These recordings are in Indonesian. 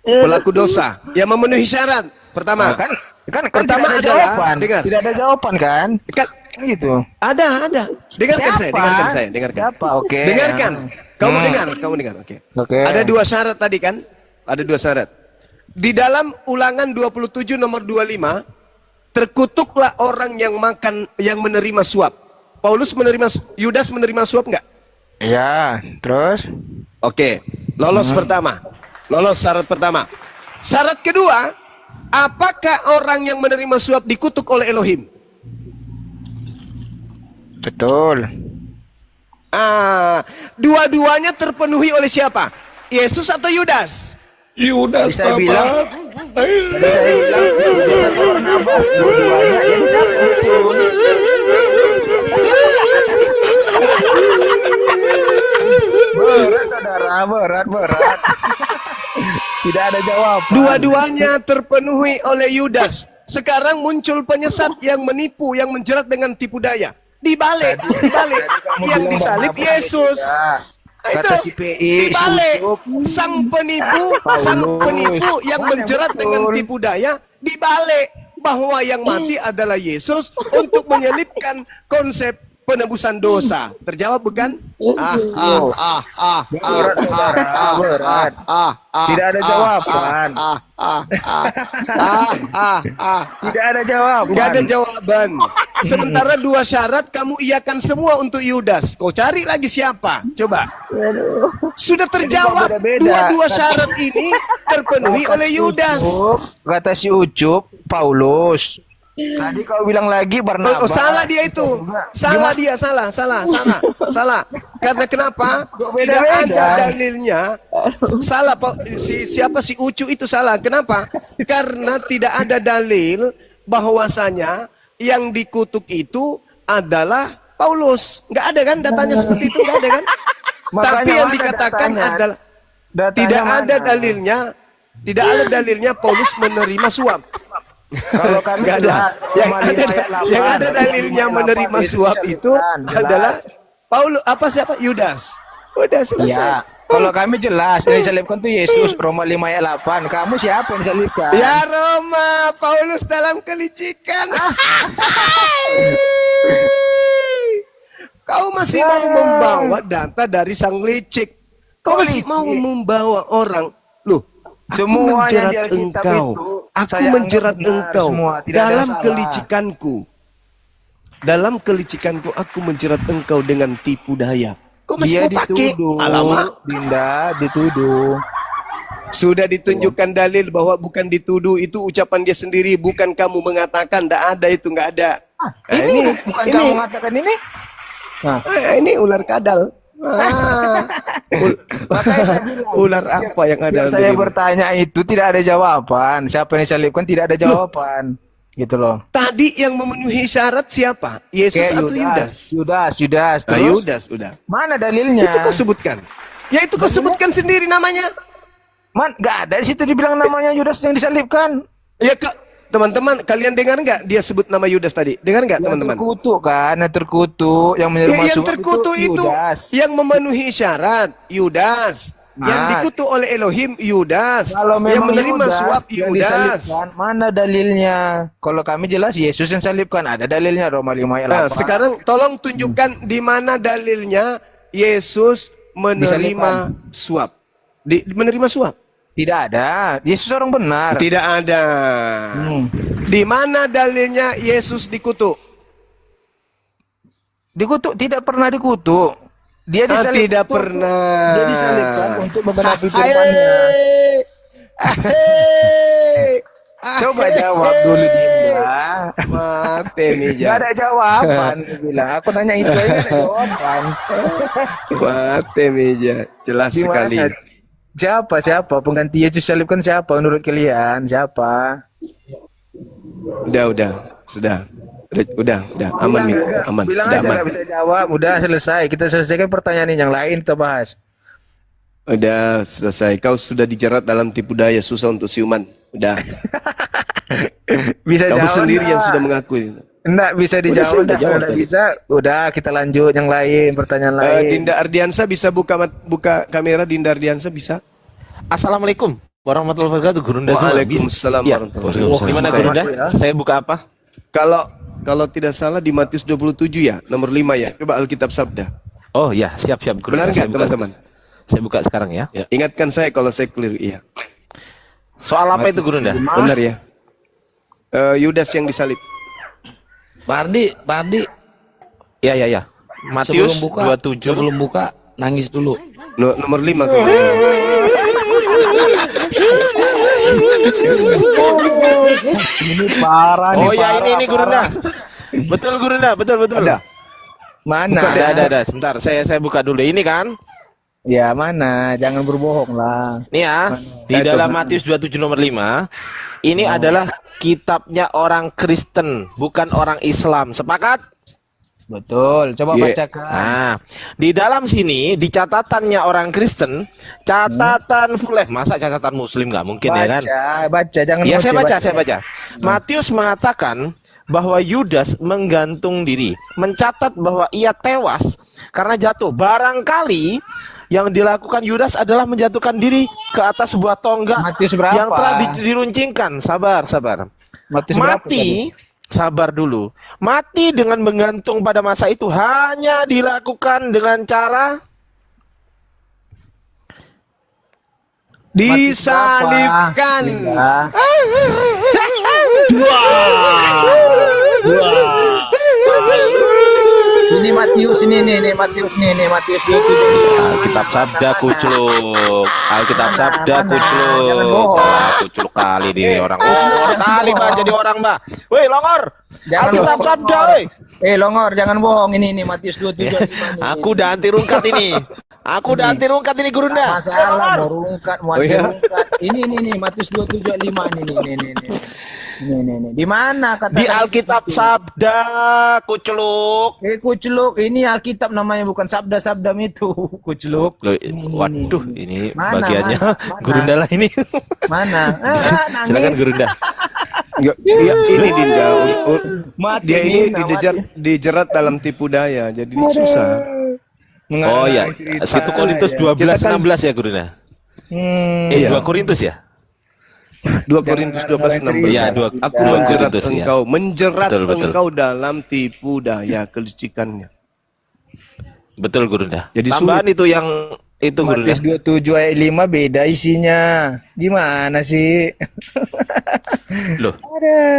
pelaku dosa yang memenuhi syarat. Pertama, Nah, kan pertama tidak ada adalah jawaban. dengar. Tidak ada jawaban kan? Kan Gitu. ada. Dengarkan saya, Siapa? dengarkan saya, dengarkan. Siapa? Oke. Dengarkan. Kamu dengar. Oke. Oke. Ada dua syarat tadi kan? Ada dua syarat. Di dalam Ulangan 27 nomor 25, terkutuklah orang yang menerima suap. Yudas menerima suap enggak? Ya, terus Oke, lolos pertama. Lolos syarat pertama. Syarat kedua, apakah orang yang menerima suap dikutuk oleh Elohim? betul. Dua-duanya terpenuhi oleh siapa? Yesus atau Yudas? Yudas, Saya Bapak. bilang, tadi saya bilang Yudas atau Barnabas, dua-duanya. Jadi siapa yang betul? Berat saudara, berat. Tidak ada jawaban. Dua-duanya terpenuhi oleh Yudas. Sekarang muncul penyesat yang menipu, yang menjerat dengan tipu daya. Dibalik. Kamu Yang bilang disalib Barnabas Yesus. tidak. Kata si PI, Dibalik. Yusuf. Sang penipu yang Mana yang menjerat betul? dengan tipu daya, dibalik bahwa yang mati adalah Yesus untuk menyelipkan konsep penebusan dosa. Terjawab bukan? Berat saudara, berat. Tidak ada jawaban. Tidak ada jawaban. Nggak ada jawaban. Sementara dua syarat kamu iakan semua untuk Yudas. Kau cari lagi siapa? Coba. Sudah terjawab. Beda-beda. Dua-dua syarat ini terpenuhi oleh Yudas. Kata si Ucup, Paulus. Tadi kau bilang lagi Barnabas. Oh, salah dia itu. Salah dia, salah. Karena kenapa? Tidak ada dalilnya. Salah siapa si Ucu itu salah. Kenapa? Karena tidak ada dalil bahwasanya yang dikutuk itu adalah Paulus. Nggak ada kan datanya seperti itu, nggak ada kan? Makanya Tapi yang mana dikatakan datanya? adalah Datanya tidak ada mana? dalilnya. Tidak ada dalilnya Paulus menerima suap. Kalau kami Nggak ada. jelas, Yang ada dalilnya menerima suap itu adalah siapa? Yudas. Udah selesai. Ya, kalau kami jelas yang disalibkan tuh Yesus, Roma 5 ayat 8. Kamu siapa yang disalibkan? Ya Roma, Paulus dalam kelicikan. Kau masih mau membawa data dari sang licik. Kau masih mau membawa orang. Loh, Semua yang di menjerat Alkitab engkau. itu, Aku saya anggap menjerat benar engkau semua, tidak ada dalam yang salah. kelicikanku. Dalam kelicikanku aku menjerat engkau dengan tipu daya. Kau masih Dia mau pakai? dituduh, Alamak. Dinda dituduh. Sudah ditunjukkan dalil bahwa bukan dituduh, itu ucapan dia sendiri, bukan kamu mengatakan. Tidak ada itu, nggak ada. Ini bukan kamu mengatakan ini? Nah, Ini ular kadal. makanya saya bilang, Ular apa yang ada? setiap saya dalam dirimu? bertanya itu tidak ada jawaban. Siapa yang disalibkan tidak ada jawaban. Gitu loh. Tadi yang memenuhi syarat siapa? Yesus Kayak atau Yudas? Yudas. Nah, Terus Yudas udah. mana dalilnya? Itu kau sebutkan. Ya itu kau sebutkan sendiri namanya. Nggak ada di situ dibilang namanya Yudas yang disalibkan. Ya teman-teman, kalian dengar nggak dia sebut nama Yudas tadi? Dengar nggak teman-teman? Terkutuk kan, yang terkutuk, yang menerima Ya, yang suap terkutuk itu Yudas. yang memenuhi syarat Yudas. Yang Nah, dikutuk oleh Elohim Yudas. Kalau Yang memang menerima Yudas suap yang Yudas. disalibkan, mana dalilnya? Kalau kami jelas Yesus yang salibkan, ada dalilnya Roma 5 ayat 8. Nah, sekarang tolong tunjukkan di mana dalilnya Yesus menerima suap. Menerima suap? Tidak ada. Yesus orang benar. Tidak ada. Di mana dalilnya Yesus dikutuk? Dikutuk, tidak pernah dikutuk. Dia disalib Tidak untuk- pernah. Dia disalibkan untuk menggenapi firman-Nya. Coba jawab dulu Dinda. Mate Gak Mija. ada jawaban, dia bilang. Aku nanya itu aja gak ada jawaban. Mate Mija. Jelas Di mana? sekali. Siapa pengganti Yesus salibkan siapa menurut kalian? Siapa? Udah. Udah. Aman nih, aman. Bilang Sudah aja aman. gak bisa jawab. Udah selesai. Kita selesaikan pertanyaan yang lain kita bahas. Udah selesai. Kau sudah dijerat dalam tipu daya, susah untuk siuman. Udah. Bisa Kamu jawab sendiri yang nggak? sudah mengakui. Enggak bisa Udah, dijawab. saya udah jawab Udah tadi. bisa. Udah kita lanjut yang lain. Pertanyaan lain. Dinda Ardiansa bisa buka kamera. Dinda Ardiansa bisa? Assalamualaikum. warahmatullahi wabarakatuh, Gurunda semua. Waalaikumsalam Ya. warahmatullahi wabarakatuh. Gimana Saya- Gurunda? Saya buka apa? Kalau tidak salah di Matius 27 ya, nomor 5 ya. Coba Alkitab Sabda. Oh ya, siap Gurunda. Benar Saya nggak buka. teman-teman? Saya buka sekarang ya. Ingatkan saya kalau saya clear, iya. Soal apa itu Gurunda? Benar ya. Yudas yang disalib. Pak Ardi, Ya. Matius sebelum 27. buka nangis dulu. Nomor 5 kalau Ini parah nih. Oh ya, parah, ini Gurunda. Betul Gurunda, betul. Ada. Mana? Ada. Sebentar, saya buka dulu. Ini kan? Ya mana? Jangan berbohong lah. Nih ya, di dalam Matius 27 nomor 5, ini adalah kitabnya orang Kristen, bukan orang Islam. Sepakat? Betul. Coba Iya. bacakan. Nah, di dalam sini, di catatannya orang Kristen, catatan full, masa catatan Muslim nggak mungkin ya kan? Baca, jangan Ya, ngoceh, saya baca. Matius mengatakan bahwa Yudas menggantung diri, mencatat bahwa ia tewas karena jatuh. Barangkali yang dilakukan Yudas adalah menjatuhkan diri ke atas sebuah tonggak Matius berapa? yang telah diruncingkan. Sabar. Matius berapa Mati, sabar dulu. Mati dengan menggantung pada masa itu hanya dilakukan dengan cara disalibkan. Iya. Ini Matius nih Matius 27. Alkitab Sabda kucluk. Alkitab Sabda Mana? kucluk. Jangan bohong. Kucluk kali di orang. Longor kali Mbak jadi orang Mbak. Woi Longor. Jangan Alkitab bohong, Sabda Longor. woi. Longor, jangan bohong. Ini Matius 27 nih. Aku udah anti rungkat ini. Aku udah anti rungkat ini Gurunda. Masalah mau rungkat, mau Oh, iya? rungkat. Ini Matius 27:5 nih. Nih. Di mana kata Di Alkitab Sabda kucluk. Kucluk, ini Alkitab namanya bukan sabda-sabda itu. Kucluk. Loh, Ini, waduh, ini. ini Mana, bagiannya mana? Gurunda lah ini. Mana? Nangis. Silakan Gurunda. Ya, ini Dinda. Mati Dia ini Nina, dijerat dalam tipu daya, jadi ini susah. Oh ya, cerita. 1 Korintus 12:16 ya Gurunda. Iya. 2 Korintus ya? 2 Korintus 12:16. Iya, Aku 2 menjerat Korintus, ya. engkau, menjerat Betul. engkau dalam tipu daya kelicikannya. Betul Gurunda. Jadi Tambahan itu yang itu Gurunda. Matius 27 ayat 5 beda isinya. Gimana sih? Loh.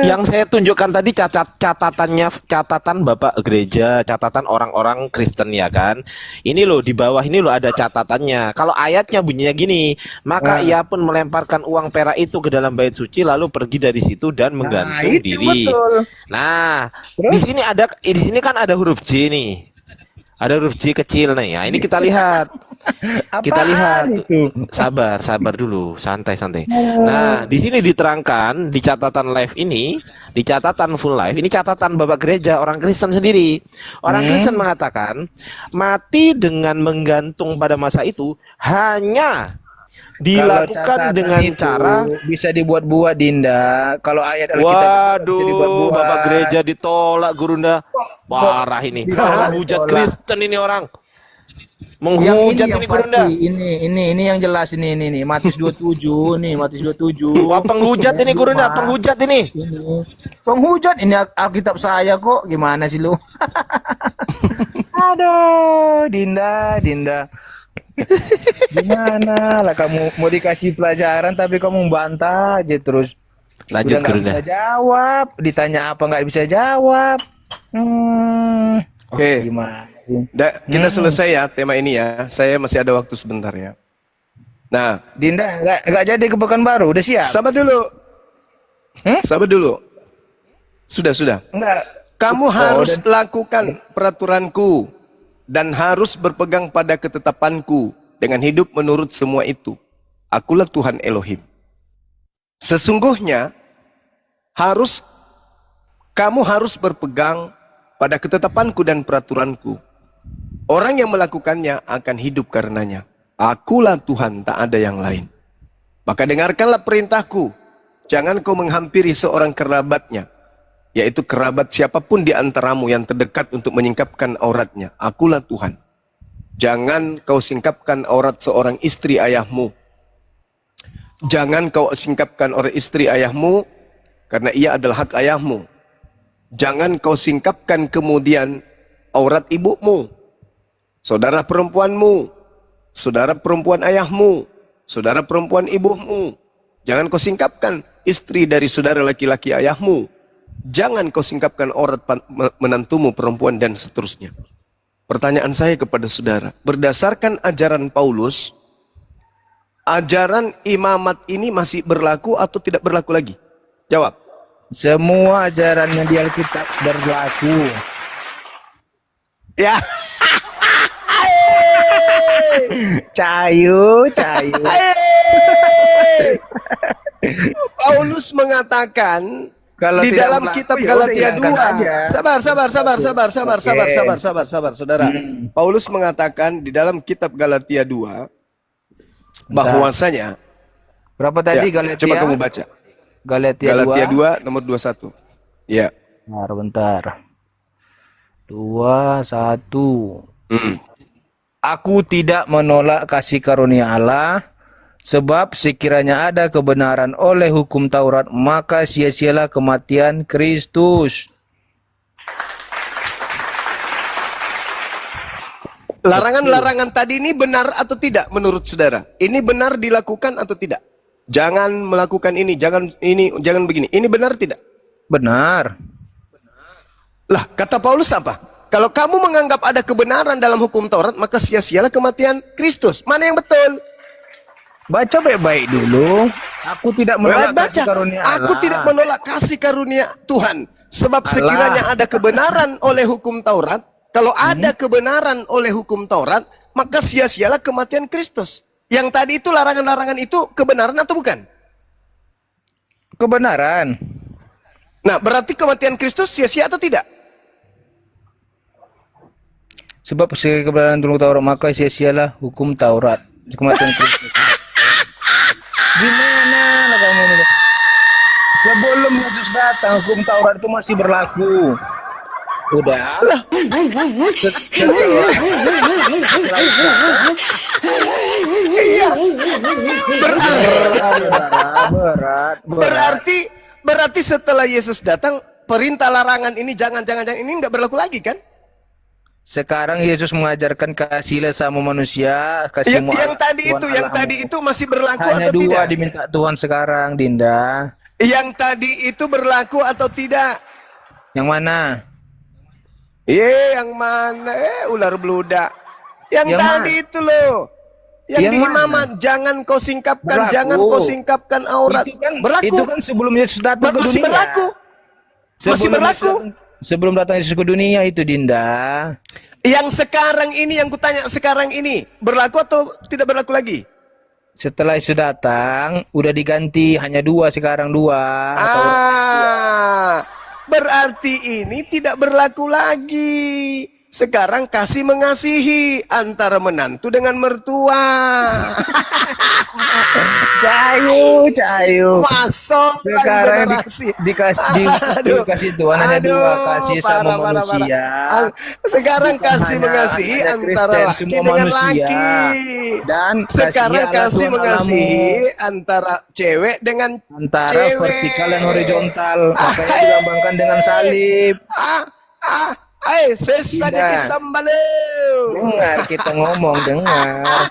Yang saya tunjukkan tadi catatan Bapak gereja, catatan orang-orang Kristen ya kan. Ini loh di bawah ini loh ada catatannya. Kalau ayatnya bunyinya gini, maka ia pun melemparkan uang perak itu ke dalam bait suci lalu pergi dari situ dan menggantung itu diri. betul. Nah, Terus? di sini kan ada huruf J nih. Ada huruf J kecil nih ya. Ini kita lihat. Kita Apaan lihat. itu? Sabar dulu, santai. Nah, di sini diterangkan di catatan live ini, di catatan full live, ini catatan Bapak gereja orang Kristen sendiri. Orang Kristen mengatakan mati dengan menggantung pada masa itu hanya dilakukan Kalau dengan catatan itu cara bisa dibuat-buat Dinda. Kalau ayat Alkitab bisa waduh, dibuat-buat. Bapak gereja ditolak Gurunda. Parah ini. Menghujat Kristen ini orang. Yang Menghujat yang ini Gurunda. pasti ini yang jelas ini Matius 27 nih Matius 27. Wah, penghujat ini Gurunda, penghujat ini. Ini. Penghujat ini Alkitab saya kok. Gimana sih lu? Aduh, Dinda. Gimana lah kamu mau dikasih pelajaran tapi kamu membantah aja terus. Lanjut Udah nggak Gurunda. bisa jawab, ditanya apa nggak bisa jawab. Oke. Gimana sih? Kita selesai ya tema ini ya. Saya masih ada waktu sebentar ya. Nah, Dinda nggak jadi ke Pekanbaru, udah siap? sabar dulu. Sabar dulu. Sudah. Enggak. Kamu harus lakukan peraturanku dan harus berpegang pada ketetapanku dengan hidup menurut semua itu. Akulah Tuhan Elohim. Sesungguhnya kamu harus berpegang pada ketetapanku dan peraturanku. Orang yang melakukannya akan hidup karenanya. Akulah Tuhan, tak ada yang lain. Maka dengarkanlah perintahku. Jangan kau menghampiri seorang kerabatnya, yaitu kerabat siapapun di antaramu yang terdekat untuk menyingkapkan auratnya. Akulah Tuhan. Jangan kau singkapkan aurat seorang istri ayahmu. Jangan kau singkapkan oleh istri ayahmu, karena ia adalah hak ayahmu. Jangan kau singkapkan kemudian aurat ibumu, saudara perempuanmu, saudara perempuan ayahmu, saudara perempuan ibumu. Jangan kau singkapkan istri dari saudara laki-laki ayahmu. Jangan kau singkapkan aurat menantumu perempuan dan seterusnya. Pertanyaan saya kepada saudara, berdasarkan ajaran Paulus, ajaran imamat ini masih berlaku atau tidak berlaku lagi? Jawab. Semua ajaran yang di Alkitab berlaku. Ya. Cayu. Paulus mengatakan Kalau di tidak dalam berlaku, kitab ya Galatia udah, hilangkan 2. aja. Sabar, saudara. Paulus mengatakan di dalam kitab Galatia 2 bahwasanya Berapa tadi ya, Galatia? coba kamu baca. Galatia 2 nomor 21. Ya. Bentar. 21. Aku tidak menolak kasih karunia Allah, sebab sekiranya ada kebenaran oleh hukum Taurat, maka sia-sialah kematian Kristus. Larangan-larangan tadi ini benar atau tidak menurut saudara? Ini benar dilakukan atau tidak? Jangan melakukan ini, jangan begini. Ini benar tidak? Benar. Lah, kata Paulus apa? Kalau kamu menganggap ada kebenaran dalam hukum Taurat, maka sia-sialah kematian Kristus. Mana yang betul? Baca baik-baik dulu. Aku tidak menolak kasih karunia Allah. Aku tidak menolak kasih karunia Tuhan. Sebab sekiranya ada kebenaran oleh hukum Taurat, kalau ada kebenaran oleh hukum Taurat, maka sia-sialah kematian Kristus. Yang tadi itu larangan-larangan itu kebenaran atau bukan? Kebenaran. Nah, berarti kematian Kristus sia-sia atau tidak? Sebab sekiranya kebenaran turun Taurat, maka sia-sialah hukum Taurat. Kematian Kristus. Gimana lah kamu ini? Sebelum Yesus datang, hukum Taurat itu masih berlaku. Udah. Iya. Berat. Berarti setelah Yesus datang, perintah larangan ini jangan ini nggak berlaku lagi kan? Sekarang Yesus mengajarkan kasihlah sama manusia, kasih Yang tadi itu masih berlaku hanya atau tidak? dua diminta Tuhan sekarang, Dinda. Yang tadi itu berlaku atau tidak? Yang mana? Yang mana? Ular beludak. Yang Yang tadi itu loh. Yang Yang di mana? imamat, jangan kau singkapkan, Berlaku. jangan kau singkapkan aurat. Itu kan sebelum Yesus datang ke dunia. Masih berlaku. Masih berlaku. Sebelum datang Yesus ke dunia itu, Dinda. Yang sekarang ini, yang kutanya sekarang ini, berlaku atau tidak berlaku lagi? Setelah Yesus datang, udah diganti hanya dua sekarang dua. Berarti ini tidak berlaku lagi. Sekarang kasih mengasihi antara menantu dengan mertua. Cayu. Masuk Sekarang dikasih Tuhan hanya dua, kasih sama manusia. Sekarang kasih mengasihi ada antara Kristen, laki semua dengan manusia. laki. Dan sekarang kasihilah kasih Tuhan mengasihi antara cewek dengan antara cewek. vertikal dan horizontal, makanya dilambangkan dengan salib. Sesanya Tidak. kisambalo. Dengar kita ngomong, dengar.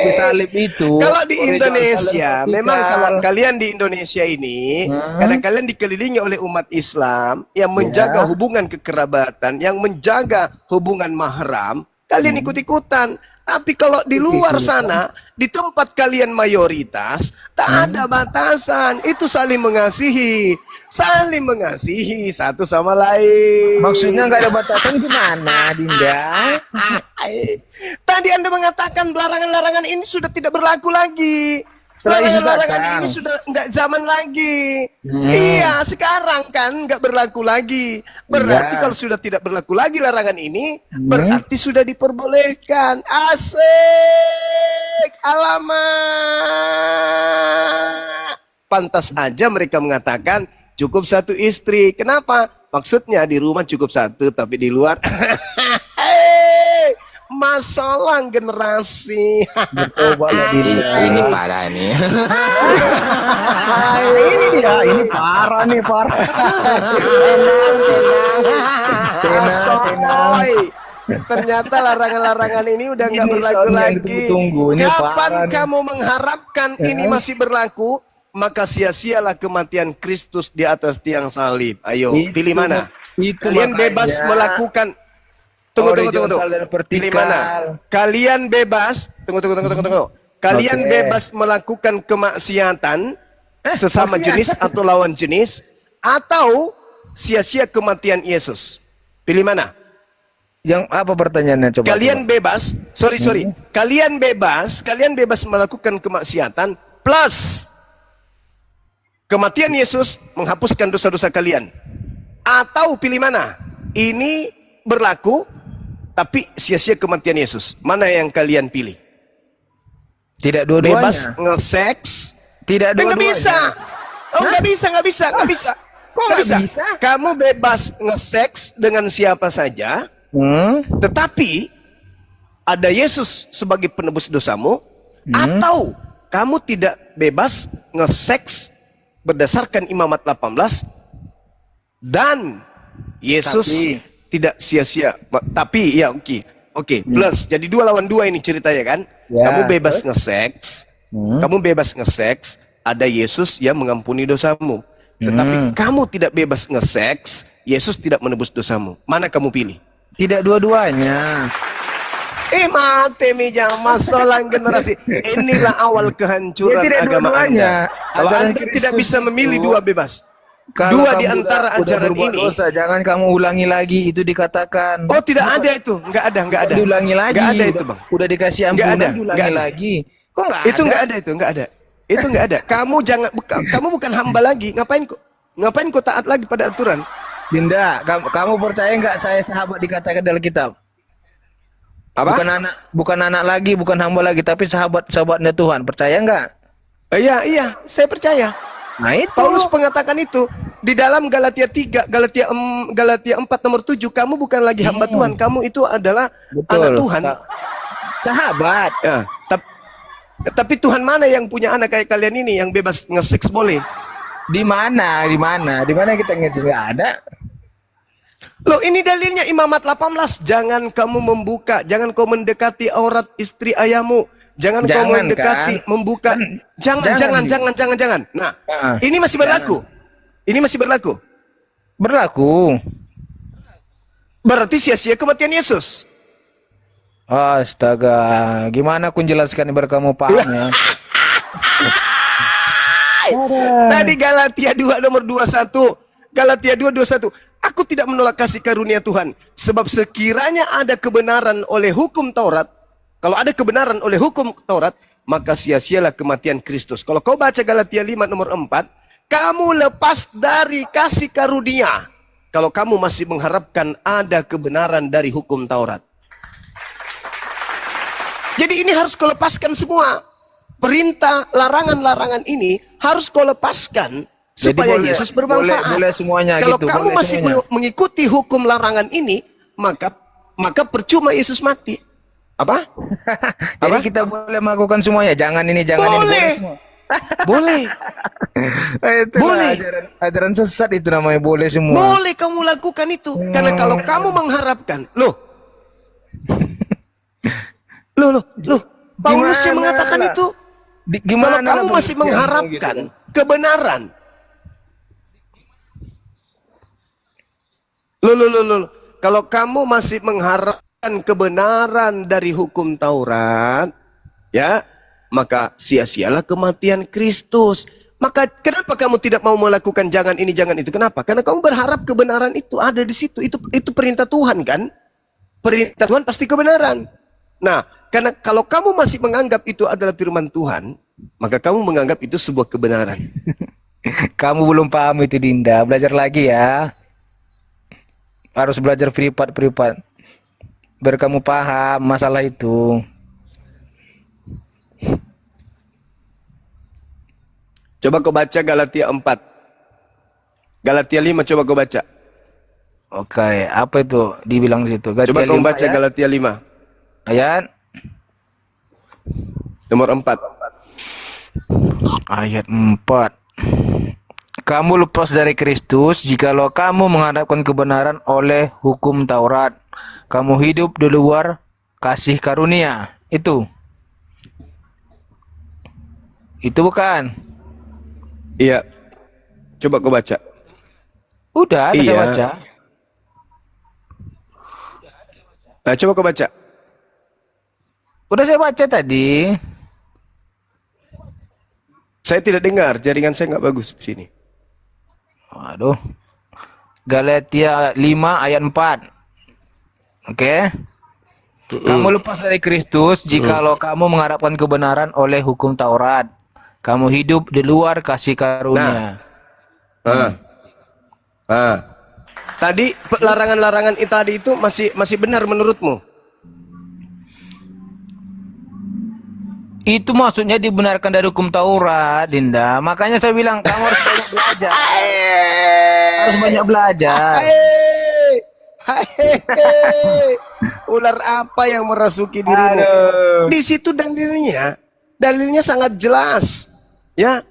Di salib itu. Kalau di horizontal Indonesia, dan memang vertikal. kalau kalian di Indonesia ini, karena kalian dikelilingi oleh umat Islam yang menjaga hubungan kekerabatan, yang menjaga hubungan mahram, kalian ikut-ikutan. Tapi kalau di luar sana, di tempat kalian mayoritas, tak ada batasan. Itu saling mengasihi satu sama lain. Maksudnya nggak ada batasan gimana, Dinda? Tadi Anda mengatakan larangan-larangan ini sudah tidak berlaku lagi. Larangan-larangan ini sudah nggak zaman lagi. Iya, sekarang kan nggak berlaku lagi. Berarti kalau sudah tidak berlaku lagi larangan ini, berarti sudah diperbolehkan. Asik, alamak. Pantas aja mereka mengatakan cukup satu istri. Kenapa? Maksudnya di rumah cukup satu, tapi di luar masalah generasi. Bertobatlah Dinda. Ini parah nih. Ini dia, ini parah nih, parah. Tenang, tenang. Asoy. Ternyata larangan-larangan ini udah nggak Ini berlaku soalnya yang lagi. ditunggu-tunggu. Ini Kapan parah nih. kamu mengharapkan ini masih berlaku, maka sia-sialah kematian Kristus di atas tiang salib. Ayo, Itu- pilih mana? itu Kalian makanya. bebas melakukan. Tunggu. Horizontal dan vertikal. Pilih mana? Kalian bebas. Tunggu. Kalian Oke. bebas melakukan kemaksiatan sesama maksiatan? jenis atau lawan jenis, atau sia-sia kematian Yesus. Pilih mana? Yang apa pertanyaannya coba? Kalian bebas, sorry, kalian bebas melakukan kemaksiatan plus kematian Yesus menghapuskan dosa-dosa kalian. Atau pilih mana? Ini berlaku tapi sia-sia kematian Yesus. Mana yang kalian pilih? Tidak dua-duanya. Bebas nge-seks? Tidak Nggak dua-duanya. bisa. Oh, nggak bisa. Kok nggak bisa? Kamu bebas nge-seks dengan siapa saja. Tetapi ada Yesus sebagai penebus dosamu, atau kamu tidak bebas nge-seks berdasarkan Imamat 18 dan Yesus Tapi- tidak sia-sia. Tapi ya oke. Plus jadi 2 lawan 2 ini ceritanya kan. Ya, Kamu bebas nge-seks. Kamu bebas nge-seks, ada Yesus yang mengampuni dosamu. Tetapi kamu tidak bebas nge-seks, Yesus tidak menebus dosamu. Mana kamu pilih? Tidak dua-duanya. Mati mija masalah generasi. Inilah awal kehancuran Ya, tidak agama dua-duanya. Anda. Kalau Ajaran Anda Kristus tidak bisa memilih itu, dua bebas. Kalau Dua di kamu antara udah ajaran berbuat ini. dosa, jangan kamu ulangi lagi, itu dikatakan. Oh, tidak ada itu. Enggak ada. Diulangi lagi. Enggak ada itu, Bang. Udah dikasih Nggak ampunan, ada, diulangi nggak ada. lagi. Kok enggak Itu enggak ada. Itu enggak ada. Kamu bukan hamba lagi. Ngapain kau taat lagi pada aturan? Dinda, kamu percaya enggak saya sahabat dikatakan dalam kitab? Apa? Bukan anak lagi, bukan hamba lagi, tapi sahabatnya Tuhan. Percaya enggak? Iya, saya percaya. Nah itu. Paulus mengatakan itu di dalam Galatia 3, Galatia 4 nomor 7, kamu bukan lagi hamba Tuhan, kamu itu adalah anak Tuhan. Sahabat. Ya, tapi Tuhan mana yang punya anak kayak kalian ini yang bebas nge-seks boleh? Di mana kita ngecek nggak ada. Loh, ini dalilnya Imamat 18. Jangan kamu membuka, jangan kau mendekati aurat istri ayahmu. Jangan kau Jangan, mendekati, kan? membuka. Jangan. Nah, ini masih berlaku. Ini masih berlaku. Berlaku. Berarti sia-sia kematian Yesus. Astaga, gimana aku jelaskan biar kamu paham ya? Tadi Galatia 2 nomor 21. Galatia 2:21. Aku tidak menolak kasih karunia Tuhan, sebab sekiranya ada kebenaran oleh hukum Taurat, kalau ada kebenaran oleh hukum Taurat, maka sia-sialah kematian Kristus. Kalau kau baca Galatia 5 nomor 4, kamu lepas dari kasih karunia kalau kamu masih mengharapkan ada kebenaran dari hukum Taurat. Jadi ini harus kau lepaskan semua. Perintah, larangan-larangan ini harus kau lepaskan supaya boleh- Yesus bermanfaat. boleh semuanya Kalau gitu, kamu boleh masih semuanya. mengikuti hukum larangan ini, maka percuma Yesus mati. Apa? Jadi kita boleh melakukan semuanya, jangan ini, jangan Boleh. ini. Semua. Boleh. Itulah Boleh. ajaran sesat itu namanya, boleh semua. Boleh kamu lakukan itu. Karena kalau kamu mengharapkan, loh. Paulus yang Gimana mengatakan lah? itu. Kalau Gimana kamu lah masih pembuktianmu mengharapkan gitu? kebenaran. Loh. Kalau kamu masih mengharapkan kebenaran dari hukum Taurat, ya, maka sia-sialah kematian Kristus. Maka kenapa kamu tidak mau melakukan jangan ini, jangan itu? Kenapa? Karena kamu berharap kebenaran itu ada di situ. Itu perintah Tuhan kan? Perintah Tuhan pasti kebenaran. Nah, karena kalau kamu masih menganggap itu adalah firman Tuhan, maka kamu menganggap itu sebuah kebenaran. Kamu belum paham itu, Dinda. Belajar lagi ya. Harus belajar privat. Biar kamu paham masalah itu. Coba kau baca Galatia 4. Galatia 5 coba kau baca. Oke, apa itu dibilang situ? Coba kau 5 baca ya? Galatia 5. Ayat Nomor 4. ayat 4. Kamu lepas dari Kristus jikalau kamu menghadapkan kebenaran oleh hukum Taurat. Kamu hidup di luar kasih karunia. Itu bukan? Iya. Coba kau baca. Udah, ada saya Iya. baca. Nah, coba kau baca. Udah saya baca tadi. Saya tidak dengar, jaringan saya nggak bagus di sini. Waduh. Galatia 5 ayat 4. Oke. Kamu lepas dari Kristus jikalau kamu mengharapkan kebenaran oleh hukum Taurat. Kamu hidup di luar kasih karunia. Tadi larangan-larangan tadi itu masih benar menurutmu? Itu maksudnya dibenarkan dari hukum Taurat, Dinda. Makanya saya bilang kamu harus banyak belajar. Harus banyak belajar. Ular apa yang merasuki dirimu? Aduh. Di situ dalilnya sangat jelas. Ya,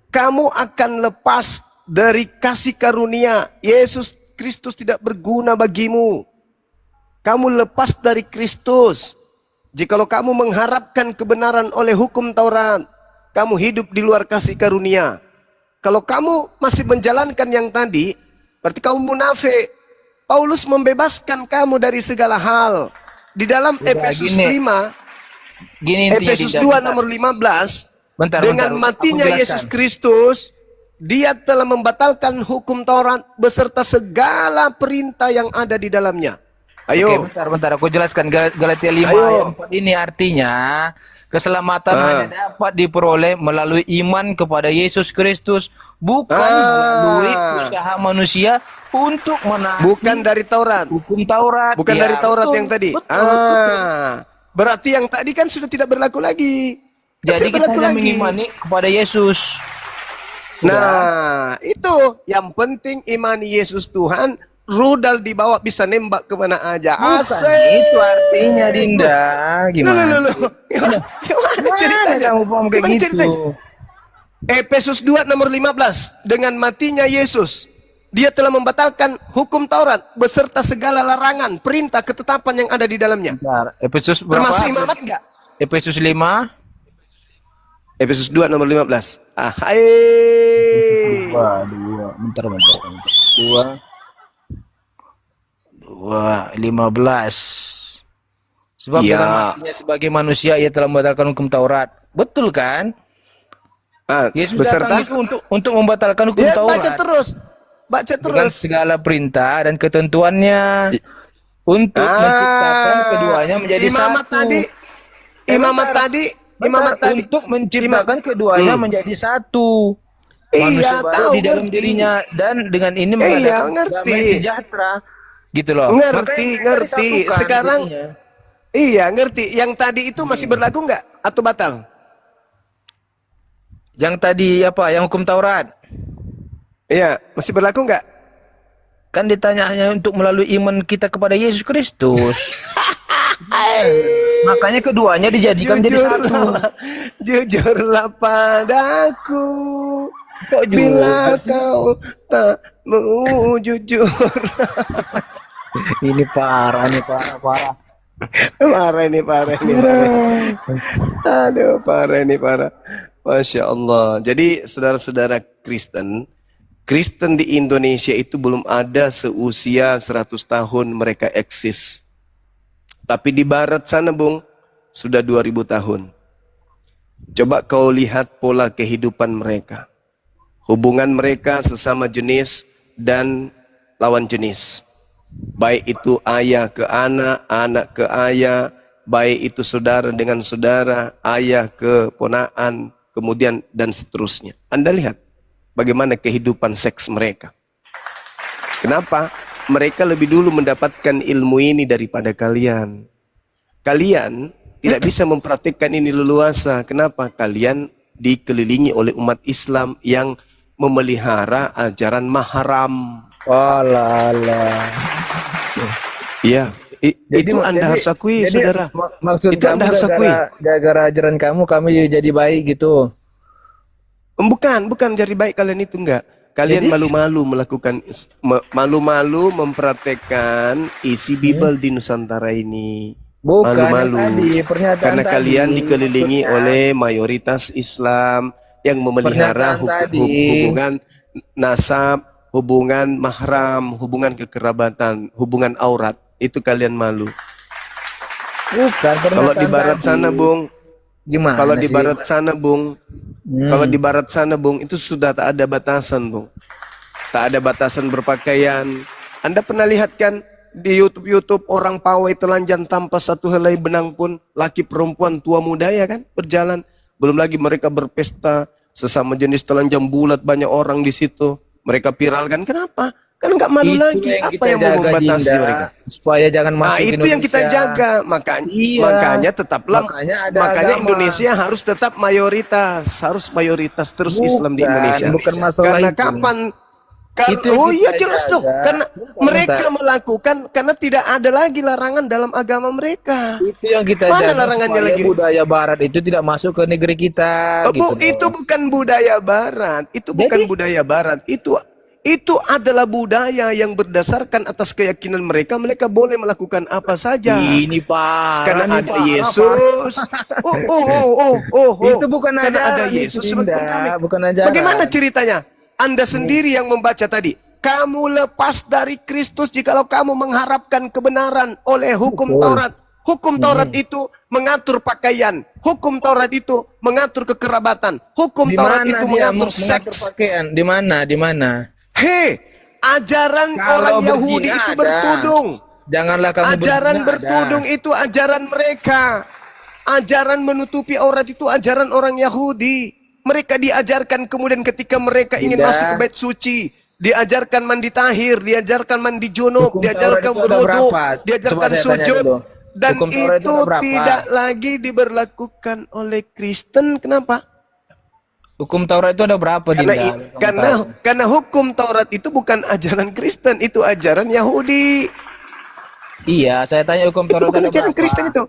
kamu akan lepas dari kasih karunia. Yesus Kristus tidak berguna bagimu. Kamu lepas dari Kristus. Jikalau kamu mengharapkan kebenaran oleh hukum Taurat, kamu hidup di luar kasih karunia. Kalau kamu masih menjalankan yang tadi, berarti kamu munafik. Paulus membebaskan kamu dari segala hal. Di dalam Udah, Efesus gini. 5, Gini intinya, Efesus Dinda. 2 nomor 15, Bentar, dengan bentar, matinya aku jelaskan. Yesus Kristus, dia telah membatalkan hukum Taurat beserta segala perintah yang ada di dalamnya. Ayo. Oke, bentar, aku jelaskan. Galatia 5 Ayo. ayat 4 ini artinya keselamatan hanya dapat diperoleh melalui iman kepada Yesus Kristus, bukan melalui usaha manusia untuk menaati Bukan dari Taurat. hukum Taurat. Bukan Ya, dari Taurat betul, yang tadi. betul. Berarti yang tadi kan sudah tidak berlaku lagi. Jadi Tidak kita berlaku hanya lagi. mengimani kepada Yesus. Nah, itu yang penting imani Yesus Tuhan. Rudal dibawa bisa nembak kemana aja. Bukan Asik. itu artinya, Dinda. Gimana? Loh. Gimana ceritanya? Kamu paham kayak Gimana gitu? ceritanya? Efesus 2 nomor 15. Dengan matinya Yesus, dia telah membatalkan hukum Taurat beserta segala larangan, perintah, ketetapan yang ada di dalamnya. Bentar, Efesus berapa? Termasuk imamat enggak? Efesus 5. Efesus 2 nomor 15. Hai. Dua. Bentar. 2:15. Sebab Iya. dengan matinya sebagai manusia ia telah membatalkan hukum Taurat. Betul kan? Yesus Beserta datang itu untuk membatalkan hukum ya, Taurat. baca terus. Baca Dengan terus. segala perintah dan ketentuannya untuk menciptakan keduanya menjadi Imamat satu. tadi. Imamat bentar. tadi. Bentar, Imamat tadi. untuk menciptakan keduanya menjadi satu. Iya, Manusia baru tahu, di dalam ngerti. dirinya dan dengan ini Iya, mengadakan ngerti. damai sejahtera. Gitu loh. Ngerti, Makanya ngerti. disatukan Sekarang intinya. iya, ngerti. Yang tadi itu masih berlaku nggak atau batal? Yang tadi apa? Yang hukum Taurat. Iya, masih berlaku nggak? Kan ditanya hanya untuk melalui iman kita kepada Yesus Kristus. Makanya keduanya dijadikan jadi satu. Jujurlah padaku. Kok Bila juga sih? kau tak mau jujur. Ini parah nih, parah. Parah ini. Aduh, parah ini. Masya Allah. Jadi saudara-saudara Kristen di Indonesia itu belum ada seusia 100 tahun mereka eksis. Tapi di barat sana, Bung, sudah 2000 tahun. Coba kau lihat pola kehidupan mereka. Hubungan mereka sesama jenis dan lawan jenis. Baik itu ayah ke anak, anak ke ayah, baik itu saudara dengan saudara, ayah ke ponaan, kemudian dan seterusnya. Anda lihat bagaimana kehidupan seks mereka. Kenapa? Mereka lebih dulu mendapatkan ilmu ini daripada kalian. Kalian tidak bisa mempraktikkan ini leluasa. Kenapa? Kalian dikelilingi oleh umat Islam yang memelihara ajaran mahram. Oh lala. Iya, Itu Anda harus akui, saudara. Maksud Itu Anda kamu harus akui. gara-gara ajaran kami jadi baik gitu. Bukan jadi baik kalian itu enggak. Kalian malu-malu melakukan malu-malu mempraktekkan isi Bible di Nusantara ini. Bukan yang Malu-malu. tadi, pernyataan Karena tadi. kalian dikelilingi Maksudnya, oleh mayoritas Islam yang memelihara Pernyataan tadi. hubungan nasab, hubungan mahram, hubungan kekerabatan, hubungan aurat. Itu kalian malu. bukan Kalau di pernyataan barat tadi. sana, Bung, Gimana kalau di sih? barat sana, Bung, kalau di barat sana, Bung, itu sudah tak ada batasan, Bung. Tak ada batasan berpakaian. Anda pernah lihat kan di YouTube orang pawai telanjang tanpa satu helai benang pun, laki perempuan tua muda ya kan, berjalan. Belum lagi mereka berpesta sesama jenis telanjang bulat, banyak orang di situ. Mereka viralkan. Kenapa? Kan nggak malu Itu lagi. yang Apa kita yang mau jaga, membatasi Dinda, mereka? supaya jangan masuk Nah, ke itu yang kita Indonesia. jaga. Makanya, Iya. makanya tetaplah, Makanya ada makanya agama. Indonesia harus tetap mayoritas, harus mayoritas terus Islam di Bukan, Indonesia. bukan masalah Karena itu. kapan? Itu yang Oh iya kita jelas jaga. dong. Karena Bukan, mereka Ustaz. melakukan karena tidak ada lagi larangan dalam agama mereka. Itu yang kita Mana jaga larangannya supaya lagi? budaya barat itu tidak masuk ke negeri kita Oh, gitu. itu bukan budaya barat. Itu bukan budaya barat. Itu adalah budaya yang berdasarkan atas keyakinan mereka. Mereka boleh melakukan apa saja. Ini parah. Karena nih, ada parah, Yesus. Oh. Itu bukan Karena ada ajaran Yesus itu, sebagai Dinda. kami. Bukan ajaran. Bagaimana ceritanya? Anda sendiri yang membaca tadi. Kamu lepas dari Kristus jikalau kamu mengharapkan kebenaran oleh hukum Betul. Taurat. Hukum Taurat itu mengatur pakaian. Hukum Taurat itu mengatur kekerabatan. Hukum Di Taurat mana itu dia mengatur mengatur seks. pakaian? Di mana? Di mana? Hei, ajaran Kalau orang Yahudi berzina itu ada. bertudung. Janganlah kamu Ajaran berzina bertudung ada. itu ajaran mereka. Ajaran menutupi aurat itu ajaran orang Yahudi. Mereka diajarkan kemudian ketika mereka ingin Tidak. masuk ke bait suci, diajarkan mandi tahir, diajarkan mandi junub, Hukum diajarkan Taurat itu ada berwudu, berapa? diajarkan Coba saya tanya sujud. dulu. Dan Hukum Taurat itu itu ada berapa? tidak lagi diberlakukan oleh Kristen. Kenapa? Hukum Taurat itu ada berapa, Karena Dinda? i- karena karena hukum Taurat itu bukan ajaran Kristen, itu ajaran Yahudi. Iya, saya tanya hukum Itu Taurat bukan ada ajaran berapa? Kristen itu.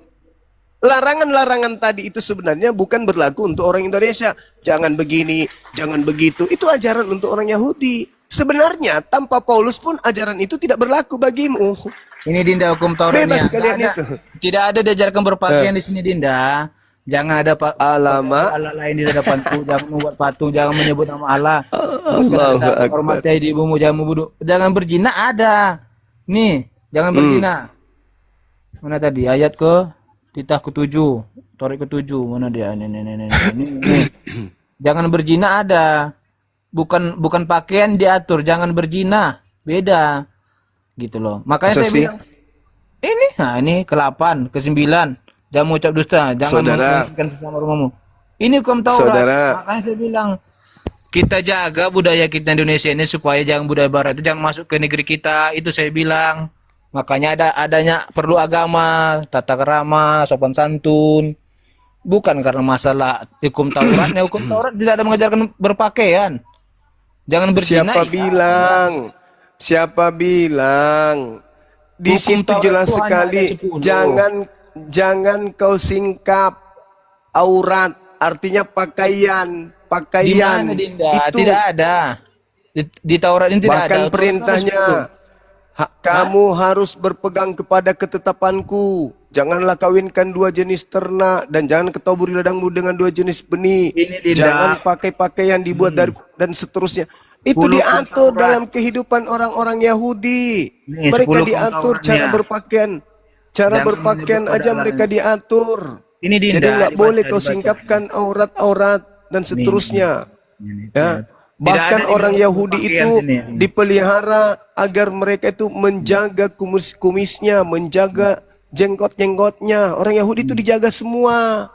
Larangan-larangan tadi itu sebenarnya bukan berlaku untuk orang Indonesia. Jangan begini, jangan begitu. Itu ajaran untuk orang Yahudi. Sebenarnya tanpa Paulus pun ajaran itu tidak berlaku bagimu. Ini Dinda hukum Tauratnya. Bebas kalian Nggak itu. Tidak ada diajarkan berpakaian di sini, Dinda. Jangan ada Alamak. Allah lain di hadapanku. Jangan membuat patung, jangan menyebut nama Allah. Terus Allahu kata, Akbar. hormati ibumu, jangan membunuh. Jangan berzina ada. Nih, jangan berzina. Mana tadi ayat ke titah ke-7, Taurat ke-7. Mana dia? Ini. Jangan berzina ada. Bukan pakaian diatur, jangan berzina. Beda. Gitu loh. Makanya Masa saya sih? bilang ini ke-8, ke-9. Jangan mengucap dusta, jangan Saudara. memperhatikan sesama rumahmu. Ini hukum Taurat. Saudara. Makanya saya bilang kita jaga budaya kita Indonesia ini supaya jangan budaya barat itu jangan masuk ke negeri kita. Itu saya bilang. Makanya adanya perlu agama, tata kerama, sopan santun. Bukan karena masalah hukum Tauratnya. Hukum Taurat tidak ada mengajarkan berpakaian. Jangan berzina. Siapa iya. bilang? Siapa bilang? Di Hukum situ Taurat jelas itu hanya sekali. ada 10. Jangan kau singkap aurat, artinya pakaian. Di Pakaian mana, Dinda? itu Tidak ada. Di Taurat ini tidak ada. bahkan Taurat perintahnya kamu harus berpegang kepada ketetapanku. Janganlah kawinkan dua jenis ternak dan jangan ketoburi ladangmu dengan dua jenis benih. Ini, Dinda. Jangan pakai pakaian dibuat dari dan seterusnya. Itu 10 diatur Taurat. dalam kehidupan orang-orang Yahudi. Nih, Mereka 10 diatur Tauratnya. cara berpakaian. Cara Jangan berpakaian menyebut aja pada mereka Allah. diatur. Ini, Dinda, Jadi nggak dibaca, boleh kau dibaca. singkapkan aurat-aurat dan seterusnya. Ini. Ya. Tidak Bahkan ada orang di Yahudi pakaian itu sini. dipelihara agar mereka itu menjaga kumis-kumisnya, menjaga jenggot-jenggotnya. Orang Yahudi itu dijaga semua.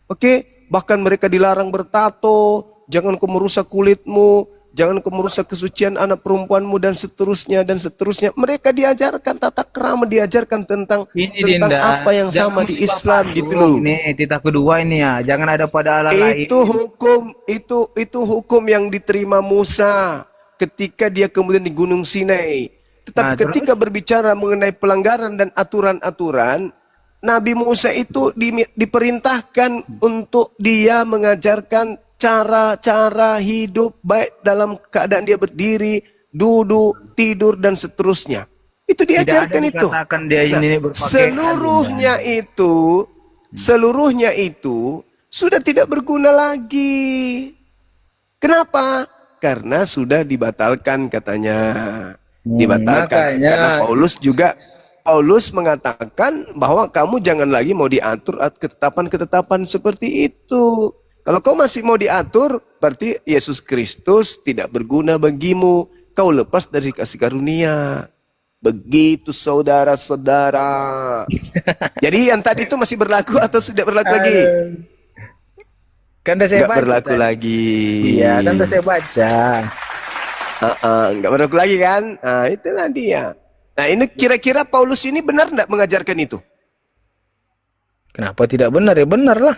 Oke? Bahkan mereka dilarang bertato, jangan kau merusak kulitmu, jangan kau merusak kesucian anak perempuanmu dan seterusnya dan seterusnya. Mereka diajarkan tata krama, diajarkan tentang Ini, tentang Dinda. apa yang Jangan sama di musibah Islam patung. gitu loh. Ini titah kedua ini ya. Jangan ada pada Allah lain. Itu hukum yang diterima Musa ketika dia kemudian di Gunung Sinai. Tetapi Nah, terus? ketika berbicara mengenai pelanggaran dan aturan-aturan, Nabi Musa itu diperintahkan untuk dia mengajarkan cara-cara hidup baik dalam keadaan dia berdiri, duduk, tidur dan seterusnya. Itu Tidak ada diajarkan itu. dikatakan dia ini berpakaian. Seluruhnya itu sudah tidak berguna lagi. Kenapa? Karena sudah dibatalkan katanya. Dibatalkan. Makanya. Karena Paulus mengatakan bahwa kamu jangan lagi mau diatur ketetapan-ketetapan seperti itu. Kalau kau masih mau diatur, berarti Yesus Kristus tidak berguna bagimu. Kau lepas dari kasih karunia. Begitu saudara-saudara. Jadi yang tadi itu masih berlaku atau tidak berlaku lagi? Kan udah saya Nggak baca berlaku tadi. lagi. Iya, kan udah saya baca. Nggak berlaku lagi kan? Nah, itulah dia. Nah, ini kira-kira Paulus ini benar nggak mengajarkan itu? Kenapa tidak benar? Ya benar lah.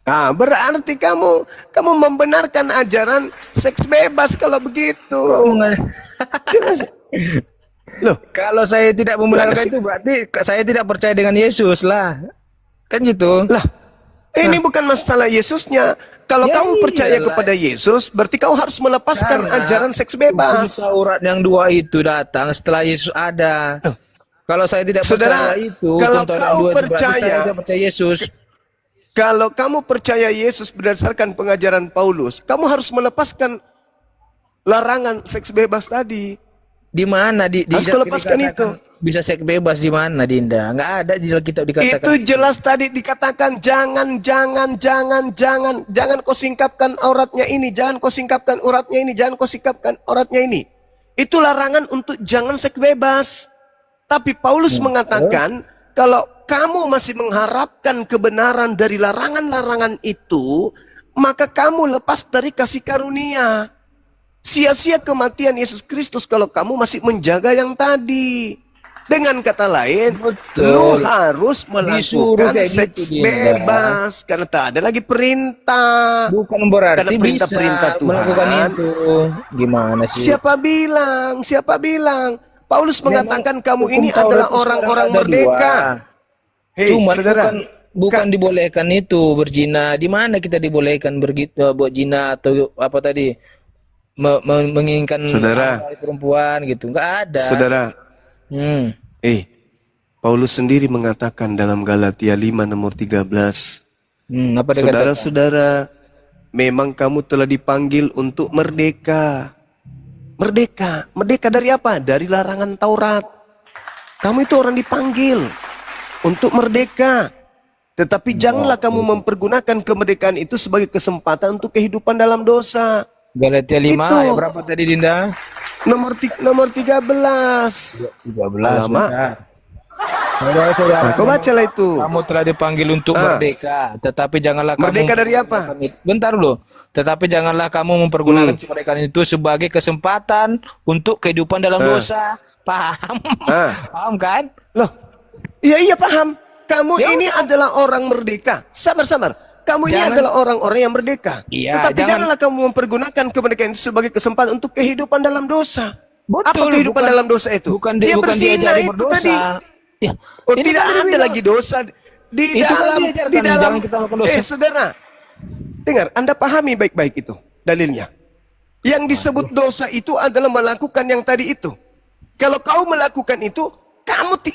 Ah, berarti kamu membenarkan ajaran seks bebas kalau begitu. Jelas. Loh, Kalau saya tidak membenarkan Gimana sih? itu berarti saya tidak percaya dengan Yesus lah. Kan gitu. lah, ini bukan masalah Yesusnya. Kalau Ya kamu percaya iyalah. kepada Yesus, berarti kau harus melepaskan Karena ajaran seks hukum bebas. Taurat yang 2 itu datang setelah Yesus ada. Kalau saya tidak Saudara, percaya itu, kalau hukum Taurat kau yang 2 itu berarti percaya- saya tidak percaya Yesus. Kalau kamu percaya Yesus berdasarkan pengajaran Paulus, kamu harus melepaskan larangan seks bebas tadi. Di mana Harus kau lepaskan dikatakan bisa seks bebas di mana, Dinda? Enggak ada di dalam kitab dikatakan. Itu jelas tadi dikatakan jangan kau singkapkan auratnya ini, jangan kau singkapkan uratnya ini, jangan kau singkapkan auratnya ini. Itu larangan untuk jangan seks bebas. Tapi Paulus mengatakan kalau kamu masih mengharapkan kebenaran dari larangan-larangan itu, maka kamu lepas dari kasih karunia. Sia-sia kematian Yesus Kristus kalau kamu masih menjaga yang tadi. Dengan kata lain, Betul. lu harus Disuruh melakukan kayak seks gitu, Dinda. bebas karena tak ada lagi perintah. Bukan berarti Karena bisa perintah-perintah Tuhan. melakukan itu. Gimana sih? Siapa bilang? Siapa bilang? Paulus mengatakan kamu Hukum ini Taurat adalah itu sekarang orang-orang ada merdeka. 2. Hei, Cuman saudara. bukan dibolehkan itu berzina. Di mana kita dibolehkan begitu buat zina atau apa tadi? Menginginkan Saudara. anak perempuan gitu. Enggak ada. Saudara, Paulus sendiri mengatakan dalam Galatia 5 nomor 13, Apa dia katakan? saudara-saudara, memang kamu telah dipanggil untuk merdeka. Merdeka. Merdeka dari apa? Dari larangan Taurat. Kamu itu orang dipanggil untuk merdeka. Tetapi janganlah kamu mempergunakan kemerdekaan itu sebagai kesempatan untuk kehidupan dalam dosa. Galatia 5 Itu. ayat berapa tadi, Dinda? Nomor 13. 13. Lama. Bentar. Saudara-saudara, Nah, kau bacalah itu. kamu telah dipanggil untuk merdeka, tetapi janganlah Merdeka kamu dari apa? Bentar dulu. Tetapi janganlah kamu mempergunakan kemerdekaan itu sebagai kesempatan untuk kehidupan dalam dosa. Paham? Paham kan? Loh, iya paham. Kamu ini adalah orang merdeka. Sabar. Kamu ini Jangan- adalah orang-orang yang merdeka. Iya, Tetapi jangan- janganlah kamu mempergunakan kemerdekaan itu sebagai kesempatan untuk kehidupan dalam dosa. Betul, Apa kehidupan bukan- dalam dosa itu? Bukan Dia bukan berzina diajari itu berdosa. tadi. Ya, Oh, ini tidak kan dia ada bilang, lagi dosa di Itu kan dalam diajarkan, di dalam. jangan kita melakukan dosa. Saudara, dengar, Anda pahami baik-baik itu dalilnya. Yang disebut dosa itu adalah melakukan yang tadi itu. Kalau kau melakukan itu,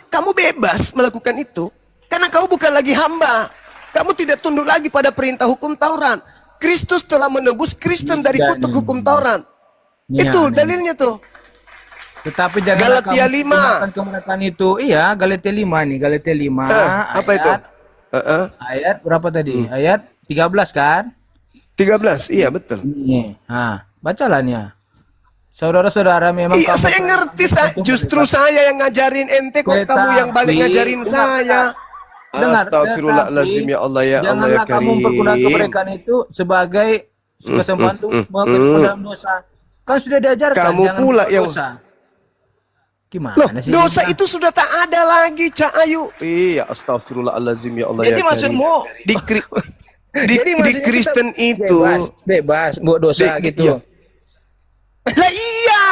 kamu bebas melakukan itu karena kau bukan lagi hamba. Kamu tidak tunduk lagi pada perintah hukum Taurat. Kristus telah menebus Kristen dari Dan- kutuk hukum Taurat. Ya, Itu nih. dalilnya tuh. Tetapi janganlah Galatia kamu 5. gunakan kemerdekaan itu. Iya, Galatia 5 nih. Galatia 5 Apa itu? Ayat berapa tadi? Ayat 13 kan? 13, iya betul. Nih. Nah, bacalah nih. Ya. Saudara-saudara memang Iya, kamu saya telah ngerti. dibentuk Justru merdeka. saya yang ngajarin ente, kok kamu yang balik Tetapi- ngajarin saya. Dengar, Astagfirullahaladzim, ya Allah ya Allah ya janganlah kamu mempergunakan Karim. kemerdekaan itu sebagai kesempatan untuk melakukan dalam dosa. Kan sudah diajarkan Kamu jangan pula berbuat yang- dosa. Gimana Loh, sih? dosa Dinda? itu sudah tak ada lagi, Cak Ayu. Iya, astagfirullahaladzim, ya Allah Jadi ya maksudmu Karim. Di jadi di maksudnya Kristen kita itu bebas buat dosa gitu. Lah iya.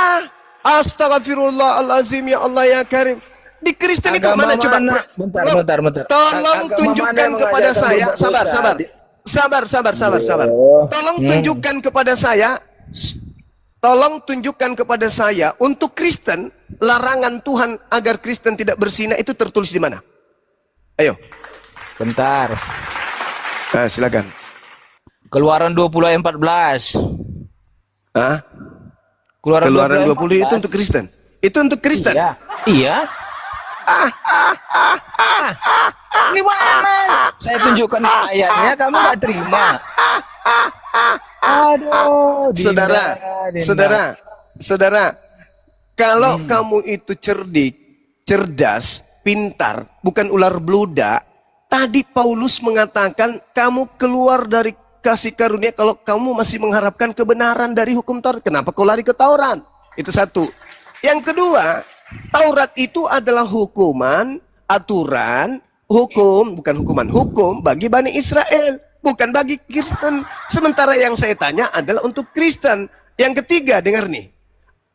Astagfirullahalazim, ya Allah ya Karim. Di Kristen itu Agama mana coba? mana? Bentar. Tolong Agama tunjukkan mana yang kepada mengajarkan saya. berdosa? Sabar. Oh. Tolong tunjukkan kepada saya. Tolong tunjukkan kepada saya untuk Kristen larangan Tuhan agar Kristen tidak berzina itu tertulis di mana? Ayo. Bentar. Nah, silakan. Keluaran 20 ayat 14. Hah? Keluaran 20 itu untuk Kristen. Itu untuk Kristen. Iya. Iya. Gimana? Saya tunjukkan ayatnya, kamu nggak terima. Aduh, Saudara, kalau kamu itu cerdik, cerdas, pintar, bukan ular beludak, tadi Paulus mengatakan kamu keluar dari kasih karunia kalau kamu masih mengharapkan kebenaran dari hukum Taurat. Kenapa kau lari ke Taurat? Itu satu. Yang kedua, Taurat itu adalah hukuman, aturan, hukum, bukan hukuman, hukum bagi Bani Israel, bukan bagi Kristen. Sementara yang saya tanya adalah untuk Kristen. Yang ketiga, dengar nih.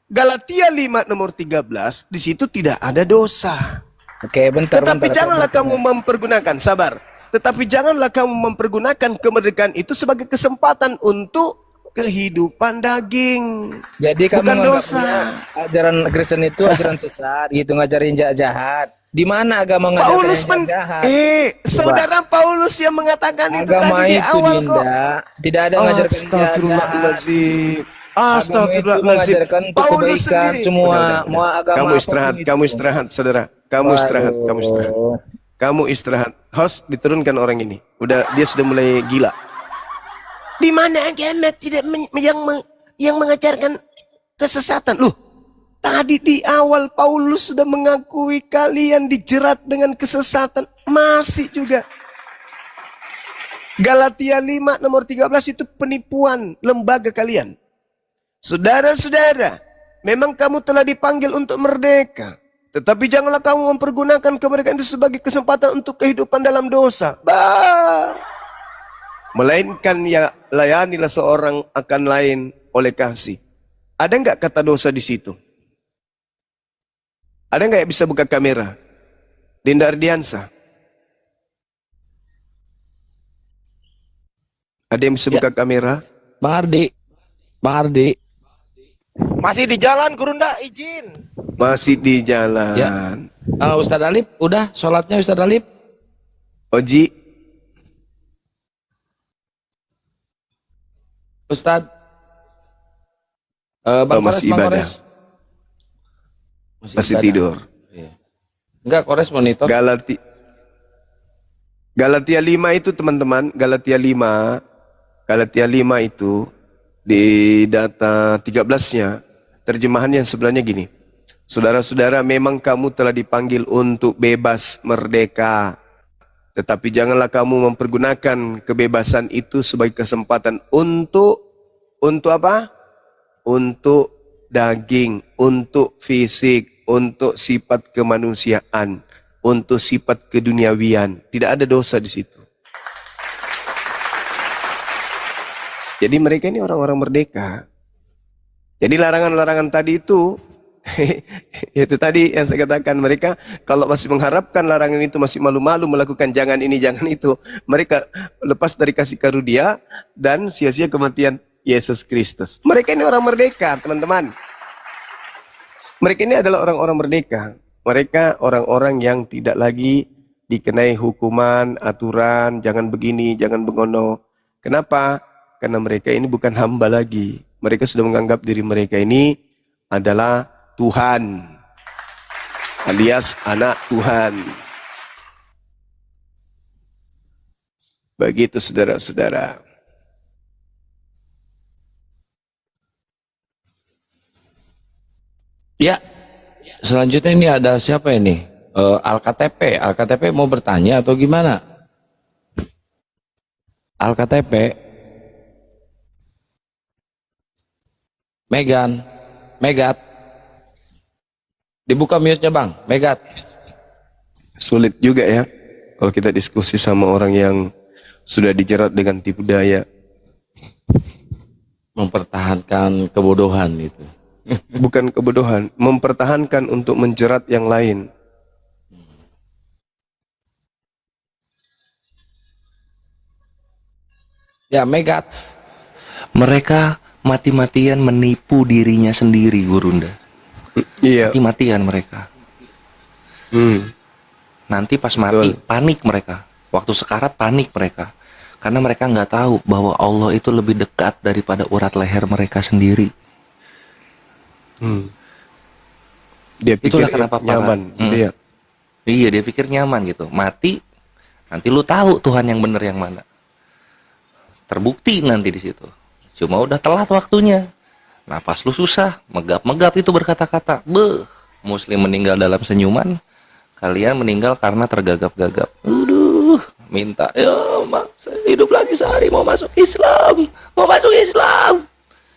Galatia 5 nomor 13, di situ tidak ada dosa. Oke, bentar. Tetapi janganlah kamu mempergunakan, sabar. Tetapi janganlah kamu mempergunakan kemerdekaan itu sebagai kesempatan untuk kehidupan daging. Jadi kamu bukan dosa. menganggapnya ajaran Kristen itu ajaran sesat, gitu, ngajarin jahat. Di mana agama ngajarin Paulus jahat? saudara Paulus yang mengatakan itu Agama tadi di itu, awal kok. Dinda, tidak ada ngajarkan jahat. Astagfirullahaladzim. Astagfirullahaladzim. Paulus Kebaikan sendiri. semua, mau agama Kamu apapun istirahat, itu. kamu istirahat, saudara. Kamu istirahat. Kamu istirahat. Host, diturunkan orang ini. Dia sudah mulai gila. Di mana agama tidak yang mengajarkan kesesatan? Loh, tadi di awal Paulus sudah mengakui kalian dijerat dengan kesesatan. Masih juga. Galatia 5 nomor 13 itu penipuan lembaga kalian. Saudara-saudara, memang kamu telah dipanggil untuk merdeka. Tetapi janganlah kamu mempergunakan kemerdekaan itu sebagai kesempatan untuk kehidupan dalam dosa. Melainkan ya layanilah seorang akan lain oleh kasih. Ada nggak kata dosa di situ? Ada nggak yang bisa buka kamera? Dinda Ardiansa. Ada yang bisa buka kamera? Bang Ardi. Masih di jalan, Gurunda, izin. Masih di jalan. Ya. Ustadz Alip, udah sholatnya Ustadz Alip? Oji, Ustadz. Bang Kores, masih Bang ibadah. Kores. Masih ibadah. tidur. Iya. Enggak, Kores monitor. Galatia 5 itu teman-teman, Galatia 5 itu di data 13-nya terjemahannya sebenarnya gini. Saudara-saudara, memang kamu telah dipanggil untuk bebas merdeka. Tetapi janganlah kamu mempergunakan kebebasan itu sebagai kesempatan untuk apa? Untuk daging, untuk fisik, untuk sifat kemanusiaan, untuk sifat keduniawian. Tidak ada dosa di situ. Jadi mereka ini orang-orang merdeka. Jadi larangan-larangan tadi itu, itu tadi yang saya katakan, mereka kalau masih mengharapkan larangan itu masih malu-malu melakukan jangan ini, jangan itu. Mereka lepas dari kasih karunia dan sia-sia kematian Yesus Kristus. Mereka ini orang merdeka, teman-teman. Mereka ini adalah orang-orang merdeka. Mereka orang-orang yang tidak lagi dikenai hukuman, aturan, jangan begini, jangan begono. Kenapa? Karena mereka ini bukan hamba lagi. Mereka sudah menganggap diri mereka ini adalah Tuhan, alias anak Tuhan. Begitu saudara-saudara. Ya, selanjutnya ini ada siapa ini? Alktp. Alktp mau bertanya atau gimana? Alktp. Megat. Dibuka mute-nya Bang, Megat. Sulit juga ya kalau kita diskusi sama orang yang sudah dijerat dengan tipu daya. Mempertahankan kebodohan itu. bukan kebodohan, mempertahankan untuk menjerat yang lain. Ya, Megat. Mereka mati-matian menipu dirinya sendiri, Gurunda. Iya. Mati-matian mereka. Nanti pas mati Betul. panik mereka. Waktu sekarat panik mereka. Karena mereka nggak tahu bahwa Allah itu lebih dekat daripada urat leher mereka sendiri. Dia pikir Itulah kenapa nyaman. Iya. Iya, dia pikir nyaman gitu. Mati, nanti lu tahu Tuhan yang benar yang mana. Terbukti nanti di situ. Cuma udah telat waktunya. Nafas lu susah, megap-megap itu berkata-kata. Muslim meninggal dalam senyuman, kalian meninggal karena tergagap-gagap. Aduh, minta, ya mak, saya hidup lagi sehari, mau masuk Islam, mau masuk Islam.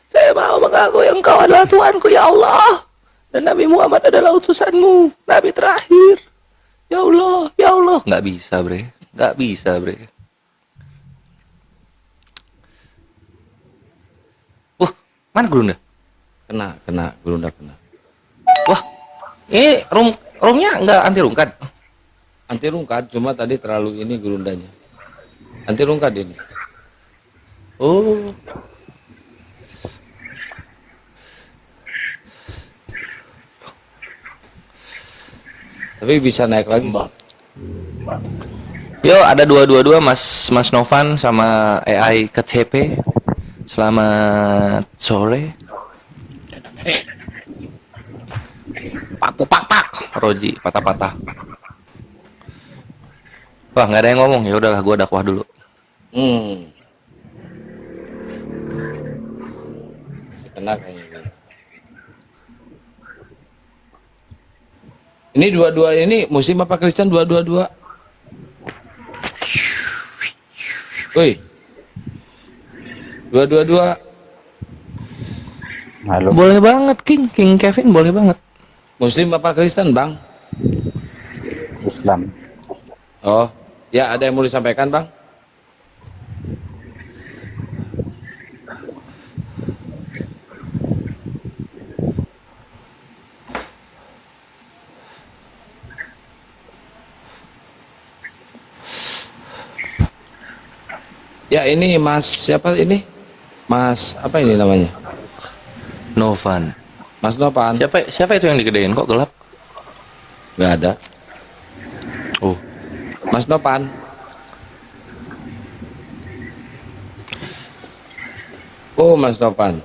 Saya mau mengaku yang Engkau adalah Tuhanku, ya Allah. Dan Nabi Muhammad adalah utusanmu, Nabi terakhir. Ya Allah, nggak bisa bre, nggak bisa bre. Wah, mana Gurunda? Kena, Gurunda kena. Wah, ini roomnya nggak anti rungkat. Anti rungkat, cuma tadi terlalu ini Gurundanya. Anti rungkat ini. Oh, Tapi bisa naik lagi. yo ada dua Mas Novan sama AI KTP. Selamat sore. Pak, Roji patah-patah. Wah, nggak ada yang ngomong, ya udahlah gua dakwah dulu. Masih kena kayaknya. Ini dua-dua ini Muslim apa Kristen dua-dua? Woi. Dua-dua. Halo. Boleh banget King Kevin, boleh banget. Muslim apa Kristen, Bang? Islam. Oh, ya ada yang mau disampaikan, Bang? Ya ini Mas siapa ini? Mas apa ini namanya? Novan. Mas Nopan? Siapa itu yang digedein kok gelap? Nggak ada. Oh, Mas Nopan? Oh Mas Nopan.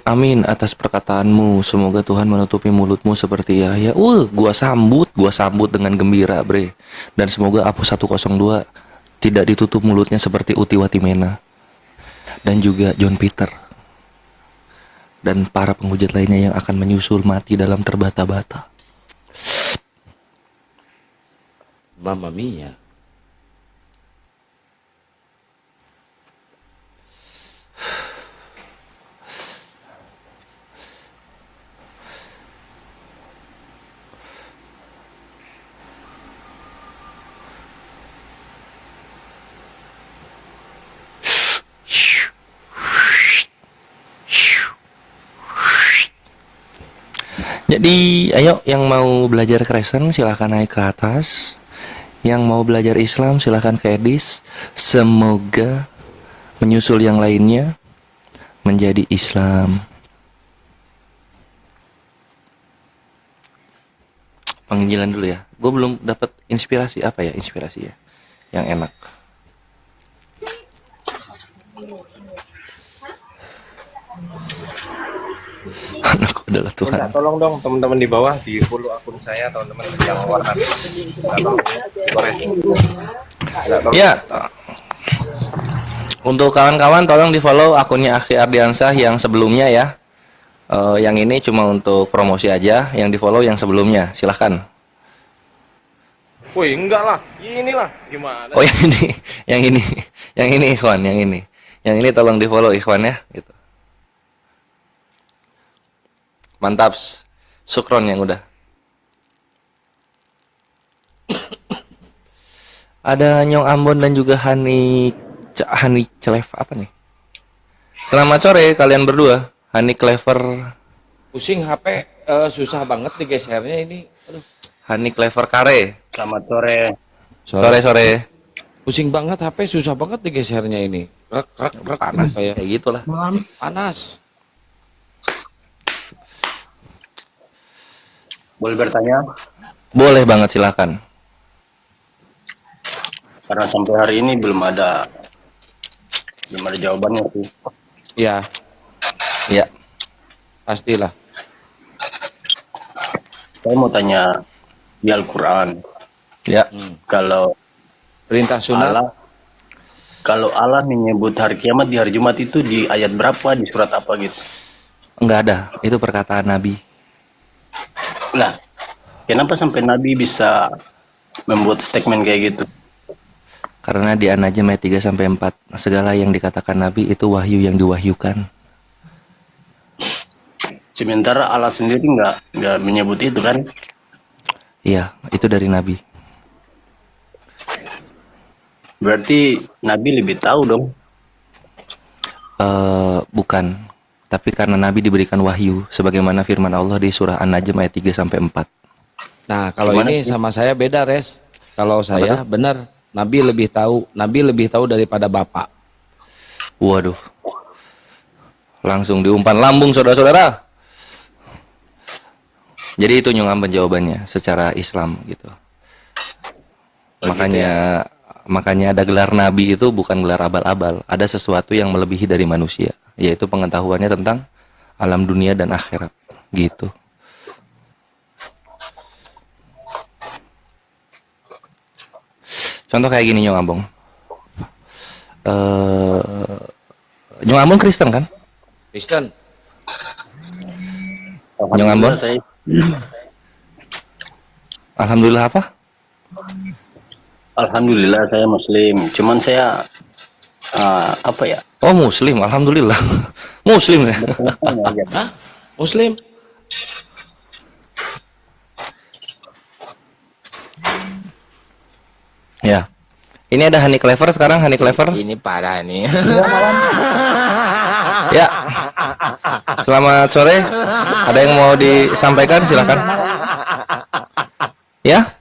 Amin atas perkataanmu. Semoga Tuhan menutupi mulutmu seperti Yahya. Gua sambut dengan gembira, bre. Dan semoga Apo 102 tidak ditutup mulutnya seperti Uti Watimena. Dan juga John Peter. Dan para penghujat lainnya yang akan menyusul mati dalam terbata-bata. Mamma mia. Jadi ayo yang mau belajar Kristen silahkan naik ke atas. Yang mau belajar Islam silahkan ke Edis. Semoga menyusul yang lainnya menjadi Islam. Penginjilan dulu ya. Gue belum dapat inspirasi apa ya inspirasi ya yang enak. Anakku adalah Tuhan. Minta tolong dong teman-teman di bawah di follow akun saya teman-teman yang warna Gores. Ya. Untuk kawan-kawan tolong di follow akunnya Akhi Ardiansah yang sebelumnya ya. Yang ini cuma untuk promosi aja. Yang di follow yang sebelumnya. Silahkan. Woi enggak lah, inilah gimana? Oh yang ini Ikhwan, yang ini tolong di follow Ikhwan ya. Gitu. Mantap, Sukron yang udah. Ada Nyong Ambon dan juga Hani Celef apa nih? Selamat sore kalian berdua. Hani Clever, Pusing HP, susah banget digesernya ini. Aduh. Hani Clever Kare. Selamat sore. Sore sore. Pusing banget HP, susah banget digesernya ini. Rek rek rek Panas apa ya? kayak gitulah. Panas. Boleh bertanya? Boleh banget silakan. Karena sampai hari ini belum ada jawabannya sih. Ya, Ya. pastilah. Saya mau tanya di Al-Quran, Ya. kalau Perintah sunat. kalau Allah menyebut hari kiamat di hari Jumat itu di ayat berapa, di surat apa gitu? Enggak ada. Itu perkataan Nabi. Nah, kenapa sampai Nabi bisa membuat statement kayak gitu? Karena di An-Najm ayat 3 sampai 4, segala yang dikatakan Nabi itu wahyu yang diwahyukan. Sementara Allah sendiri nggak menyebut itu kan? Iya, itu dari Nabi. Berarti Nabi lebih tahu dong. Bukan. Tapi karena Nabi diberikan wahyu, sebagaimana firman Allah di surah An-Najm ayat 3 sampai 4. Nah, kalau Gimana ini sih? sama saya beda, Res. Kalau saya benar, Nabi lebih tahu daripada Bapak. Waduh. Langsung diumpan lambung saudara-saudara. Jadi itu nyungamban jawabannya secara Islam gitu. Makanya ada gelar nabi itu bukan gelar abal-abal, ada sesuatu yang melebihi dari manusia, yaitu pengetahuannya tentang alam dunia dan akhirat gitu. Contoh kayak gini Nyong Ambong. Nyong Ambong Kristen kan? Kristen. Nyong Ambon? Saya Alhamdulillah apa? Alhamdulillah saya Muslim. Cuman saya apa ya? Oh Muslim, alhamdulillah. Muslim ya. Hah? Muslim? Ya. Ini ada Hani Clever sekarang, Hani Clever. Ini parah nih. Ya. Selamat sore. Ada yang mau disampaikan silakan. Ya.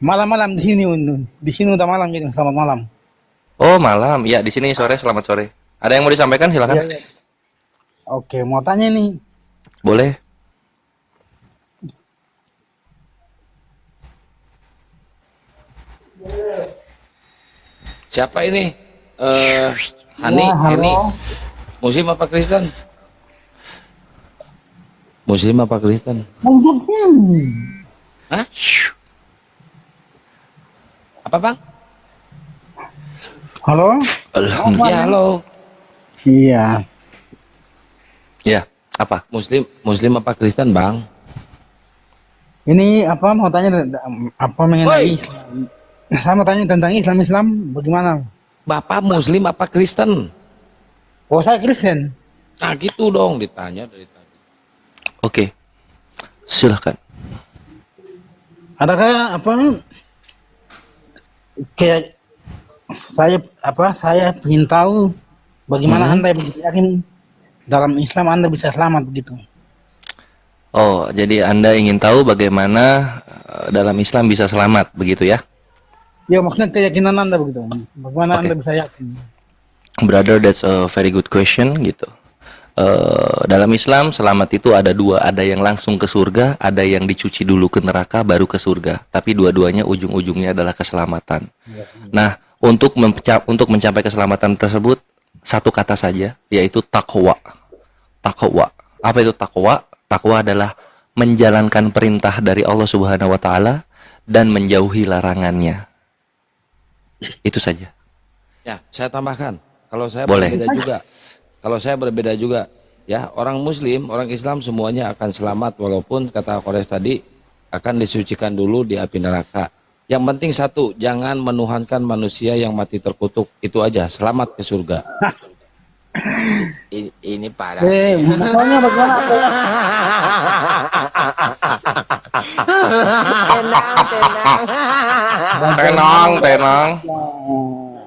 Malam-malam di sini udah malam jadi selamat malam. Oh, malam. Ya, di sini sore, selamat sore. Ada yang mau disampaikan silakan. Iya, iya. Oke, mau tanya nih. Boleh. Siapa ini? Hani, Ya, halo. Hani. Muslim apa Kristen? Muslim apa Kristen? Hah? Apa bang? Halo? Alhamdulillah. Ya halo. Iya. Ya, apa? Muslim apa Kristen bang? Ini apa mau tanya apa mengenai Woi. Islam? Saya mau tanya tentang Islam bagaimana? Bapak Muslim apa Kristen? Oh, saya Kristen. Nah gitu dong ditanya dari tadi. Oke. Silakan. Adakah apa kayak saya ingin tahu bagaimana Anda begitu yakin dalam Islam Anda bisa selamat begitu. Oh, jadi Anda ingin tahu bagaimana dalam Islam bisa selamat, begitu ya? Ya maksudnya keyakinan Anda begitu. Bagaimana Oke. Anda bisa yakin? Brother, that's a very good question gitu. Dalam Islam selamat itu ada dua, ada yang langsung ke surga, ada yang dicuci dulu ke neraka baru ke surga. Tapi dua-duanya ujung-ujungnya adalah keselamatan. Nah, untuk mencapai keselamatan tersebut satu kata saja, yaitu takwa. Takwa. Apa itu takwa? Takwa adalah menjalankan perintah dari Allah Subhanahu wa taala dan menjauhi larangannya. Itu saja. Ya, saya tambahkan. Kalau saya Boleh. berbeda juga. Kalau saya berbeda juga, ya orang Muslim, orang Islam semuanya akan selamat walaupun kata Kores tadi akan disucikan dulu di api neraka. Yang penting satu, jangan menuhankan manusia yang mati terkutuk. Itu aja, selamat ke surga. Ini parah. Makanya bagaimana Anda Tenang.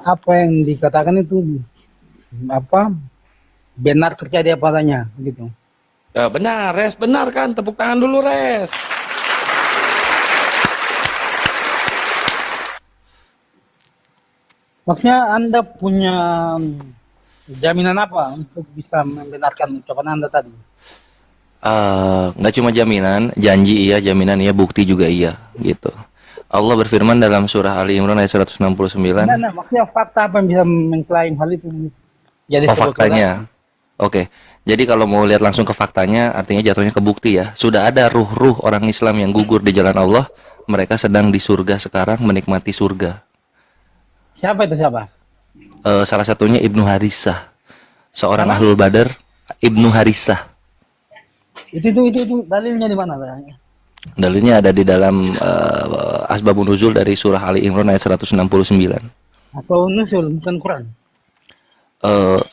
apa yang dikatakan itu apa benar terjadi apa adanya, gitu. Ya, benar, Res. Benar kan? Tepuk tangan dulu, Res. Maksudnya Anda punya jaminan apa untuk bisa membenarkan ucapan Anda tadi? Nggak cuma jaminan, janji iya, jaminan iya, bukti juga iya, gitu. Allah berfirman dalam surah Ali Imran ayat 169. Nah, maksudnya fakta apa yang bisa mengklaim hal itu jadi Oh, sebuah faktanya. Oke. Jadi kalau mau lihat langsung ke faktanya, artinya jatuhnya ke bukti ya. Sudah ada ruh-ruh orang Islam yang gugur di jalan Allah, mereka sedang di surga sekarang menikmati surga. Siapa itu siapa? Salah satunya Ibnu Harisah, seorang ahlul badar. Ibnu Harisah. Itu dalilnya di mana? Dalilnya ada di dalam Asbabun Nuzul dari surah Ali Imran ayat 169. Atau nusul bukan Quran?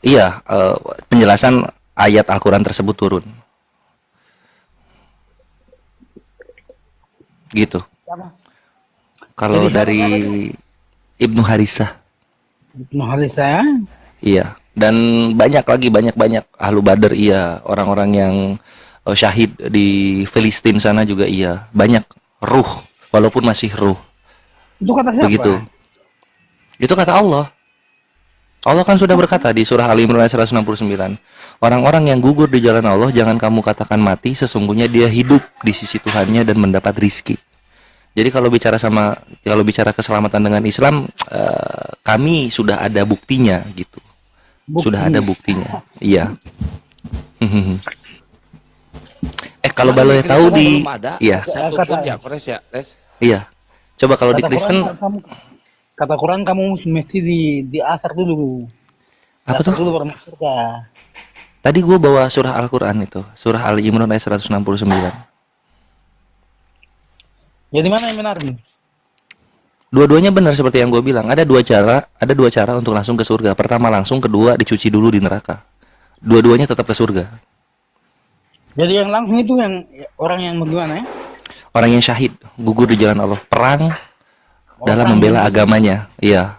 Iya, penjelasan ayat Al-Quran tersebut turun. Gitu. Siapa? Kalau Jadi dari Ibnu Harisah. Ibnu Harisah. Iya, dan banyak lagi, banyak ahlu badar iya, orang-orang yang syahid di Filistin sana juga iya, banyak ruh, walaupun masih ruh. Itu kata siapa? Begitu. Itu kata Allah. Allah kan sudah berkata di surah Ali Imran ayat 169, orang-orang yang gugur di jalan Allah jangan kamu katakan mati, sesungguhnya dia hidup di sisi Tuhannya dan mendapat rizki. Jadi kalau bicara keselamatan dengan Islam, kami sudah ada buktinya gitu. Sudah ada buktinya. Iya. Kalau boleh tahu di belum ada iya, satu pun ya, Res ya, Res. iya. Coba kalau di Kristen Kata Quran kamu mesti di asar dulu. apa Asar tuh? dulu baru masuk surga. Tadi gue bawa surah Al-Quran itu, surah Ali Imran ayat 169. Jadi mana yang benar nih? Dua-duanya benar seperti yang gue bilang. Ada dua cara untuk langsung ke surga. Pertama langsung, kedua dicuci dulu di neraka. Dua-duanya tetap ke surga. Jadi yang langsung itu yang orang yang bagaimana ya? Orang yang syahid, gugur di jalan Allah, perang dalam membela agamanya. Iya.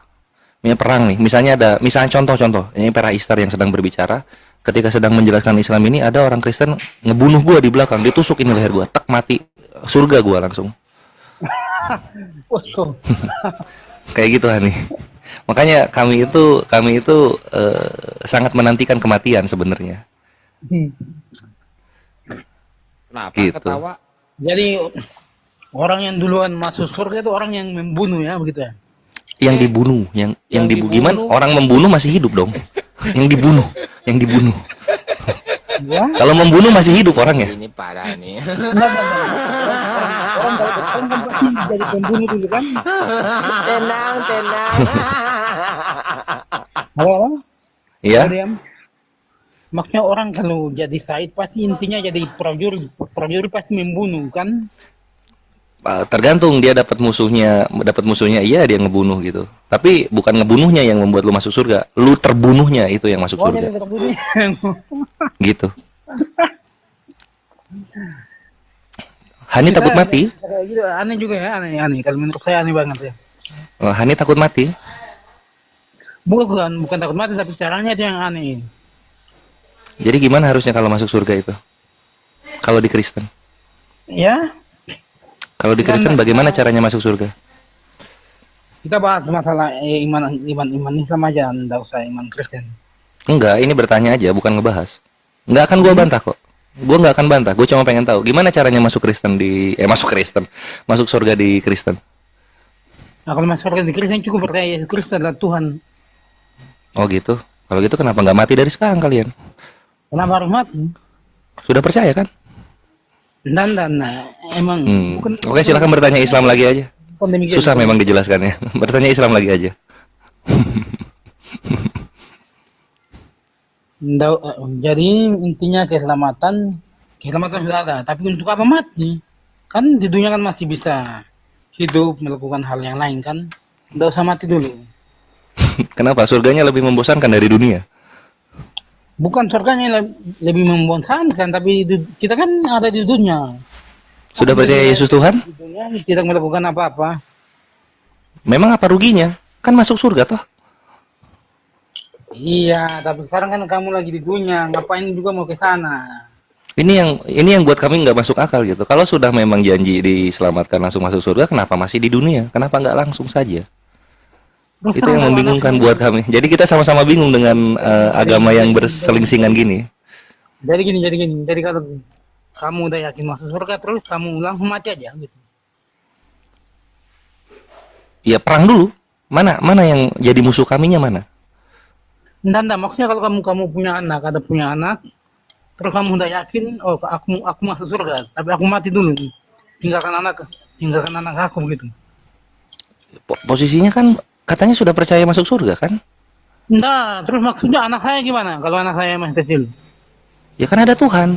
Ini perang nih. Misalnya contoh-contoh. Ini para Istar yang sedang berbicara. Ketika sedang menjelaskan Islam ini, ada orang Kristen ngebunuh gue di belakang, ditusuk ini leher gue, tak mati, surga gue langsung. Waduh. Kayak gitu nih. Makanya kami itu sangat menantikan kematian sebenarnya. Kenapa Gitu. ketawa? Jadi orang yang duluan masuk surga itu orang yang membunuh ya begitu ya? Yang dibunuh, yang dibunuh gimana? Orang membunuh masih hidup dong. Yang dibunuh. Ya. Kalau membunuh masih hidup orangnya. Ini parah nih. Enggak. Orang kalau berperang kan pasti jadi pembunuh dulu kan? Tenang. Halo? Iya. Diam. Maksudnya orang kalau jadi Said pasti intinya jadi prajurit pasti membunuh kan? Tergantung dia dapat musuhnya iya dia ngebunuh gitu. Tapi bukan ngebunuhnya yang membuat lu masuk surga, lu terbunuhnya itu yang masuk Oh, surga. dia terbunuh. Gitu. Hani takut mati? Kayak gitu, aneh juga ya, aneh. Kalau menurut saya aneh banget ya. Hani takut mati? Bukan takut mati tapi caranya itu yang aneh. Jadi gimana harusnya kalau masuk surga itu? Kalau di Kristen? Ya, Kalau di Kristen bagaimana caranya masuk surga? kita bahas masalah iman Islam aja, enggak usah iman Kristen. Enggak, ini bertanya aja, bukan ngebahas. Enggak akan gua bantah kok. Gua nggak akan bantah. Gue cuma pengen tahu gimana caranya masuk surga di Kristen. Nah, kalau masuk surga di Kristen cukup percaya Yesus Kristus adalah Tuhan. Oh gitu. Kalau gitu kenapa nggak mati dari sekarang kalian? Kenapa harus mati? Sudah percaya kan? Dan emang Oke, silakan bertanya Islam lagi aja. bukan demikian. Susah memang dijelaskannya. Bertanya Islam lagi aja. Jadi intinya keselamatan sudah ada, tapi untuk apa mati? Kan di dunia kan masih bisa hidup melakukan hal yang lain kan? Nggak usah mati dulu. Kenapa? Surganya lebih membosankan dari dunia. Bukan surganya lebih membosankan, tapi kita kan ada di dunia. Sudah percaya Yesus Tuhan? Di dunia tidak melakukan apa-apa. Memang apa ruginya? Kan masuk surga toh. Iya, tapi sekarang kan kamu lagi di dunia, ngapain juga mau ke sana? Ini yang buat kami nggak masuk akal gitu. Kalau sudah memang janji diselamatkan langsung masuk surga, kenapa masih di dunia? Kenapa nggak langsung saja? Terus Itu terang yang kalau membingungkan anaknya, buat kami. Jadi kita sama-sama bingung dengan agama yang berselingsingan gini. jadi kalau kamu udah yakin masuk surga, terus kamu langsung mati aja gitu. Ya perang dulu. Mana yang jadi musuh kaminya mana? Enggak, maksudnya kalau kamu punya anak, terus kamu udah yakin, oh aku masuk surga, tapi aku mati dulu, tinggalkan anak aku gitu. Posisinya kan katanya sudah percaya masuk surga kan? Enggak, terus maksudnya anak saya gimana? Kalau anak saya masih kecil, Ya kan ada Tuhan.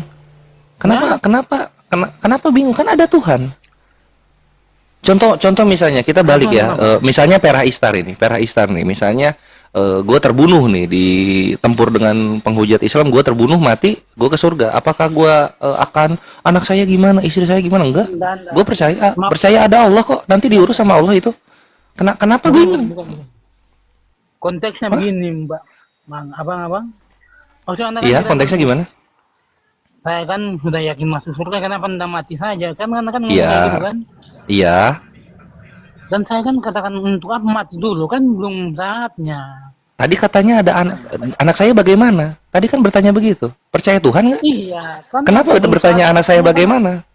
Kenapa bingung? Kan ada Tuhan. Contoh misalnya kita balik ya, misalnya Perah Istar nih, misalnya gue terbunuh nih ditempur dengan penghujat Islam, gue terbunuh mati, gue ke surga. Apakah gue akan anak saya gimana, istri saya gimana? Enggak, enggak. gue percaya ada Allah kok, nanti diurus sama Allah itu. Kenapa bingung? Bukan. Konteksnya begini, Mbak, abang. Maksudnya anda kan Iya, tidak konteksnya gimana? saya kan sudah yakin masuk surga, kenapa anda mati saja? Kan anda kan ngomong Iya, kayak gitu kan? iya. Dan saya kan katakan untuk apa mati dulu kan belum saatnya. Tadi katanya ada anak saya bagaimana? Tadi kan bertanya begitu. Percaya Tuhan nggak? Iya, kan Kenapa belum bertanya saatnya. anak saya bagaimana?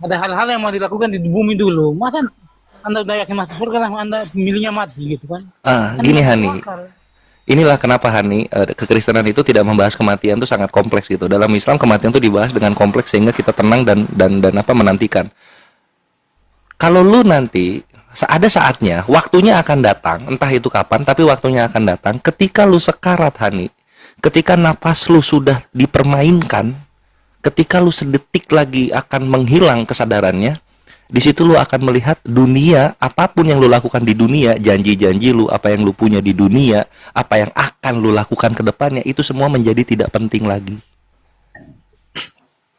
Ada hal-hal yang mau dilakukan di bumi dulu. Masa anda udah yakin masuk surga lah, anda milihnya mati gitu kan? Kan Gini nggak Hani, masuk akal. inilah kenapa Hani, kekristenan itu tidak membahas kematian itu sangat kompleks gitu. Dalam Islam kematian itu dibahas dengan kompleks sehingga kita tenang dan apa menantikan. Kalau lu nanti ada saatnya, waktunya akan datang, entah itu kapan, tapi waktunya akan datang ketika lu sekarat Hani, ketika napas lu sudah dipermainkan, ketika lu sedetik lagi akan menghilang kesadarannya, di situ lu akan melihat dunia, apapun yang lu lakukan di dunia, janji-janji lu, apa yang lu punya di dunia, apa yang akan lu lakukan ke depannya, itu semua menjadi tidak penting lagi.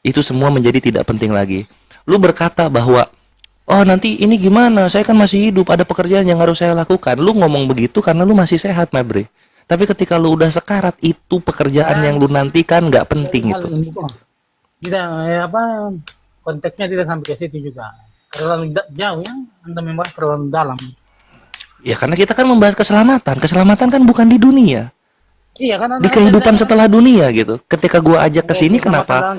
Itu semua menjadi tidak penting lagi. Lu berkata bahwa oh nanti ini gimana, saya kan masih hidup, ada pekerjaan yang harus saya lakukan. Lu ngomong begitu karena lu masih sehat, Mabre. Tapi ketika lu udah sekarat, itu pekerjaan yang lu nantikan nggak penting Hal itu. ini kok tidak konteksnya tidak sampai ke situ juga. Terlalu jauh ya, anda membahas terlalu dalam. Ya karena kita kan membahas keselamatan. Keselamatan kan bukan di dunia, Iya kan di kehidupan setelah dunia gitu. Ketika gua ajak ke sini, kenapa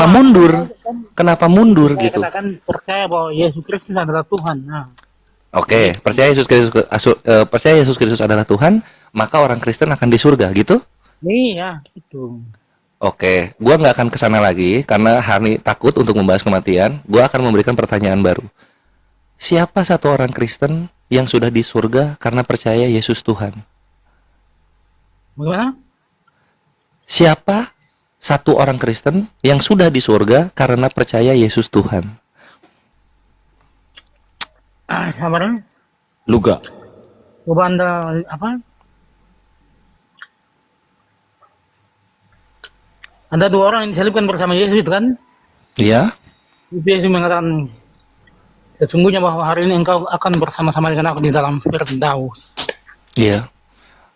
mundur? Kenapa mundur saya gitu? katakan percaya bahwa Yesus Kristus adalah Tuhan. Nah, Oke, percaya Yesus Kristus adalah Tuhan, maka orang Kristen akan di surga gitu. iya itu. Oke, gua nggak akan kesana lagi karena Hani takut untuk membahas kematian. Gua akan memberikan pertanyaan baru. Siapa satu orang Kristen yang sudah di surga karena percaya Yesus Tuhan? Bagaimana? Siapa satu orang Kristen yang sudah di surga karena percaya Yesus Tuhan? Sabarnya. Luga. Coba anda Ada dua orang yang disalibkan bersama Yesus itu kan? Iya. Yesus mengatakan sesungguhnya bahwa hari ini engkau akan bersama-sama dengan aku di dalam Firdaus. Iya.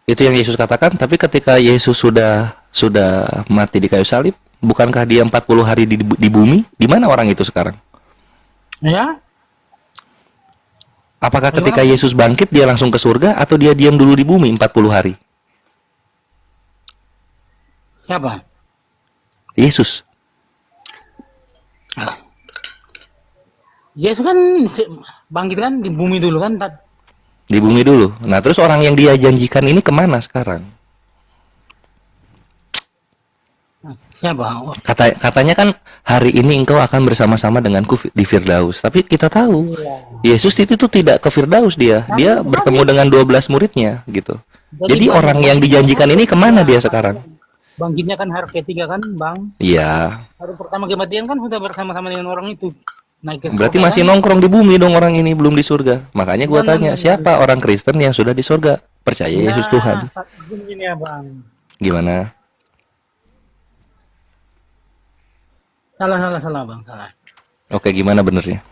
Itu yang Yesus katakan, tapi ketika Yesus sudah mati di kayu salib, bukankah dia 40 hari di bumi? Di mana orang itu sekarang? Ya? Apakah ketika Yesus bangkit dia langsung ke surga atau dia diam dulu di bumi 40 hari? Siapa? Yesus. Yesus kan bangkit kan di bumi dulu kan? Di bumi dulu. Nah, terus orang yang dia janjikan ini kemana sekarang? Siapa? Katanya kan hari ini engkau akan bersama-sama denganku di Firdaus. Tapi kita tahu Yesus itu tidak ke Firdaus dia. Dia bertemu dengan 12 muridnya gitu. Jadi orang yang dijanjikan ini kemana dia sekarang? Bangkitnya kan hari ketiga kan, Bang? Iya. Hari pertama kematian kan sudah bersama-sama dengan orang itu. Naik ke Berarti surga, masih kan? nongkrong di bumi dong orang ini, belum di surga. Makanya gua tanya, siapa orang Kristen yang sudah di surga? Percaya Yesus Tuhan. Gini ya, Bang. Gimana? Salah, Bang. Salah. Oke, gimana benernya?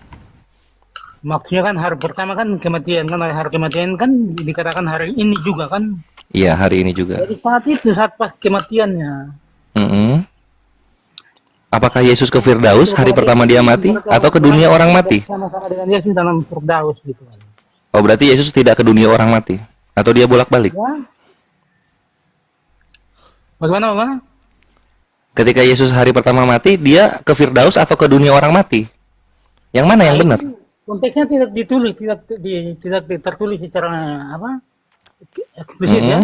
Maksudnya kan hari pertama kan kematian kan, hari kematian kan dikatakan hari ini juga kan. Iya, hari ini juga. Jadi saat itu, saat pas kematiannya. Mm-mm. Apakah Yesus ke Firdaus hari pertama dia mati atau ke dunia orang mati? Sama-sama dengan Yesus dalam Firdaus gitu kan. Oh, berarti Yesus tidak ke dunia orang mati atau dia bolak-balik? Ya. Bagaimana? Ketika Yesus hari pertama mati, dia ke Firdaus atau ke dunia orang mati? Yang mana yang benar? Konteksnya tidak ditulis, tidak tertulis secara apa? Eksplisit ya.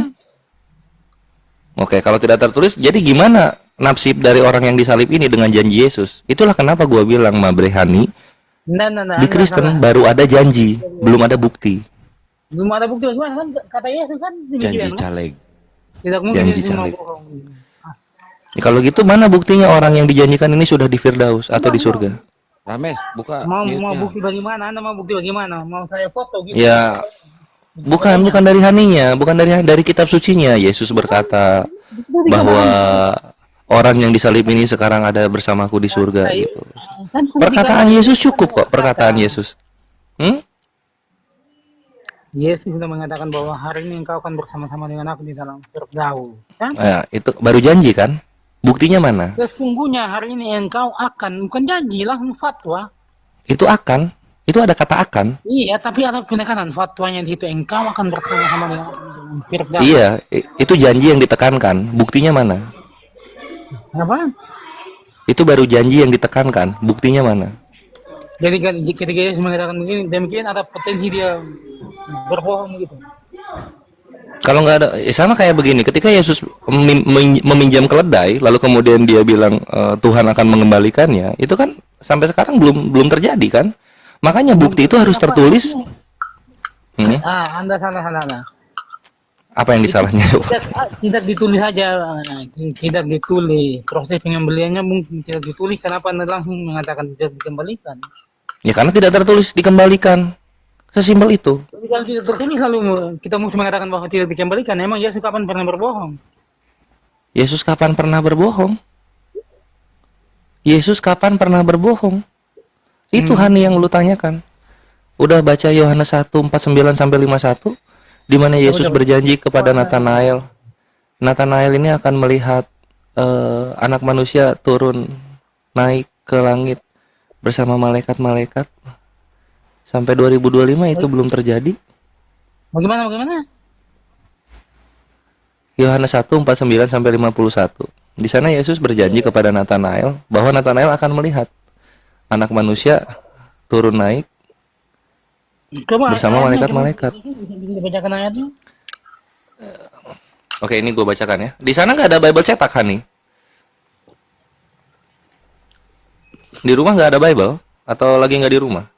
Oke, kalau tidak tertulis, jadi gimana nasib dari orang yang disalib ini dengan janji Yesus? Itulah kenapa gua bilang Mabrehani Nah, di Kristen baru ada janji, belum ada bukti. belum ada bukti bagaimana kan kata Yesus kan Janji demikian, kan? caleg. Tidak mungkin Janji Yesus caleg. bohong. Ya, kalau gitu mana buktinya orang yang dijanjikan ini sudah di Firdaus atau di surga? Rames, buka Mau mute-nya. bukti bagaimana? Anda mau bukti bagaimana? Mau saya foto gitu? Ya, bukan dari haninya, bukan dari kitab sucinya. Yesus berkata bahwa orang yang disalib ini sekarang ada bersamaku di surga gitu. Kan sudah Perkataan dikatakan. Yesus cukup kok, perkataan Yesus. Yesus sudah mengatakan bahwa hari ini engkau akan bersama-sama dengan aku di dalam Firdaus. Kan? Ya, itu baru janji kan? Buktinya mana? Sesungguhnya hari ini engkau akan, bukan janji, langsung fatwa. Itu akan. Itu ada kata akan. Iya, tapi ada penekanan fatwanya di situ, engkau akan bersama-sama dengan Firdaus. Iya, itu janji yang ditekankan. Buktinya mana? Apa? Itu baru janji yang ditekankan. Buktinya mana? Jadi ketika Yesus mengatakan begini, demikian ada potensi dia berbohong gitu. Kalau nggak ada, sama kayak begini. Ketika Yesus meminjam keledai, lalu kemudian dia bilang Tuhan akan mengembalikannya, itu kan sampai sekarang belum terjadi kan? Makanya bukti itu harus tertulis. Anda salah. Apa yang disalahnya? Tidak ditulis saja, tidak ditulis. Proses pengembaliannya mungkin tidak ditulis. Kenapa Anda langsung mengatakan tidak dikembalikan? Ya karena tidak tertulis dikembalikan. Sesimpel itu. Tapi kalau tidak tertulis lalu kita mesti mengatakan bahwa tidak dikembalikan. Emang Yesus kapan pernah berbohong? Yesus kapan pernah berbohong? Yesus kapan pernah berbohong? Itu Hani yang lu tanyakan. Udah baca Yohanes 1:49 sampai 51 di mana Yesus berjanji kepada Nathanael. Nathanael ini akan melihat anak manusia turun naik ke langit bersama malaikat-malaikat. Sampai 2025 itu belum terjadi. Bagaimana? Yohanes 1:49 sampai 51. Di sana Yesus berjanji kepada Nathanael bahwa Nathanael akan melihat anak manusia turun naik Coba bersama ayatnya, malaikat-malaikat. Bisa dibacakan ayatnya? Oke, ini gue bacakan ya. Di sana nggak ada Bible cetak, Hani. Di rumah nggak ada Bible atau lagi nggak di rumah?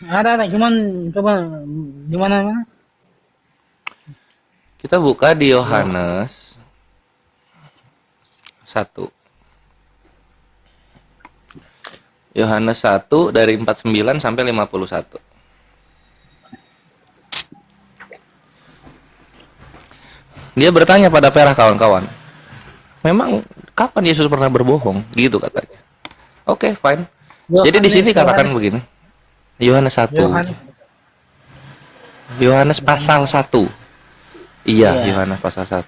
Ada, cuman coba gimana? Kita buka di Yohanes 1. Yohanes 1 dari 49 sampai 51. Dia bertanya pada Perah kawan-kawan, memang kapan Yesus pernah berbohong? Gitu katanya. Oke, fine. Jadi di sini katakan begini. Yohanes 1. Yohanes pasal 1. Iya, Yohanes pasal 1.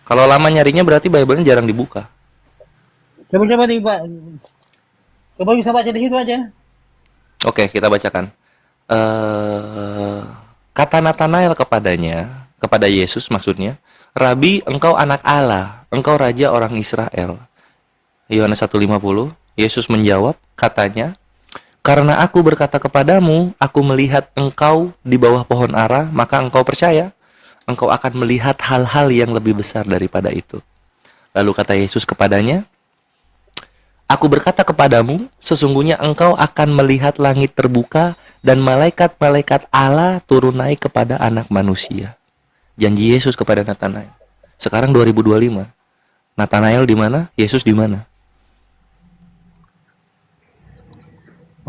Kalau lama nyarinya berarti Bible-nya jarang dibuka. Coba coba bisa baca di situ aja. Oke, kita bacakan. Kata Nathanael kepada Yesus maksudnya, Rabi, engkau anak Allah, engkau raja orang Israel. Yohanes 1:50, Yesus menjawab, katanya, karena aku berkata kepadamu, aku melihat engkau di bawah pohon ara, maka engkau percaya. Engkau akan melihat hal-hal yang lebih besar daripada itu. Lalu kata Yesus kepadanya, aku berkata kepadamu, sesungguhnya engkau akan melihat langit terbuka dan malaikat-malaikat Allah turun naik kepada anak manusia. Janji Yesus kepada Nathanael. Sekarang 2025. Nathanael di mana? Yesus di mana?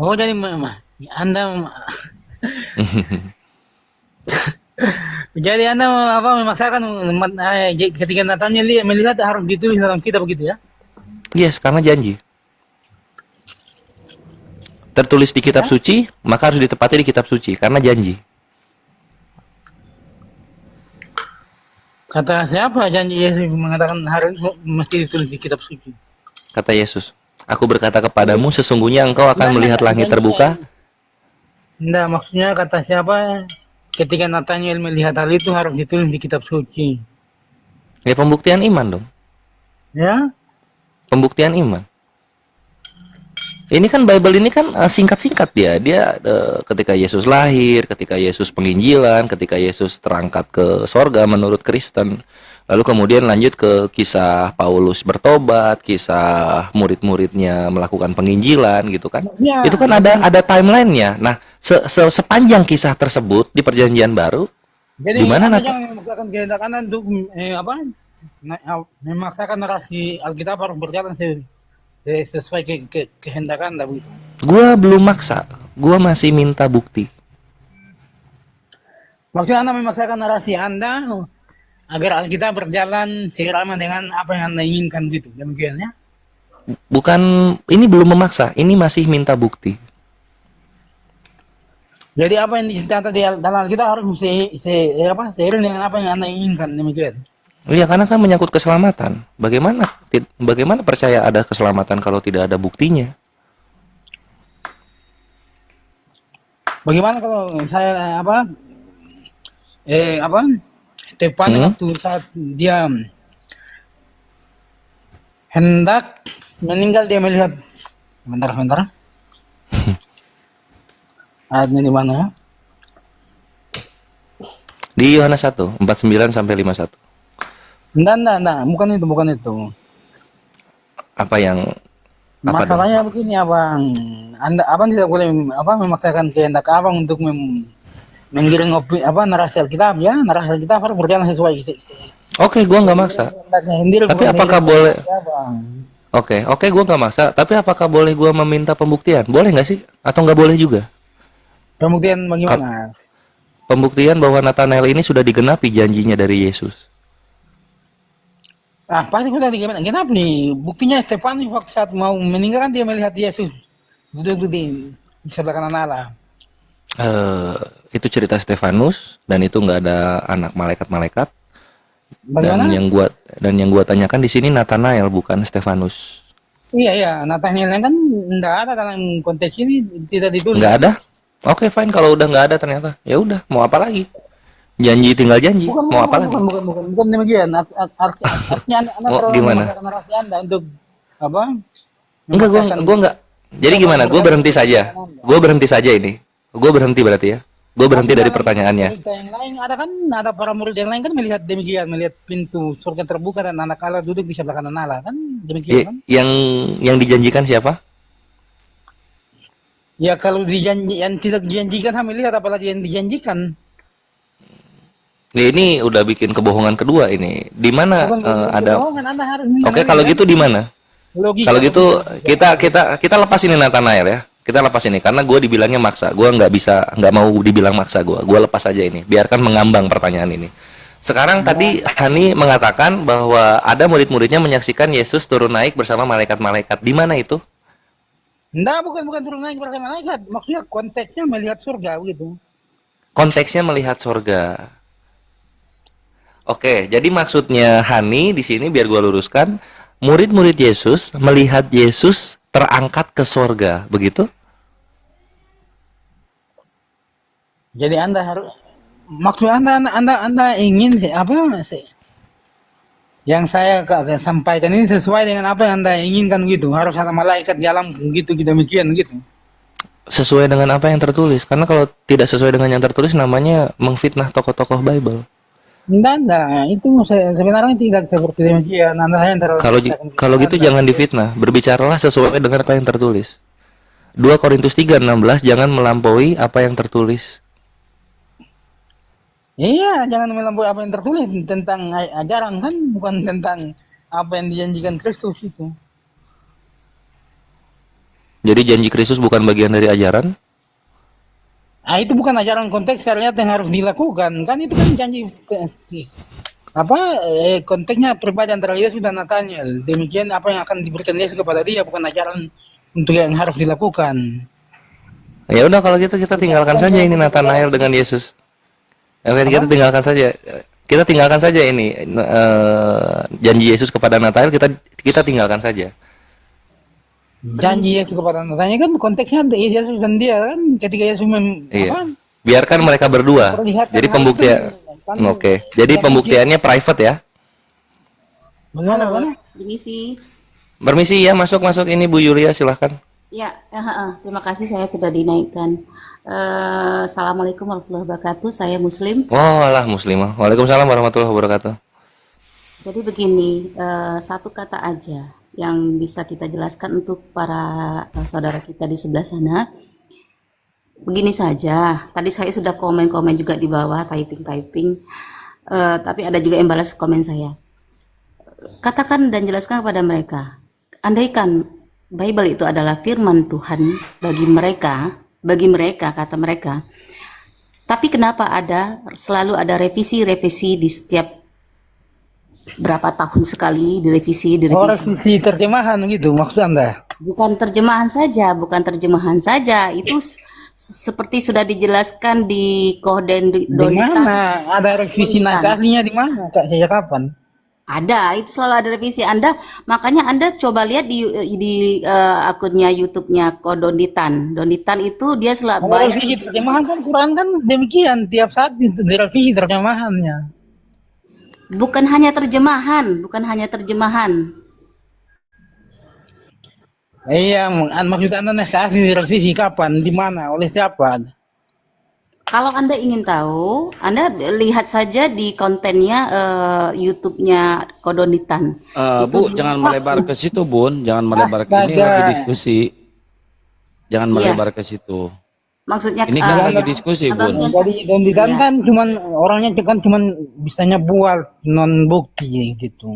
Oh, jadi Anda jadi Anda memaksakan ketika Nathanael melihat harus ditulis dalam kitab begitu ya? Yes, karena janji. Tertulis di kitab suci, maka harus ditepati di kitab suci karena janji. Kata siapa janji Yesus mengatakan harus mesti ditulis di kitab suci? Kata Yesus, aku berkata kepadamu, sesungguhnya engkau akan Enggak, melihat enggak, langit janji. terbuka. Enggak, maksudnya kata siapa ketika Nathaniel melihat hal itu harus ditulis di kitab suci. Ya pembuktian iman dong. Ya? Pembuktian iman. Ini kan Bible ini kan singkat-singkat dia. Dia ketika Yesus lahir, ketika Yesus penginjilan, ketika Yesus terangkat ke sorga menurut Kristen. Lalu kemudian lanjut ke kisah Paulus bertobat, kisah murid-muridnya melakukan penginjilan gitu kan. Ya. Itu kan ada timelinenya. Nah, sepanjang kisah tersebut di Perjanjian Baru, Jadi di mana Anda Nat- jangan memaksakan kehendak Anda untuk memaksakan narasi Alkitab harus berjalan sesuai kehendak Anda begitu. gua belum maksa, gua masih minta bukti. Maksudnya Anda memaksakan narasi Anda agar Alkitab berjalan seirama dengan apa yang Anda inginkan gitu. Demikian ya. Bukan, ini belum memaksa, ini masih minta bukti. Jadi apa yang dicatat di dalam Alkitab harus seiring dengan apa yang Anda inginkan. Demikian. Iya, karena kan menyangkut keselamatan. Bagaimana percaya ada keselamatan kalau tidak ada buktinya? Bagaimana kalau saya Stefan waktu saat dia hendak meninggal dia melihat sebentar. Ayatnya di mana ya? Di Yohanes 1, 49 sampai 51. Enggak, bukan itu. Apa yang apa dong? Masalahnya begini abang, abang tidak boleh memaksakan kehendak abang untuk menggiring narasi Alkitab ya, narasi Alkitab harus berjalan sesuai. Oke, gua nggak maksa. Kehendaknya sendiri, Tapi bukan apakah kehendak boleh? abang. Oke, gua nggak maksa. Tapi apakah boleh gua meminta pembuktian? Boleh nggak sih? Atau nggak boleh juga? Pembuktian bagaimana? Pembuktian bahwa Nathanael ini sudah digenapi janjinya dari Yesus. Pasti sudah digenap nih. Buktinya Stefanus waktu saat mau meninggal kan dia melihat Yesus duduk di sebelah kanan Allah. Itu cerita Stefanus dan itu nggak ada anak malaikat-malaikat. Bagaimana? Dan yang gua tanyakan di sini Nathanael bukan Stefanus. Iya, Nathaniel kan enggak ada dalam konteks ini, tidak ditulis. Nggak ada? Oke, fine, kalau udah nggak ada ternyata. Ya udah, mau apa lagi? Janji tinggal janji. Mau apa lagi? Bukan demikian. Artinya Anda Mau terlalu gimana? memaksakan narasi Anda untuk apa? Enggak, gua nggak. Jadi gimana? Gue berhenti saja. Gue berhenti saja ini. Gue berhenti berarti ya. Gue berhenti dari pertanyaannya. Cerita yang lain ada para murid yang lain kan melihat demikian, melihat pintu surga terbuka dan anak Allah duduk di sebelah kanan Allah kan demikian kan? Yang dijanjikan siapa? Ya kalau yang tidak dijanjikan kami lihat apalagi yang dijanjikan. Ya, ini udah bikin kebohongan kedua ini. Di mana ada? Kebohongan, Anda harus Oke, kalau gitu di mana? logika. Kalau gitu kita lepas ini Nathanael ya. Kita lepas ini karena gue dibilangnya maksa. Gue nggak mau dibilang maksa gue. Gue lepas aja ini. Biarkan mengambang pertanyaan ini. Sekarang tadi Hani mengatakan bahwa ada murid-muridnya menyaksikan Yesus turun naik bersama malaikat-malaikat. Di mana itu? Enggak, bukan turun naik bersama malaikat. Maksudnya konteksnya melihat surga begitu. Konteksnya melihat surga. Oke, jadi maksudnya Hani di sini biar gue luruskan, murid-murid Yesus melihat Yesus terangkat ke surga, begitu? Jadi Anda harus maksud Anda ingin apa sih? Yang saya sampaikan ini sesuai dengan apa yang Anda inginkan gitu. Harus ada malaikat di alam gitu demikian gitu. Sesuai dengan apa yang tertulis. Karena kalau tidak sesuai dengan yang tertulis namanya mengfitnah tokoh-tokoh Bible. Enggak, itu sebenarnya tidak seperti demikian. Anda yang terlalu Kalau gitu jangan difitnah. Berbicaralah sesuai dengan apa yang tertulis. 2 Korintus 3:16 jangan melampaui apa yang tertulis. Iya, jangan melampaui apa yang tertulis tentang ajaran kan, bukan tentang apa yang dijanjikan Kristus itu. Jadi janji Kristus bukan bagian dari ajaran? Itu bukan ajaran konteks syariat yang harus dilakukan. Kan itu kan janji konteksnya pribadi antara Yesus dan Nathaniel. Demikian apa yang akan diberikan Yesus kepada dia bukan ajaran untuk yang harus dilakukan. Ya udah kalau gitu kita tinggalkan saja ini Nathanael dengan Yesus. Oke, kita tinggalkan saja. kita tinggalkan saja ini janji Yesus kepada Nathanael, kita tinggalkan saja. Janji Yesus kepada Nathanael kan konteksnya Yesus dan dia kan ketika Yesus Iya. Biarkan mereka berdua. Perlihatkan Jadi hal pembuktian. itu, kan? Oke. Jadi pembuktiannya private ya. Bagaimana? Permisi. Permisi ya, masuk ini Bu Yulia, silahkan. Ya, terima kasih saya sudah dinaikkan. Assalamualaikum warahmatullahi wabarakatuh. Saya Muslim. Walah muslimah. Waalaikumsalam warahmatullahi wabarakatuh. Jadi begini, satu kata aja yang bisa kita jelaskan untuk para saudara kita di sebelah sana. Begini saja. Tadi saya sudah komen-komen juga di bawah, typing. Tapi ada juga yang balas komen saya. Katakan dan jelaskan kepada mereka. Andaikan Bible itu adalah firman Tuhan bagi mereka kata mereka. Tapi kenapa selalu ada revisi di setiap berapa tahun sekali direvisi. Oh, revisi terjemahan gitu maksud Anda? Bukan terjemahan saja, itu seperti sudah dijelaskan di Kohden Di mana ada revisi naskah aslinya di mana Kak? Sejak kapan? Ada, itu selalu ada revisi. Makanya Anda coba lihat di akunnya YouTube-nya Kodonitan. Donitan itu dia selalu Kalau revisi terjemahan kan Quran kan demikian tiap saat direvisi terjemahannya. bukan hanya terjemahan. Iya, maksud Anda naskah asli direvisi kapan, di mana, oleh siapa? Kalau Anda ingin tahu, Anda lihat saja di kontennya YouTube-nya Kodonitan. Bu, jangan melebar ke situ, Bun. Jangan melebar ke ini Astaga. lagi diskusi. Jangan Iya. melebar ke situ. Maksudnya Ini kan lagi diskusi, Bun. Jadi Donitan kan cuman orangnya kan cuman bisanya buat non bukti gitu.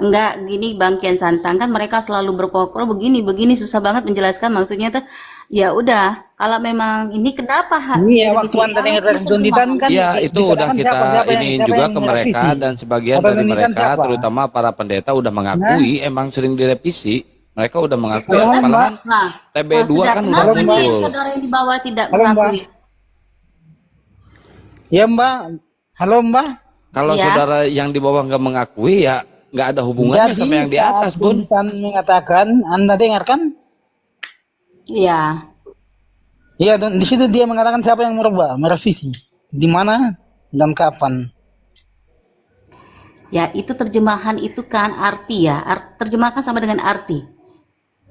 enggak gini Bang Kian Santang, kan mereka selalu berkokoh begini susah banget menjelaskan. Maksudnya tuh ya udah, kalau memang ini kenapa Iya, waktu Anda dengar dari Donitan kan Ya, itu udah dikatakan kita siapa ini yang juga ke mereka merevisi. dan sebagian Kata dari Donitan mereka, siapa? terutama para pendeta udah mengakui emang sering direvisi. Mereka udah mengakui, Halo, Mbak. malahan Nah, TB2 sudah, kan udah kenapa nih muncul. saudara yang di bawah tidak Halo, Mbak. mengakui? Ya Mbak, halo Mbak. Kalau Iya. saudara yang di bawah nggak mengakui, ya nggak ada hubungannya sama yang di atas, Bun. Donitan mengatakan, Anda dengar kan? Iya. Iya, dan di situ dia mengatakan siapa yang merevisi, di mana dan kapan. Ya, itu terjemahan itu kan arti ya. Terjemahkan sama dengan arti.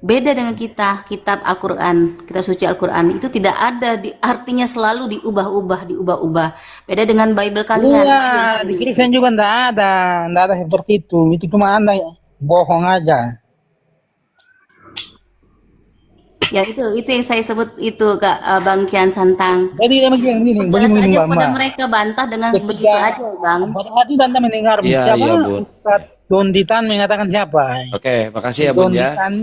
Beda dengan kita, kitab Al-Quran, kitab suci Al-Quran, itu tidak ada artinya selalu diubah-ubah. Beda dengan Bible kalian. Iya, di Kristen juga enggak ada seperti itu. Itu cuma Anda bohong aja. Ya, itu yang saya sebut itu Kak Bang Kian Santang. Jadi begini, Jelas begini aja Mbak. pada mereka bantah dengan begitu aja, Bang. Pada waktu Anda mendengar Iya, siapa? iya, Bun. Ustaz Donitan mengatakan siapa? Oke, makasih ya, Bun ya. Donitan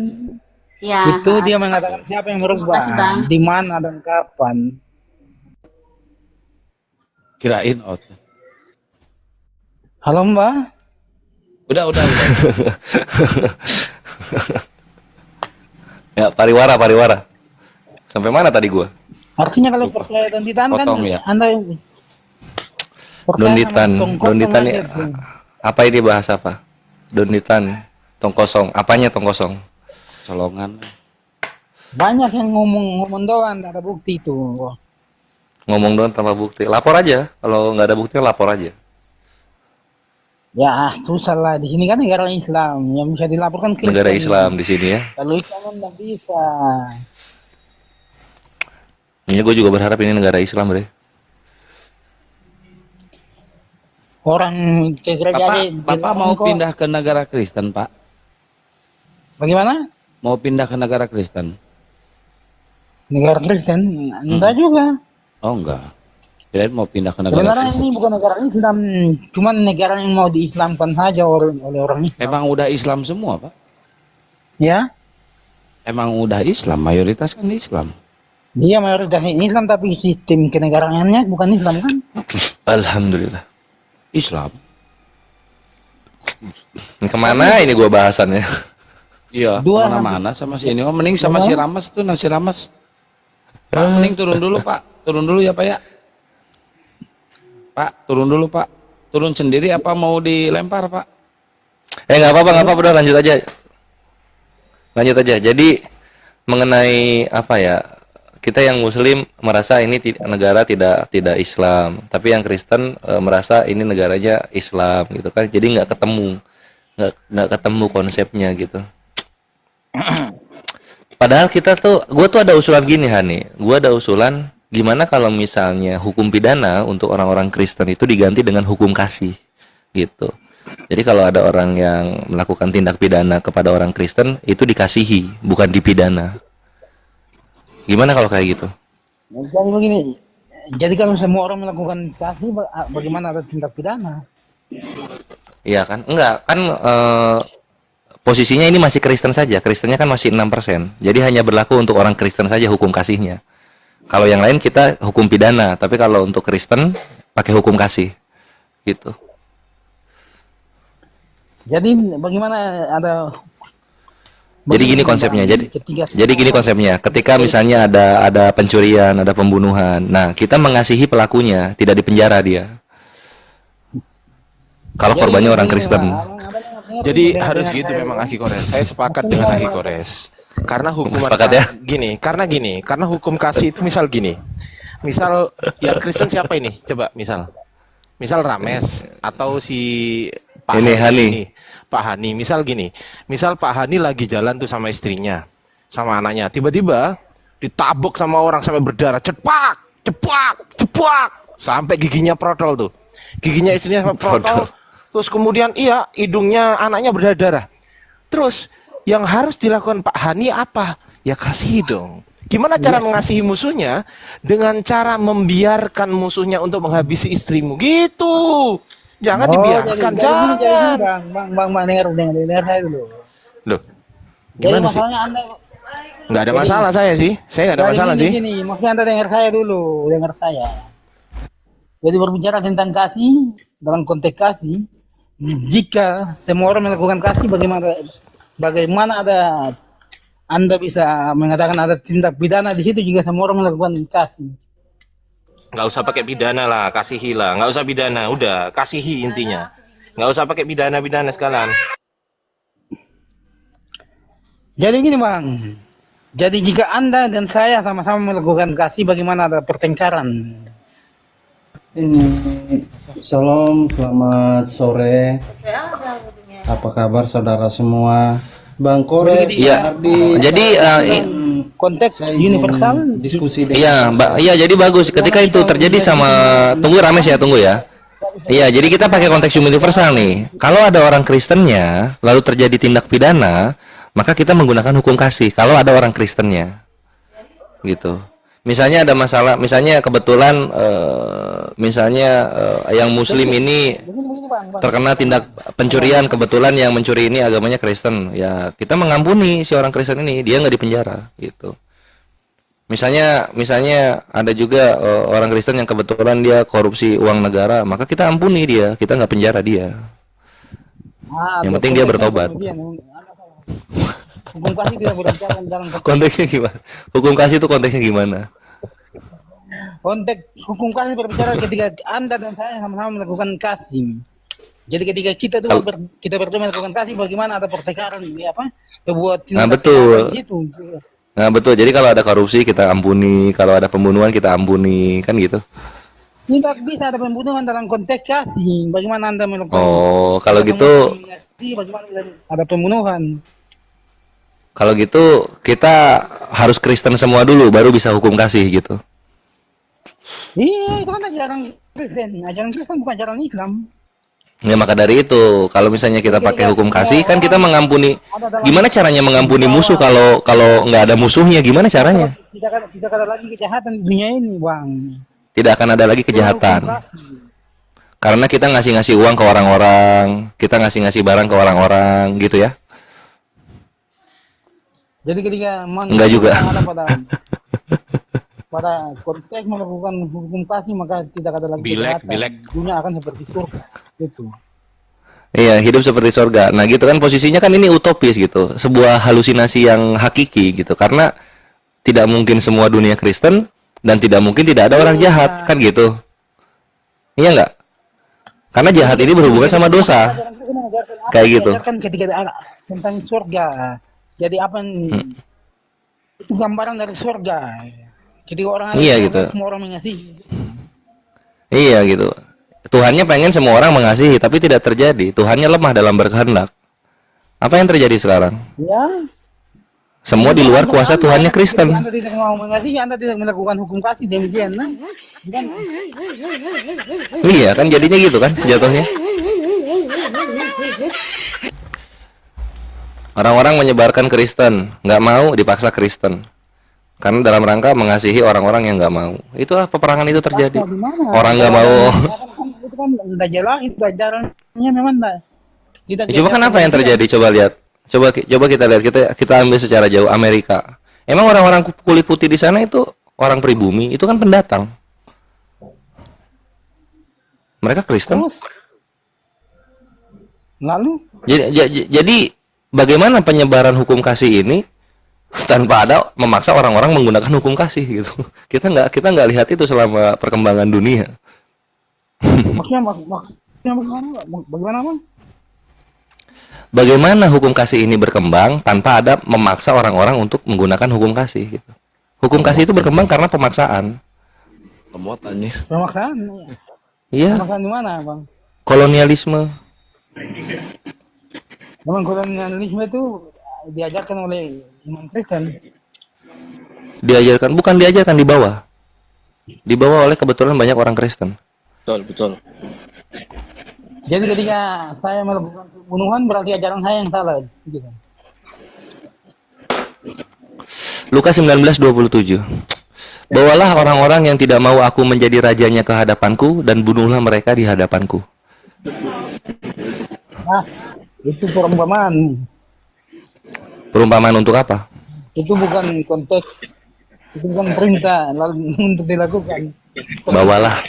Ya, itu dia mengatakan siapa yang merubah, Makasih, Bang. di mana dan kapan. Kirain out. Halo Mbak. Udah. Ya, pariwara. Sampai mana tadi gua? Artinya kalau percaya Donitan kan Potong ya. Anda percaya Donitan. sama tong kosong Donitan aja ini tuh. apa ini bahasa apa? Donitan. Tong kosong. Apanya tong kosong? Colongan. Banyak yang ngomong doang, nggak ada bukti itu. Ngomong doang tanpa bukti. Lapor aja. Kalau nggak ada bukti, lapor aja. Ya susah lah, di sini kan negara Islam yang bisa dilaporkan Kristen. Negara Islam di sini ya. Kalau Islam kan nggak bisa. Ini gue juga berharap ini negara Islam, Bre. Orang gereja Bapak mau pindah ke negara Kristen, Pak? Bagaimana? Mau pindah ke negara Kristen? Negara Kristen? Enggak juga. Oh, enggak. Kirain mau pindah ke negara Sebenarnya Kristen. ini bukan negara Islam, cuman negara yang mau diislamkan saja oleh orang Islam. Emang udah Islam semua, Pak? Ya, Emang udah Islam, mayoritas kan Islam. dia mayoritas Islam tapi sistem kenegaraannya bukan Islam kan? Alhamdulillah. Islam? Ini kemana ini gue bahasannya? Iya, Dua. mana-mana sama si ini. Oh, mending sama si Ramas tuh, nasi Ramas. Pak, mending turun dulu, Pak. Turun dulu ya, Pak ya. Pak, turun dulu, Pak. turun sendiri apa mau dilempar, Pak? Nggak apa-apa, udah lanjut aja. Jadi mengenai apa ya? Kita yang Muslim merasa ini negara tidak Islam, tapi yang Kristen merasa ini negaranya Islam, gitu kan? Jadi nggak ketemu konsepnya gitu. Padahal gue tuh ada usulan gini, Hani. Gue ada usulan gimana kalau misalnya hukum pidana untuk orang-orang Kristen itu diganti dengan hukum kasih, gitu. Jadi kalau ada orang yang melakukan tindak pidana kepada orang Kristen itu dikasihi, bukan dipidana. Gimana kalau kayak gitu? Jadi begini, jadi kalau semua orang melakukan kasih, bagaimana ada tindak pidana? Iya kan? Enggak, kan posisinya ini masih Kristen saja. Kristennya kan masih 6%. Jadi hanya berlaku untuk orang Kristen saja hukum kasihnya. Kalau yang lain kita hukum pidana, tapi kalau untuk Kristen pakai hukum kasih. Gitu. Jadi bagaimana ada Jadi gini konsepnya. Jadi gini konsepnya. Ketika misalnya ada pencurian, ada pembunuhan. Nah, kita mengasihi pelakunya, tidak dipenjara dia. Kalau korbannya orang Kristen. Jadi harus gitu memang Aki Kores. Saya sepakat dengan Aki Kores. Karena hukuman Sepakat ya? Karena hukum kasih itu misal gini. Misal yang Kristen siapa ini? Coba misal Rames atau si Pak Ini Hani. ini. Pak Hani, misal gini. Misal Pak Hani lagi jalan tuh sama istrinya, sama anaknya. Tiba-tiba ditabuk sama orang sampai berdarah. Cepak, sampai giginya protol tuh. Giginya istrinya sampai protol. Terus kemudian hidungnya anaknya berdarah. Terus yang harus dilakukan Pak Hani apa? Ya kasih dong. Gimana cara mengasihi musuhnya? Dengan cara membiarkan musuhnya untuk menghabisi istrimu. Gitu. Jangan dibiarkan, jangan. Bang, dengar saya dulu. Loh, Jadi gimana sih? masalahnya Anda Nggak ada masalah saya sih. Saya nggak ada masalah sih. Gini, maksudnya Anda dengar saya dulu, dengar saya. Jadi berbicara tentang kasih, dalam konteks kasih, jika semua orang melakukan kasih, bagaimana ada Anda bisa mengatakan ada tindak pidana di situ jika semua orang melakukan kasih? Nggak usah pakai pidana lah, kasihi lah. Nggak usah pidana, udah kasihi intinya. Nggak usah pakai pidana sekalian. Jadi gini bang, jadi jika Anda dan saya sama-sama melakukan kasih, bagaimana ada pertengkaran? Ini Shalom, selamat sore. Apa kabar saudara semua? Bang Kores, Iya. Ardi, Jadi Konteks universal. diskusi iya jadi bagus ketika itu terjadi sama tunggu Rames ya, tunggu ya. Iya, jadi kita pakai konteks universal nih. Kalau ada orang Kristennya lalu terjadi tindak pidana, maka kita menggunakan hukum kasih kalau ada orang Kristennya. Gitu. Misalnya ada masalah, misalnya kebetulan yang muslim ini terkena tindak pencurian, kebetulan yang mencuri ini agamanya Kristen, ya kita mengampuni si orang Kristen ini, dia nggak dipenjara gitu. Misalnya ada juga orang Kristen yang kebetulan dia korupsi uang negara, maka kita ampuni dia, kita nggak penjara dia. Yang penting dia bertobat. Hukum kasih tidak berbicara dalam Konteksnya gimana? Hukum kasih itu konteksnya gimana? konteks hukum kasih berbicara ketika Anda dan saya sama-sama melakukan kasih. Jadi ketika kita tuh kita berdua melakukan kasih, bagaimana ada pertengkaran buat Nah, betul. di situ. Nah, betul. Jadi kalau ada korupsi kita ampuni, kalau ada pembunuhan kita ampuni, kan gitu. Tidak bisa ada pembunuhan dalam konteks kasih. Bagaimana Anda melakukan? Oh, kalau gitu, Bagaimana ada pembunuhan? kalau gitu kita harus Kristen semua dulu, baru bisa hukum kasih gitu. Iya, itu kan ajaran Kristen. Ajaran Kristen bukan ajaran Islam. Ya maka dari itu, kalau misalnya kita pakai hukum kasih, kan kita mengampuni. Gimana caranya mengampuni musuh kalau nggak ada musuhnya? Gimana caranya? Tidak ada lagi kejahatan di dunia ini, Bang. Tidak akan ada lagi kejahatan. Karena kita ngasih uang ke orang-orang, kita ngasih barang ke orang-orang, gitu ya? Jadi ketika Enggak juga. pada konteks melakukan hukum kasih, maka tidak ada lagi Bilek. dunia akan seperti surga itu. Iya, hidup seperti surga. Nah, gitu kan posisinya kan ini utopis gitu. Sebuah halusinasi yang hakiki gitu. Karena tidak mungkin semua dunia Kristen dan tidak mungkin tidak ada orang jahat, kan gitu. Iya enggak? Karena jahat ini berhubungan sama dosa. Kayak gitu. Kan ketika ada tentang surga. Jadi apa itu gambaran dari surga. Ketika orang ada Iya, surga, gitu. semua orang mengasihi. Iya gitu. Tuhannya pengen semua orang mengasihi, tapi tidak terjadi. Tuhannya lemah dalam berkehendak. Apa yang terjadi sekarang? Ya. Semua di luar kuasa Tuhannya Kristen. Anda tidak mau mengasihi, Anda tidak melakukan hukum kasih, demikian. Nah. Bukan? Iya kan jadinya gitu kan jatuhnya. Orang-orang menyebarkan Kristen, nggak mau dipaksa Kristen. Karena dalam rangka mengasihi orang-orang yang nggak mau. Itulah peperangan itu terjadi. Orang nggak mau. Itu kan nggak jelas, itu ajarannya memang tidak. Coba kan apa yang terjadi? Coba lihat. Coba kita lihat. Kita ambil secara jauh Amerika. Emang orang-orang kulit putih di sana itu orang pribumi, itu kan pendatang. Mereka Kristen. Terus? Lalu? Jadi bagaimana penyebaran hukum kasih ini tanpa ada memaksa orang-orang menggunakan hukum kasih gitu. Kita nggak lihat itu selama perkembangan dunia. Maksudnya bagaimana Bang? Bagaimana hukum kasih ini berkembang tanpa ada memaksa orang-orang untuk menggunakan hukum kasih gitu. Hukum kasih itu berkembang karena pemaksaan. Pemotannya. Pemaksaan. Iya, Pemaksaan di mana, Bang? kolonialisme. Memang kolonialisme itu diajarkan oleh iman Kristen. Bukan diajarkan, dibawa. Dibawa oleh kebetulan banyak orang Kristen. Betul. Jadi ketika saya melakukan pembunuhan berarti ajaran saya yang salah gitu. Lukas 19:27. Bawalah orang-orang yang tidak mau aku menjadi rajanya ke hadapanku dan bunuhlah mereka di hadapanku. Nah, itu perumpamaan. Perumpamaan untuk apa? Itu bukan konteks. Itu bukan perintah lalu untuk dilakukan. Bawalah.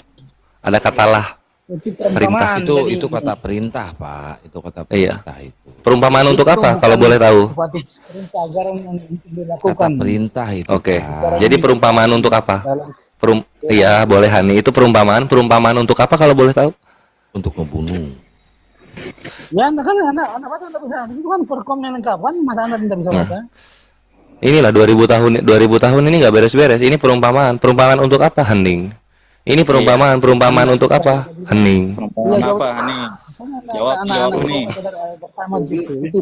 Ada katalah. Itu perumpamaan. Itu kata perintah, Pak. Itu kata Iya. perintah itu. Perumpamaan untuk Itu apa? bukan Kalau boleh tahu. suatu perintah ajaran yang untuk Kata dilakukan. perintah itu. Oke. Pak. Jadi perumpamaan untuk apa? Dalam Iya, boleh Hani. Itu perumpamaan. Perumpamaan untuk apa kalau boleh tahu? Untuk membunuh. ya, anda baca anda bisa. Itu kan perkomnya lengkap kan, masa anda tidak bisa baca? Inilah 2000 tahun ini nggak beres-beres. Ini perumpamaan. Perumpamaan untuk apa? Hening. Ini perumpamaan untuk apa? Hening. Kenapa nih? Jawab nih. Pertama itu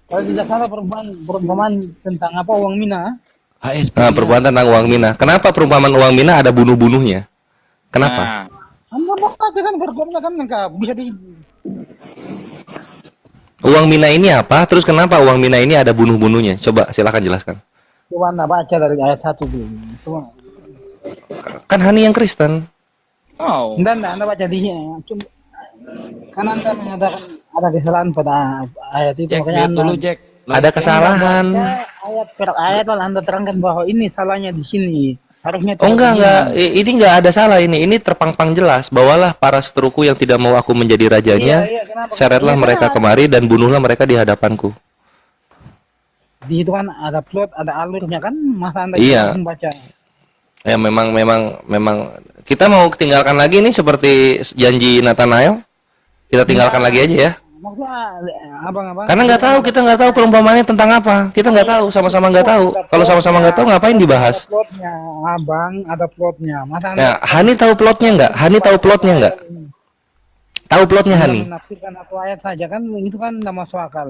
kalau tidak salah perumpamaan tentang apa uang mina. HSP. Nah, perumpamaan tentang uang mina. Kenapa perumpamaan uang mina ada bunuh-bunuhnya? Kenapa? Anda baca kan perkomnya kan lengkap bisa di. Uang mina ini apa? Terus kenapa uang mina ini ada bunuh-bunuhnya? Coba silakan jelaskan. Coba anda baca dari ayat 1 dulu. Coba. Kan Hani yang Kristen. Oh. Anda baca di cuma kan anda mengatakan ada kesalahan pada ayat itu Jack, makanya lihat anda dulu, Jack. Ada kesalahan. ayat per ayat lalu anda terangkan bahwa ini salahnya di sini harusnya Oh tidak enggak. begini. Ini enggak ada salah ini. Ini terpang-pang jelas. Bawalah para seteruku yang tidak mau aku menjadi rajanya. Kenapa? Seretlah Iya, mereka benar. kemari dan bunuhlah mereka di hadapanku. Di itu kan ada plot ada alurnya kan masa anda Iya. langsung baca. Ya memang kita mau tinggalkan lagi nih seperti janji Nathanael. Kita tinggalkan lagi aja ya. Maksudnya abang-abang Karena kita nggak tahu perumpamaannya tentang apa. Kita nggak tahu, sama-sama nggak tahu. Kalau sama-sama nggak tahu, ngapain dibahas? Ada plotnya, abang, ada plotnya. Masa Nah, Hani tahu plotnya nggak? Hani tahu plotnya nggak? Tahu plotnya Hani? menafsirkan satu ayat saja kan itu kan tidak masuk akal.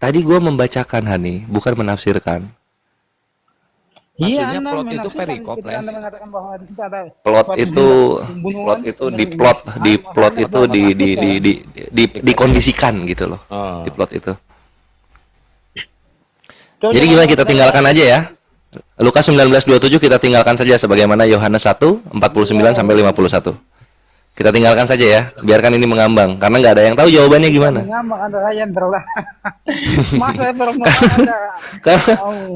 Tadi gua membacakan Hani, bukan menafsirkan. Iya, Maksudnya Anda plot itu menafsirkan perikop, ketika Les. Anda mengatakan bahwa di situ ada Plot suatu itu pembunuhan di plot itu dikondisikan gitu loh. Oh. Di plot itu. Jadi gimana kita tinggalkan aja ya? Lukas 19:27 kita tinggalkan saja sebagaimana Yohanes 1:49 sampai 51. Kita tinggalkan saja ya, biarkan ini mengambang karena nggak ada yang tahu jawabannya gimana. ngambang Anda yang terlalu masa permukaan Anda.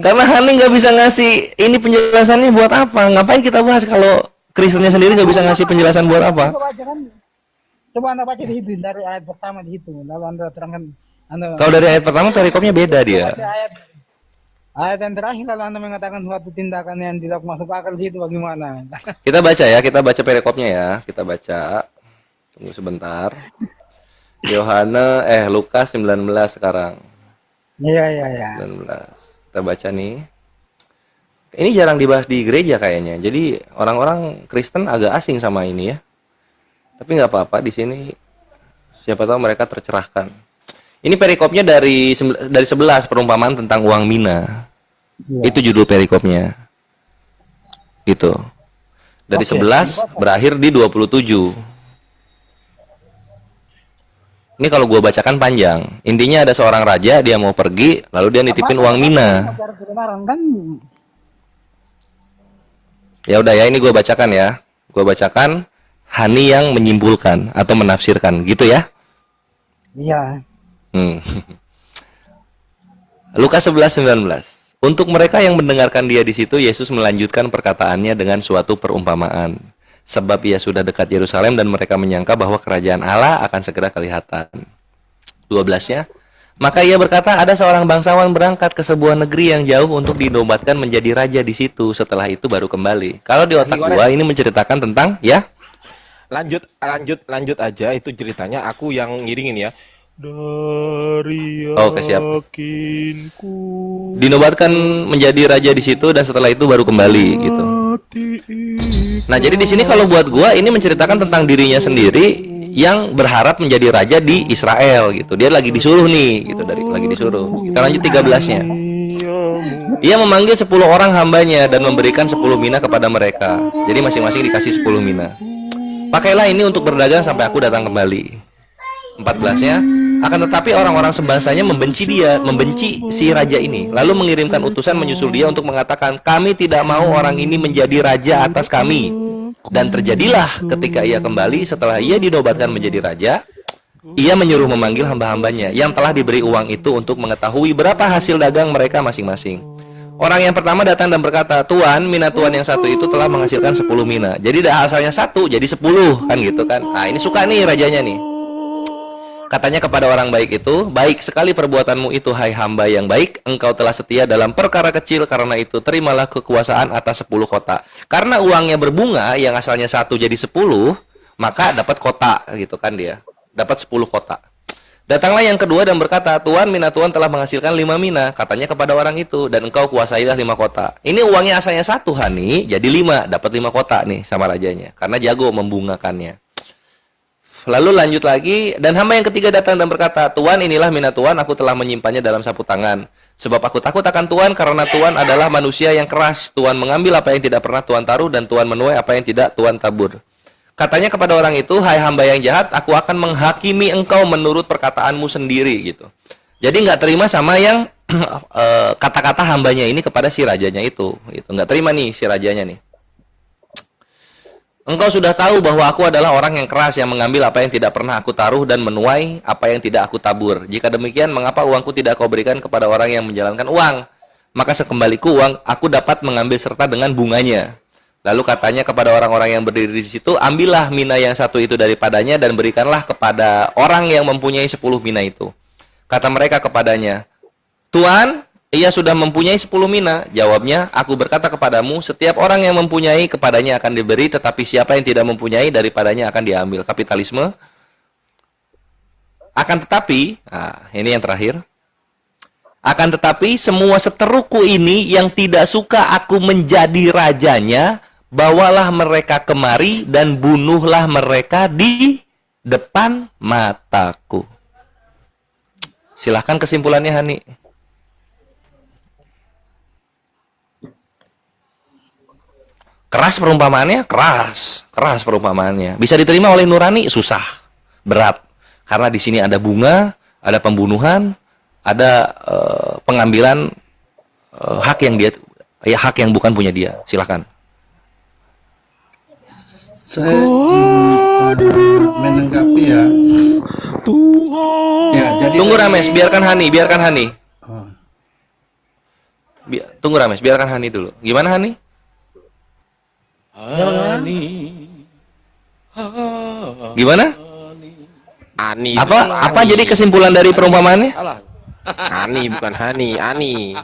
Karena Hani nggak bisa ngasih ini penjelasannya buat apa? Ngapain kita bahas kalau Kristennya sendiri nggak bisa ngasih penjelasan buat apa? Coba baca kan. Coba Anda baca di situ dari ayat pertama di situ lalu Anda terangkan Anda Kalau dari ayat pertama perikopnya beda dia. baca ayat yang terakhir lalu Anda mengatakan suatu tindakan yang tidak masuk akal di situ bagaimana? Kita baca ya, kita baca perikopnya ya, kita baca. Tunggu sebentar. Lukas 19 sekarang. Iya. 19. Kita baca nih. Ini jarang dibahas di gereja kayaknya. Jadi orang-orang Kristen agak asing sama ini ya. Tapi nggak apa-apa di sini. Siapa tahu mereka tercerahkan. Ini perikopnya dari 11 perumpamaan tentang uang mina. Itu judul perikopnya. Gitu. Dari 11 berakhir di 27. Ini kalau gue bacakan panjang. Intinya ada seorang raja, dia mau pergi, lalu dia nitipin uang mina. Kan Ya udah ya, ini gue bacakan ya. Gue bacakan Hani yang menyimpulkan atau menafsirkan, gitu ya. iya. Lukas 11:19. Untuk mereka yang mendengarkan dia di situ, Yesus melanjutkan perkataannya dengan suatu perumpamaan. Sebab ia sudah dekat Yerusalem dan mereka menyangka bahwa kerajaan Allah akan segera kelihatan. 12-nya. Maka ia berkata, ada seorang bangsawan berangkat ke sebuah negeri yang jauh untuk dinobatkan menjadi raja di situ. Setelah itu baru kembali. Kalau di otak gua ini menceritakan tentang ya. Lanjut aja itu ceritanya. Aku yang ngiringin ya. Dari siap. Dinobatkan menjadi raja di situ dan setelah itu baru kembali gitu. Nah, jadi di sini kalau buat gua ini menceritakan tentang dirinya sendiri yang berharap menjadi raja di Israel gitu. Dia lagi disuruh nih gitu, lagi disuruh. Kita lanjut 13-nya. Ia memanggil 10 orang hambanya dan memberikan 10 mina kepada mereka. Jadi masing-masing dikasih 10 mina. Pakailah ini untuk berdagang sampai aku datang kembali. 14-nya. Akan tetapi orang-orang sebangsanya membenci dia, membenci si raja ini, lalu mengirimkan utusan menyusul dia untuk mengatakan, kami tidak mau orang ini menjadi raja atas kami. Dan terjadilah ketika ia kembali setelah ia dinobatkan menjadi raja, ia menyuruh memanggil hamba-hambanya yang telah diberi uang itu untuk mengetahui berapa hasil dagang mereka masing-masing. Orang yang pertama datang dan berkata, Tuan, mina Tuan yang satu itu telah menghasilkan 10 mina. Jadi dah asalnya 1 jadi 10 kan gitu kan. Nah, ini suka nih rajanya nih. Katanya kepada orang baik itu, baik sekali perbuatanmu itu, hai hamba yang baik, engkau telah setia dalam perkara kecil, karena itu terimalah kekuasaan atas 10 kota. Karena uangnya berbunga, yang asalnya 1 jadi 10, maka dapat kota gitu kan dia. Dapat 10 kota. Datanglah yang kedua dan berkata, Tuan, mina Tuan telah menghasilkan 5 mina. Katanya kepada orang itu, dan engkau kuasailah 5 kota. Ini uangnya asalnya 1, Hani, jadi 5, dapat 5 kota nih sama rajanya. Karena jago membungakannya. Lalu lanjut lagi, dan hamba yang ketiga datang dan berkata, Tuan, inilah mina Tuan, aku telah menyimpannya dalam sapu tangan. Sebab aku takut akan Tuan, karena Tuan adalah manusia yang keras. Tuan mengambil apa yang tidak pernah Tuan taruh, dan Tuan menuai apa yang tidak Tuan tabur. Katanya kepada orang itu, hai hamba yang jahat, aku akan menghakimi engkau menurut perkataanmu sendiri gitu. Jadi nggak terima sama yang kata-kata hambanya ini kepada si rajanya itu. Gitu. Nggak terima nih si rajanya nih. Engkau sudah tahu bahwa aku adalah orang yang keras yang mengambil apa yang tidak pernah aku taruh dan menuai apa yang tidak aku tabur. Jika demikian, mengapa uangku tidak kau berikan kepada orang yang menjalankan uang? Maka sekembaliku uang, aku dapat mengambil serta dengan bunganya. Lalu katanya kepada orang-orang yang berdiri di situ, ambillah mina yang 1 itu daripadanya dan berikanlah kepada orang yang mempunyai 10 mina itu. Kata mereka kepadanya, Tuan, ia sudah mempunyai 10 mina. Jawabnya, aku berkata kepadamu, setiap orang yang mempunyai kepadanya akan diberi, tetapi siapa yang tidak mempunyai daripadanya akan diambil. Kapitalisme. Akan tetapi, nah, ini yang terakhir. Akan tetapi semua seteruku ini yang tidak suka aku menjadi rajanya, bawalah mereka kemari dan bunuhlah mereka di depan mataku. Silahkan kesimpulannya, Hani. Keras perumpamaannya, keras perumpamaannya. Bisa diterima oleh nurani, susah, berat. Karena di sini ada bunga, ada pembunuhan, ada pengambilan hak yang bukan punya dia. Silakan. Saya menanggapi ya. Ya, jadi Tunggu Rames, biarkan Hani. Oh. Tunggu Rames, biarkan Hani dulu. Gimana Hani? Gimana? Ani. Apa jadi kesimpulan dari perumpamaannya? Ani bukan Hani, Ani.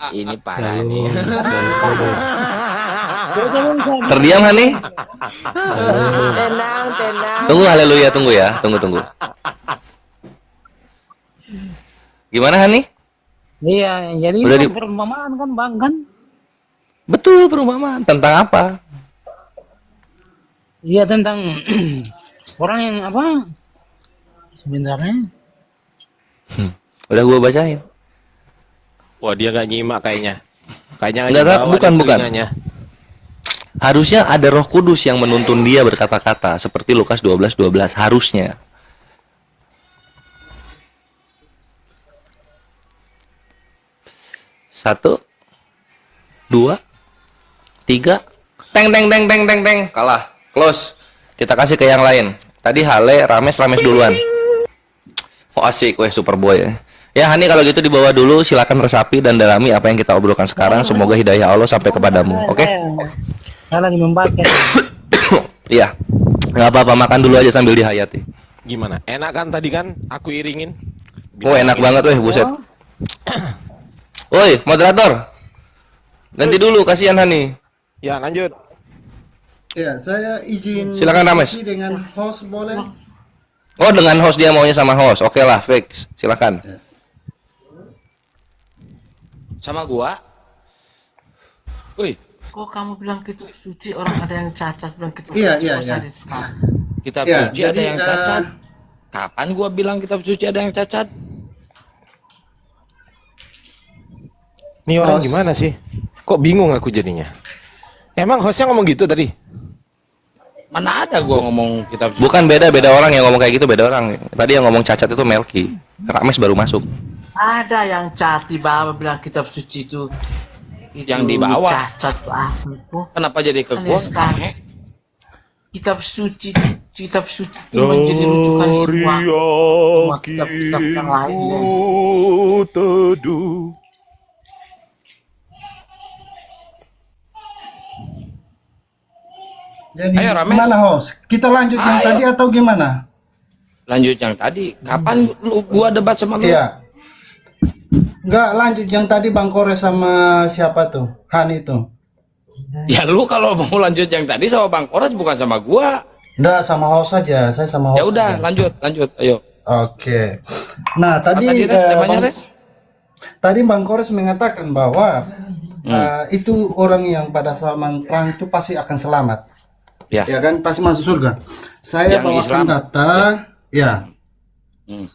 Ini parah nih. Terdiam Hani? Tenang, tenang. Tunggu haleluya, tunggu ya. Tunggu. Gimana Hani? Iya, jadi Udah itu di- perumpamaan kan bang kan? Betul, perumpamaan. Tentang apa? Iya tentang orang yang apa? Sebenarnya Udah gua bacain. Wah, dia nggak nyimak kayaknya. Kayaknya Enggak, nggak bawa bukan. di telinganya. Harusnya ada Roh Kudus yang menuntun dia berkata-kata seperti Lukas 12:12 harusnya. Satu, dua, tiga, teng, kalah, close. Kita kasih ke yang lain. Tadi Hale, Rames duluan. Oh asik, weh Superboy ya. Ya Hani, kalau gitu dibawa dulu, silakan resapi dan dalami apa yang kita obrolkan sekarang. Semoga hidayah Allah sampai kepadamu. Oke? saya lagi membaca. Iya. Nggak apa-apa, makan dulu aja sambil dihayati. Gimana? Enak kan tadi kan? Aku iringin. Oh enak banget weh, buset. Woi, moderator. Ganti dulu, kasihan Hani. Ya, lanjut. Ya, saya izin Silakan, Rames. diskusi dengan host boleh? Oh, dengan host, dia maunya sama host. Oke lah, fix. Silakan. Sama gua. Woi, Kok kamu bilang kitab suci orang ada yang cacat bilang kitab Iya, suci iya, kok iya. sadis sekali. kitab Ya, suci ada jadi, yang cacat. Kapan gua bilang kitab suci ada yang cacat? Nih orang gimana sih? Kok bingung aku jadinya? Emang hostnya ngomong gitu tadi? Mana ada gua ngomong kitab suci? Bukan, beda orang yang ngomong kayak gitu, beda orang. Tadi yang ngomong cacat itu Melki. Rames baru masuk. Ada yang cacat di bawah bilang kitab suci itu Yang di bawah. cacat aku. Kenapa jadi ke Aneh gua? sekali. Kitab suci itu menjadi rujukan semua kitab-kitab yang lainnya. Teduh. Jadi Ayo, Rames. gimana host? Kita lanjut yang Ayo. tadi atau gimana? Lanjut yang tadi. Kapan gua debat sama lu? Iya. Enggak, lanjut yang tadi Bang Kores sama siapa tuh? Han itu. Ya lu kalau mau lanjut yang tadi sama Bang Kores bukan sama gua. Enggak, sama host saja. Saya sama host. Ya udah, aja. lanjut. Ayo. Oke. Nah, tadi Tadi Res, temanya Bang, Res? tadi Bang Kores mengatakan bahwa itu orang yang pada zaman perang itu pasti akan selamat. Ya. Ya kan, pasti masuk surga. Saya Yang bawakan Islam. data, ya. Hmm.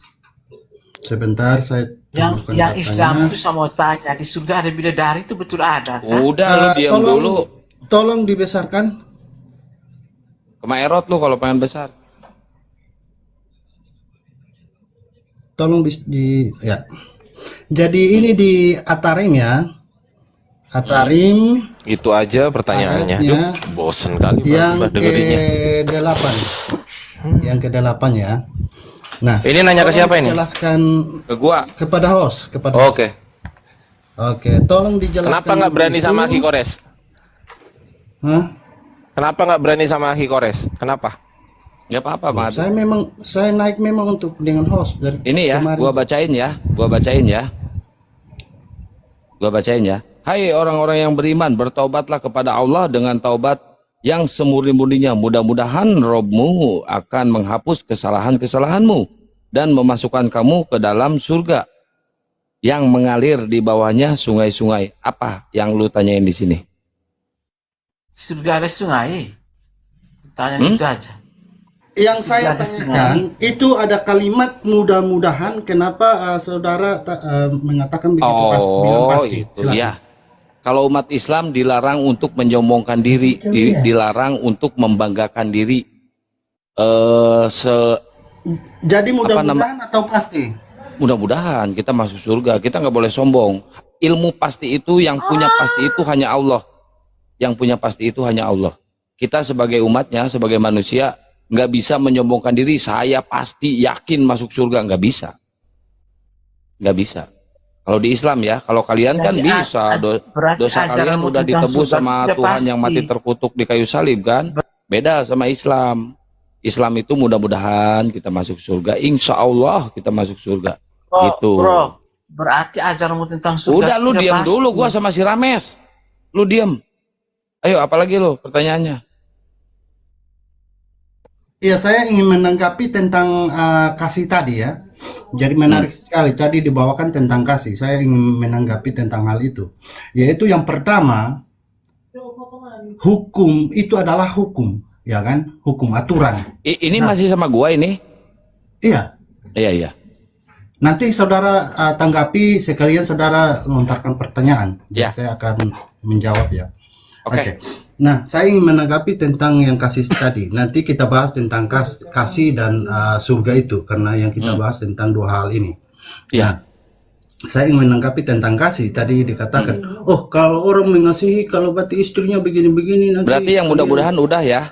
Sebentar, saya Yang tunjukkan Islam datanya. itu sama tanya di surga ada bidadari itu betul ada kan? Udah lu diam tolong, dulu. Tolong dibesarkan. Kemaerot lu kalau pengen besar. Tolong ya. Jadi ini di Atarim ya. Atarim Itu aja pertanyaannya. Ayatnya Duh, bosen kali yang Mbak dengerinnya. ke-8. Yang ke-8 ya. Nah, Ini nanya ke siapa ini? jelaskan Ke gua. kepada host, kepada Oke. Oke, tolong dijelaskan. Kenapa nggak berani dulu. sama Aki Kores? Hah? Kenapa nggak berani sama Aki Kores? Kenapa? Ya apa-apa, Bang Adi. Saya naik memang untuk dengan host dari Ini ya, kemarin. gua bacain ya. Gua bacain ya. Hai orang-orang yang beriman, bertaubatlah kepada Allah dengan taubat yang semurni-murninya. Mudah-mudahan Robmu akan menghapus kesalahan-kesalahanmu dan memasukkan kamu ke dalam surga yang mengalir di bawahnya sungai-sungai. Apa yang lu tanyain di sini? Surga ada sungai. Tanya itu aja. Yang saya Surga ada tanyakan itu ada kalimat mudah-mudahan. Kenapa saudara mengatakan begitu bilang Oh, pasti? itu Silakan. ya. Kalau umat Islam dilarang untuk menyombongkan diri, dilarang untuk membanggakan diri. Jadi apa nama- mudah-mudahan atau pasti? Mudah-mudahan kita masuk surga. Kita nggak boleh sombong. Ilmu pasti itu, yang punya pasti itu hanya Allah. Yang punya pasti itu hanya Allah. Kita sebagai umatnya, sebagai manusia, nggak bisa menyombongkan diri. Saya pasti yakin masuk surga, nggak bisa. Nggak bisa. Kalau di Islam ya, kalau kalian kan Jadi, bisa. berarti Dosa kalian ajaranmu udah tentang ditebus surga sama tidak Tuhan yang mati pasti. terkutuk di kayu salib kan. Beda sama Islam. Islam itu mudah-mudahan kita masuk surga. Insya Allah kita masuk surga. Gitu. Bro, berarti ajaranmu tentang surga Udah lu tidak diam pasti. dulu, gua sama si Rames. Lu diam. Ayo, apalagi lo pertanyaannya? Iya, saya ingin menanggapi tentang kasih tadi ya. Jadi menarik sekali tadi dibawakan tentang kasih. Saya ingin menanggapi tentang hal itu. Yaitu yang pertama, hukum itu adalah hukum, ya kan? Hukum aturan. Ini masih sama gua ini? Iya. Iya. Nanti saudara tanggapi sekalian saudara lontarkan pertanyaan. Jadi Ya. saya akan menjawab ya. Oke. Nah, saya ingin menanggapi tentang yang kasih tadi. Nanti kita bahas tentang kasih dan surga itu karena yang kita bahas tentang dua hal ini. Iya. Nah, saya ingin menanggapi tentang kasih. Tadi dikatakan, oh kalau orang mengasihi, kalau berarti istrinya begini-begini nanti. Berarti yang mudah-mudahan udah ya?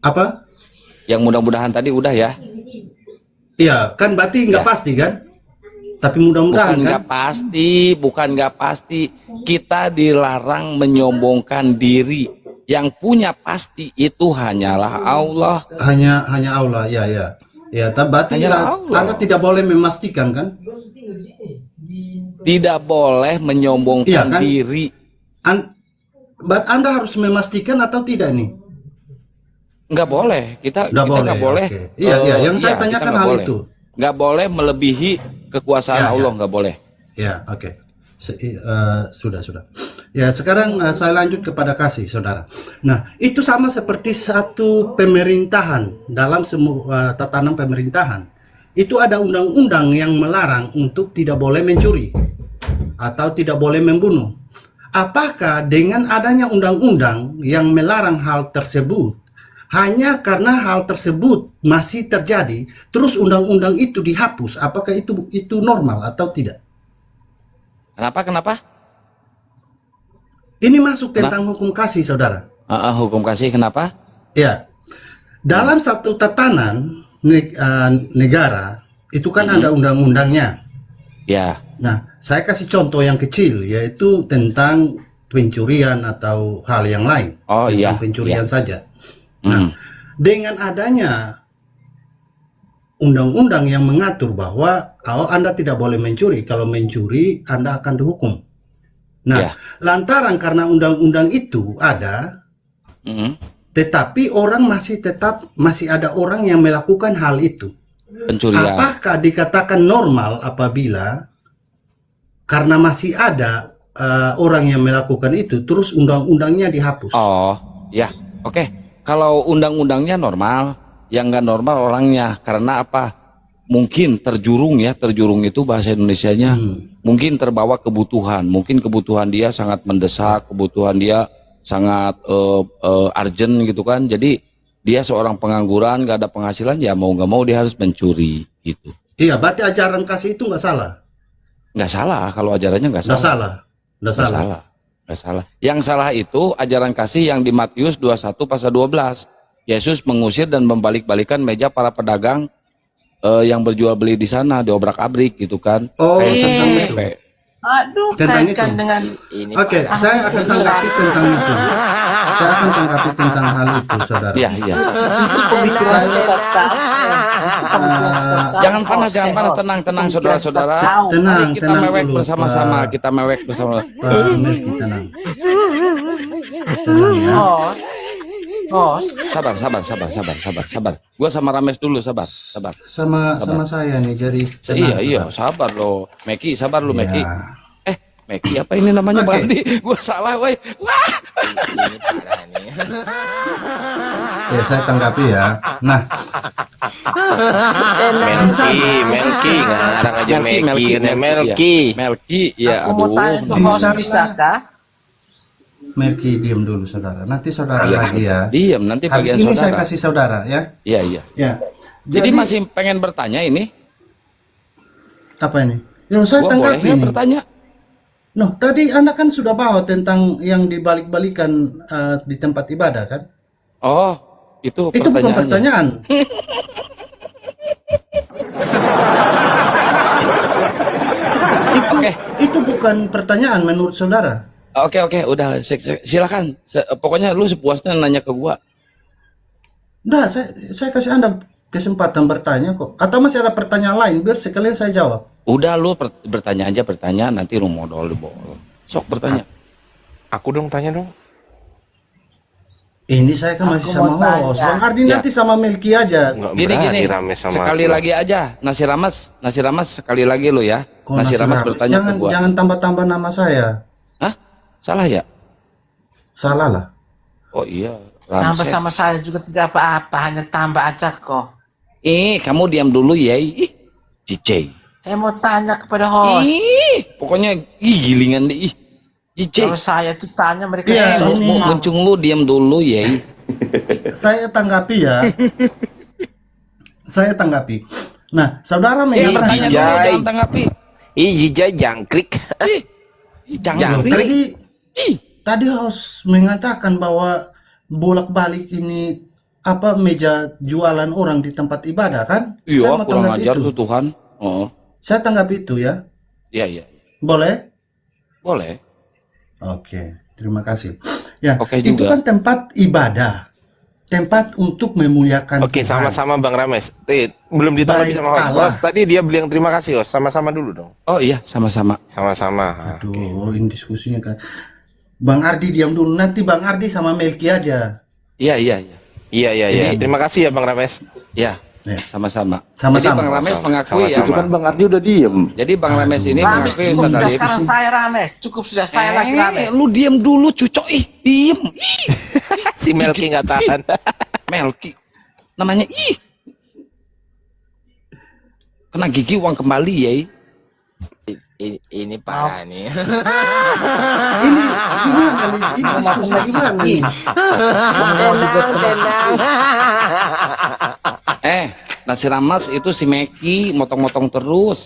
Apa? Yang mudah-mudahan tadi udah ya? Iya, kan berarti nggak pasti kan? Tapi mudah-mudahan Bukan kan? nggak pasti. Kita dilarang menyombongkan diri. Yang punya pasti itu hanyalah Allah. Hanya Allah, ya. Ya, tapi berarti Hanyalah Allah. Anda tidak boleh memastikan kan? Tidak boleh menyombongkan Iya kan? diri. Anda harus memastikan atau tidak nih? Nggak boleh. Kita Nggak nggak boleh. oke. Iya, yang saya kita tanyakan nggak hal boleh. itu. Nggak boleh melebihi kekuasaan Ya, Allah, nggak boleh. Ya, oke. Sudah. Ya, sekarang saya lanjut kepada kasih, saudara. Nah, itu sama seperti satu pemerintahan dalam semua tatanan pemerintahan. Itu ada undang-undang yang melarang untuk tidak boleh mencuri atau tidak boleh membunuh. Apakah dengan adanya undang-undang yang melarang hal tersebut, hanya karena hal tersebut masih terjadi, terus undang-undang itu dihapus, apakah itu normal atau tidak? Kenapa? Ini masuk tentang hukum kasih, saudara. Hukum kasih kenapa? Ya, dalam satu tatanan negara itu kan ada undang-undangnya. Ya. Nah, saya kasih contoh yang kecil, yaitu tentang pencurian atau hal yang lain. Oh tentang iya. pencurian Iya. saja. Nah, dengan adanya undang-undang yang mengatur bahwa kalau Anda tidak boleh mencuri, kalau mencuri Anda akan dihukum. Nah, lantaran karena undang-undang itu ada, tetapi orang masih ada orang yang melakukan hal itu. Pencurian. Apakah dikatakan normal apabila karena masih ada orang yang melakukan itu, terus undang-undangnya dihapus? Oh, ya, oke. Kalau undang-undangnya normal, yang nggak normal orangnya. Karena apa? Mungkin terjurung itu bahasa Indonesianya. Mungkin terbawa kebutuhan. Mungkin kebutuhan dia sangat mendesak, kebutuhan dia sangat urgent gitu kan. Jadi dia seorang pengangguran, nggak ada penghasilan, ya mau nggak mau dia harus mencuri gitu. Iya, berarti ajaran kasih itu nggak salah? Nggak salah, kalau ajarannya nggak salah. Nggak salah. Nggak salah. Yang salah itu ajaran kasih yang di Matius 21 pasal 12. Yesus mengusir dan membalik-balikan meja para pedagang yang berjual beli di sana, diobrak-abrik gitu kan. Oh, kayak tentang santang itu. pepe. Aduh, Tentang kaitkan itu. dengan Oke, saya akan tanggapi tentang itu. Saya akan tanggapi tentang hal itu, saudara. Iya. itu pemikiran sesat kamu. Itu pemikiran sesat kamu. Jangan panas, tenang saudara-saudara. Tenang, Mari kita tenang mewek dulu, bersama-sama, Pak. kita mewek bersama. Pak Melki, tenang. Tenang ya. Host, Sabar. Gua sama Rames dulu, sabar. Sama saya nih, jadi tenang, Iya, tenang. sabar lo. Meki, sabar lo Meki. Ya. Meki apa ini namanya Oke. Bang Andi? Gua salah, woi. Wah. Ya, saya tanggapi ya. Nah, Melki, ngarang aja Melki. Melki, ya aku mau aduh. tanya tuh host bisakah? Melki diam dulu, saudara. Nanti saudara lagi ya. Diam, nanti Habis bagian ini saudara. saya kasih saudara ya. Iya. Ya. Jadi masih pengen bertanya ini? Apa ini? Yang saya Gua tanggapi bolehnya ini. bertanya. Noh, tadi Anda kan sudah bawa tentang yang dibalik-balikan di tempat ibadah kan? Oh, itu Itu bukan pertanyaannya. pertanyaan. Itu bukan pertanyaan menurut saudara. Oke, udah silakan. Pokoknya lu sepuasnya nanya ke gua. Udah, saya kasih Anda kesempatan bertanya kok. Atau masih ada pertanyaan lain biar sekalian saya jawab. Udah lu bertanya aja, nanti lu modal. Sok bertanya. Aku dong tanya dong. Ini saya kan masih Aku sama mau host. tanya. Bang Ardi Ya. nanti sama Melki aja. Nggak Gini berani gini, Rames sama sekali aku. lagi aja, Nasi Ramas sekali lagi lo ya. Kok Nasi Ramas bertanya jangan, ke gua. jangan tambah-tambah nama saya. Hah? Salah ya? Salah lah. Oh iya, Tambah Ramses. sama saya juga tidak apa-apa, hanya tambah aja kok. Kamu diam dulu ya. JJ. Saya mau tanya kepada host. Pokoknya gilingan deh. JJ. Kalau saya itu tanya mereka Iya, semua ini. jawab. Muncung lu diam dulu ya. Saya tanggapi ya. Saya tanggapi. Nah, saudara Tanya mengatakan dulu, Jijai. jangan tanggapi. Jijai jangkrik. Jangan. tadi host mengatakan bahwa bolak-balik ini apa meja jualan orang di tempat ibadah kan? Saya Iya, mau kurang tanggapi ajar itu. tuh Tuhan. Oh, Saya tanggapi itu ya. iya. Boleh? Boleh. Oke, terima kasih. Ya, Oke itu juga. kan tempat ibadah. Tempat untuk memuliakan Oke, Tuhan. sama-sama Bang Rames. Belum ditanggapi Baik sama host. Allah. Host, tadi dia bilang terima kasih host. Sama-sama dulu dong. Oh iya, sama-sama. Sama-sama. Aduh, ini diskusinya kan. Bang Ardi diam dulu. Nanti Bang Ardi sama Melki aja. Iya. Iya. Terima kasih ya Bang Rames. Ya, Ya. sama-sama. Sama-sama. Jadi Bang Rames mengakui ya. Sama-sama. Bang Ardi udah diem. Jadi Bang Rames ini Rames mengakui cukup Ustaz sudah Alif. sekarang saya Rames. Cukup sudah saya lagi Rames. Lu diam dulu cucok diem. Si Melki nggak tahan. Melki. Namanya kena gigi uang kembali ya. Ini parah nih. Ini gimana nih? Ini diskusi gimana nih? Nasi Ramas itu si Meki motong-motong terus.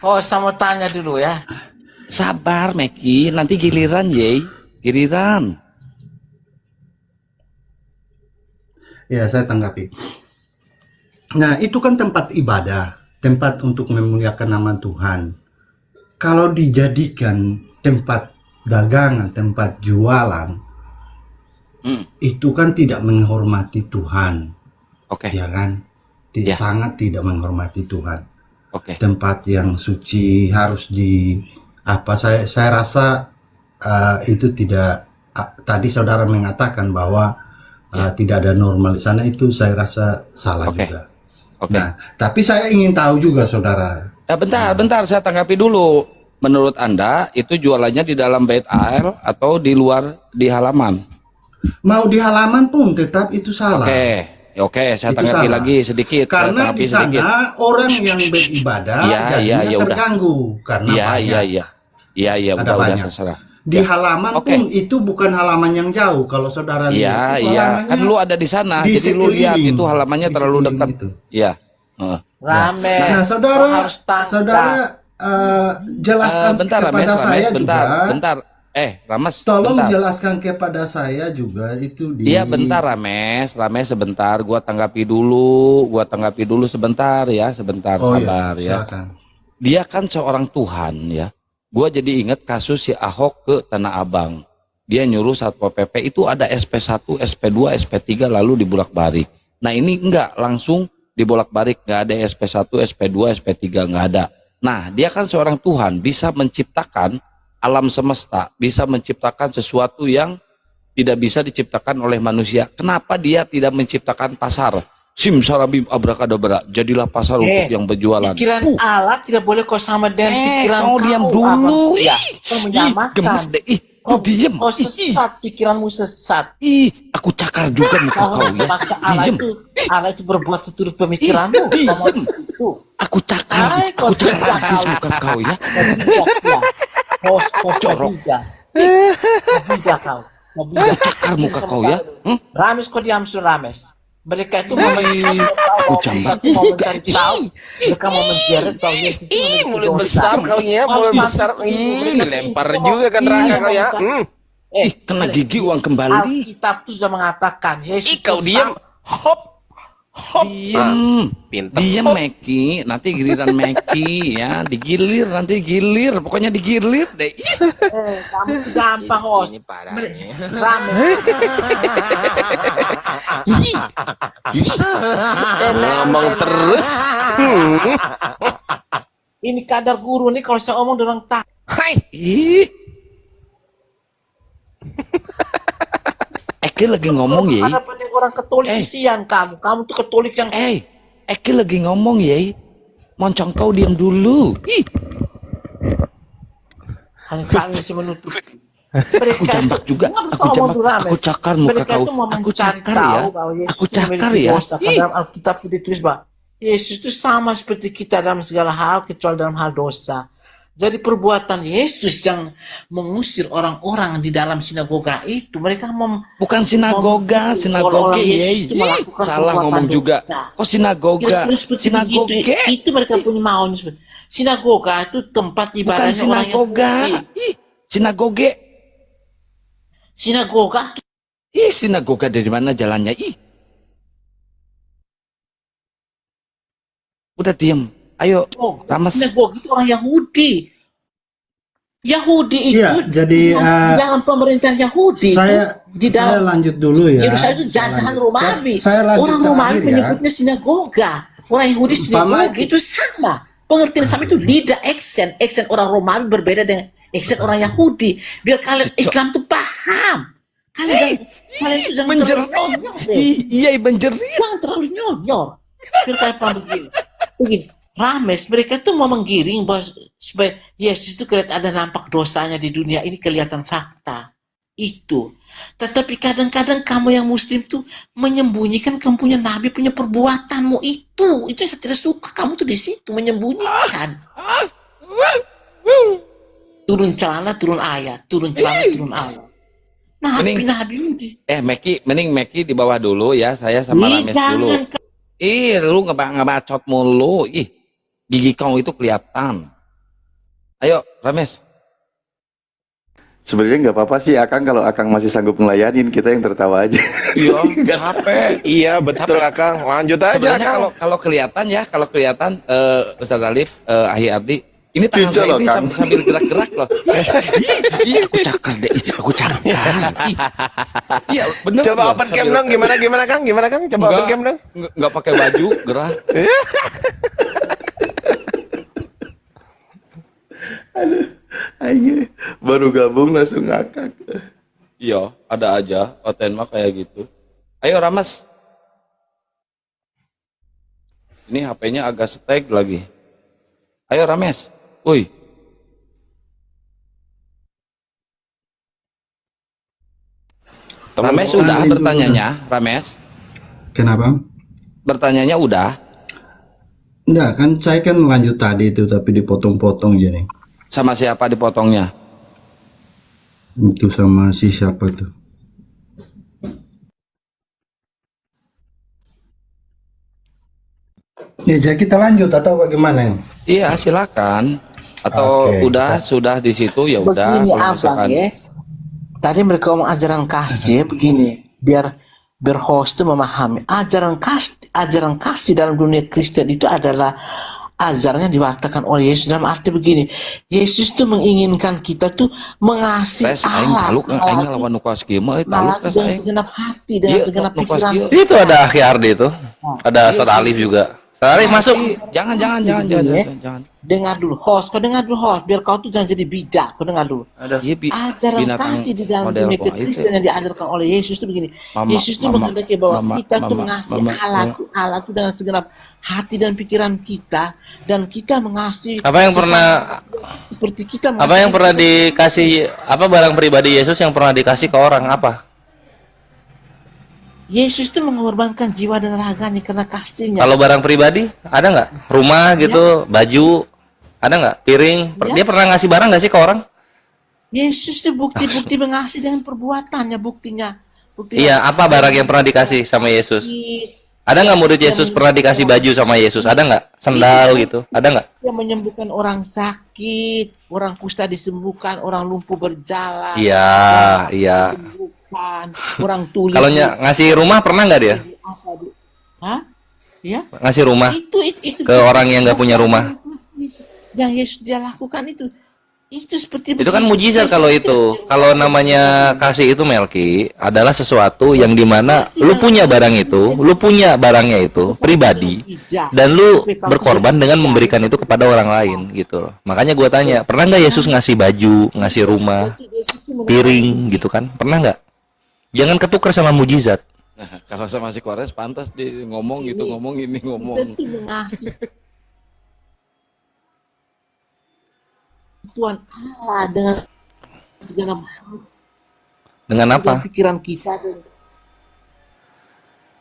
Host saya mau tanya dulu ya. Sabar Meki, nanti giliran ye. Giliran. Ya, saya tanggapi. Nah, itu kan tempat ibadah, tempat untuk memuliakan nama Tuhan. Kalau dijadikan tempat dagangan, tempat jualan, itu kan tidak menghormati Tuhan, Oke. ya kan? Ya. Sangat tidak menghormati Tuhan. Oke. Tempat yang suci harus saya rasa itu tidak. Tadi saudara mengatakan bahwa tidak ada normal di sana, itu saya rasa salah Oke. juga. Oke. Nah, tapi saya ingin tahu juga saudara. Bentar saya tanggapi dulu. Menurut Anda itu jualannya di dalam bait al atau di luar di halaman? Mau di halaman pun tetap itu salah. Oke, saya Itu tanggapi salah. lagi sedikit. Saya Karena tanggapi di sana sedikit. orang yang beribadah Iya, jadinya iya, udah. terganggu karena banyak. Iya, Ada udah banyak. terserah. Di Ya. halaman Oke. pun itu bukan halaman yang jauh. Kalau saudara lihat, itu Iya. halamannya Kan lu ada di sana, di jadi lu lihat sekeliling. itu halamannya Di terlalu sekeliling dekat. itu. Iya. Rames. Nah, kau saudara, harus tangkap. saudara jelaskan Bentar, kepada saya juga. bentar. Rames, Tolong bentar. jelaskan kepada saya juga itu di. Iya bentar Rames sebentar, gua tanggapi dulu sebentar ya, sebentar Oh, sabar iya, ya. silakan. Dia kan seorang Tuhan ya. Gua jadi ingat kasus si Ahok ke Tanah Abang. Dia nyuruh Satpol PP itu ada SP1, SP2, SP3 lalu dibolak-balik. Nah ini enggak langsung dibolak-balik, enggak ada SP1, SP2, SP3 enggak ada. Nah dia kan seorang Tuhan bisa menciptakan alam semesta, bisa menciptakan sesuatu yang tidak bisa diciptakan oleh manusia. Kenapa dia tidak menciptakan pasar? Simsalabim abrakadabra, jadilah pasar untuk yang berjualan. Pikiran Allah tidak boleh kau sama dengan pikiran kau diam dulu. Ya, kau menyamakan. Gemes deh. Kau diem. Kau sesat, pikiranmu sesat. Aku cakar juga muka Kau kau ya. paksa Diem. Allah itu berbuat seturut pemikiranmu. Kau mau itu. Aku cakar habis muka kau ya. Host bijak. Bijak kau. Aku cakar muka kau ya. Rames, kau diam sudah Rames. Mereka itu mau mencari tahu, mereka mau menjeret kau Yesus itu Mulut besar kau ya, mulut besar. Dilempar juga kan Raka kau ya. Kena gigi uang kembali. Alkitab itu sudah mengatakan Yesus Kau diam. Hop. Diem. Pinter. Diem Meki. Nanti giliran Meki ya. Digilir nanti gilir. Pokoknya digilir deh. kamu itu gampang host. Ini parah Mer- nih. Rames, Ngomong terus. ini kadar guru nih kalau saya omong orang tak. Hai. Ih. Eki lagi ngomong ya. Ada pada orang Katolik kesian kamu. Kamu tuh Katolik yang Eki lagi ngomong ya. Moncong kau diam dulu. Ih. hanya kami masih menutup. Mereka Aku jambak itu- juga. Kenapa Aku kau jambak. ngomong Rames? Aku cakar muka Mereka kau. itu mau Aku mencari cakar ya. tahu bahwa Yesus Aku itu memiliki cakar ya. dosa. Karena dalam Alkitab itu ditulis bahwa Yesus itu sama seperti kita dalam segala hal kecuali dalam hal dosa. Jadi perbuatan Yesus yang mengusir orang-orang di dalam sinagoga itu, mereka Bukan sinagoga, seolah-olah sinagoge ya. Yesus itu melakukan Salah perbuatan ngomong juga. dosa. Kok sinagoga? Kira-kira seperti Sinagoge. begitu. Itu mereka punya maunya. Sinagoga itu tempat Bukan ibadahnya orang sinagoga. Yahudi. Ih, sinagoge. Sinagoga Ih, sinagoga dari mana jalannya? Ih. Udah diem. Ayo, Rames. sinagoga itu orang Yahudi. Yahudi itu Iya, jadi, di dalam pemerintahan Yahudi saya itu di saya dalam lanjut dulu ya. Yerusalem itu jajahan Romawi. Saya lanjut Orang Romawi terakhir ya. menyebutnya sinagoga. Orang Yahudi sinagoga Umpama- itu sama. Pengertian sama itu lidah aksen. Aksen orang Romawi berbeda dengan aksen orang Yahudi. Biar kalian Islam tuh paham. Kalian itu jangan terlalu nyonyor. Iya, menjerit. Jangan terlalu nyonyor. Biar kalian paham begini. Begini. Rames, mereka tuh mau menggiring bahwa supaya Yesus itu kelihatan ada nampak dosanya di dunia ini, kelihatan fakta. Itu. Tetapi kadang-kadang kamu yang muslim tuh menyembunyikan kamu punya nabi, punya perbuatanmu itu. Itu yang saya tidak suka. Kamu tuh di situ menyembunyikan. Turun celana, turun ayat. Turun celana, turun ayat. Nabi-nabi di... Meki, mending Meki di bawah dulu ya. Saya sama Ih, Rames jangan, dulu. Ih, lu ngebacot mulu. Ih, gigi kau itu kelihatan. Ayo, Rames. Sebenarnya nggak apa-apa sih Akang, kalau Akang masih sanggup ngelayanin, kita yang tertawa aja. Iya, capek. Iya, betul Akang. Lanjut aja Sebenarnya Akang. kalau kelihatan ya, Ustaz Alif, Ahi Ardi, ini tangan Cucu saya loh, ini Kang. sambil gerak-gerak loh. Iya, aku cakar deh. Aku cakar. Iya, bener. Coba loh, open cam sambil- dong, gimana Kang? Gimana Kang? Coba open cam dong. Nggak pakai baju, gerak. Ayo, baru gabung langsung ngakak. Iya, ada aja Oten mah kayak gitu. Ayo Ramas. Ini HP-nya agak stag lagi. Ayo Rames. Woi. Rames udah bertanyanya, Rames. Kenapa? Bertanyanya udah. Enggak, kan saya kan lanjut tadi itu tapi dipotong-potong jadi. Sama siapa dipotongnya? Itu sama si siapa tuh? Ya, jadi kita lanjut atau bagaimana? Iya, silakan. Atau Oke, sudah di situ ya udah. Begini Kalau abang misalkan- ya. Tadi mereka ngomong ajaran kasih begini, biar host itu memahami ajaran kasih dalam dunia Kristen itu adalah ajaran yang diwakilkan oleh Yesus. Dalam arti begini, Yesus itu menginginkan kita tuh mengasihi Tes aing Allah, taluk aing lawan nu kuas kieu mah taluk tes dengan aing. segenap hati, dengan Iya, segenap nu kuas pikiran. kieu. Itu ada Akhi Ardi itu. Ada Ustaz Alif juga. Ustaz Alif masuk. Jangan. Dengar dulu host, kau dengar dulu host, biar kau tuh jangan jadi bidak. Kau dengar dulu. Iya, Ajaran binatang kasih di dalam model dunia kok itu. Kristen yang diajarkan oleh Yesus itu begini. Mama, Yesus itu mama, menghendaki bahwa mama, kita tuh mama, mengasihi mama, Allah tuh dengan segenap hati dan pikiran kita, dan kita mengasihi Apa yang pernah seperti kita apa yang pernah dikasih, apa barang pribadi Yesus yang pernah dikasih ke orang apa? Yesus itu mengorbankan jiwa dan raganya karena kasihnya. Kalau barang pribadi ada nggak? Rumah gitu, baju, ada nggak? Piring? Ya. Dia pernah ngasih barang nggak sih ke orang? Yesus itu bukti-bukti mengasihi dengan perbuatannya, buktinya. Iya, apa barang yang pernah dikasih sama Yesus? Ada nggak murid Yesus pernah dikasih baju sama Yesus? Ada nggak? Sendal gitu? Ada nggak? Yang menyembuhkan orang sakit, orang kusta disembuhkan, orang lumpuh berjalan. Iya, iya. Orang tuli. Kalau ngasih rumah pernah nggak dia? Hah? Ya? Ngasih rumah Itu ke orang yang nggak punya rumah? Yang Yesus dia lakukan itu. Itu seperti Itu kan begitu. mujizat kalau itu. Kalau namanya kasih itu Melki adalah sesuatu yang dimana lu punya barang itu, lu punya barangnya itu pribadi, dan lu berkorban dengan memberikan itu kepada orang lain gitu. Makanya gua tanya, pernah nggak Yesus ngasih baju, ngasih rumah, piring gitu kan? Pernah nggak? Jangan ketukar sama mujizat. Nah, kalau sama si Kores pantas dia ngomong gitu, ngomong ini, ngomong. Tentu mengasihi Tuhan Allah dengan segala macam Dengan apa? pikiran kita dan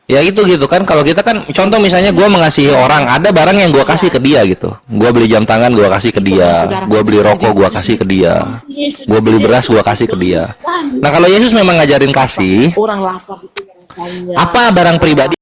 Ya itu gitu kan. Kalau kita kan contoh misalnya gua mengasihi orang, ada barang yang gua kasih ke dia gitu. Gua beli jam tangan, gua kasih ke dia. Gua beli rokok, gua kasih ke dia. Gua beli beras, gua kasih ke dia. Nah, kalau Yesus memang ngajarin kasih, orang lapar itu yang tanya. apa barang pribadi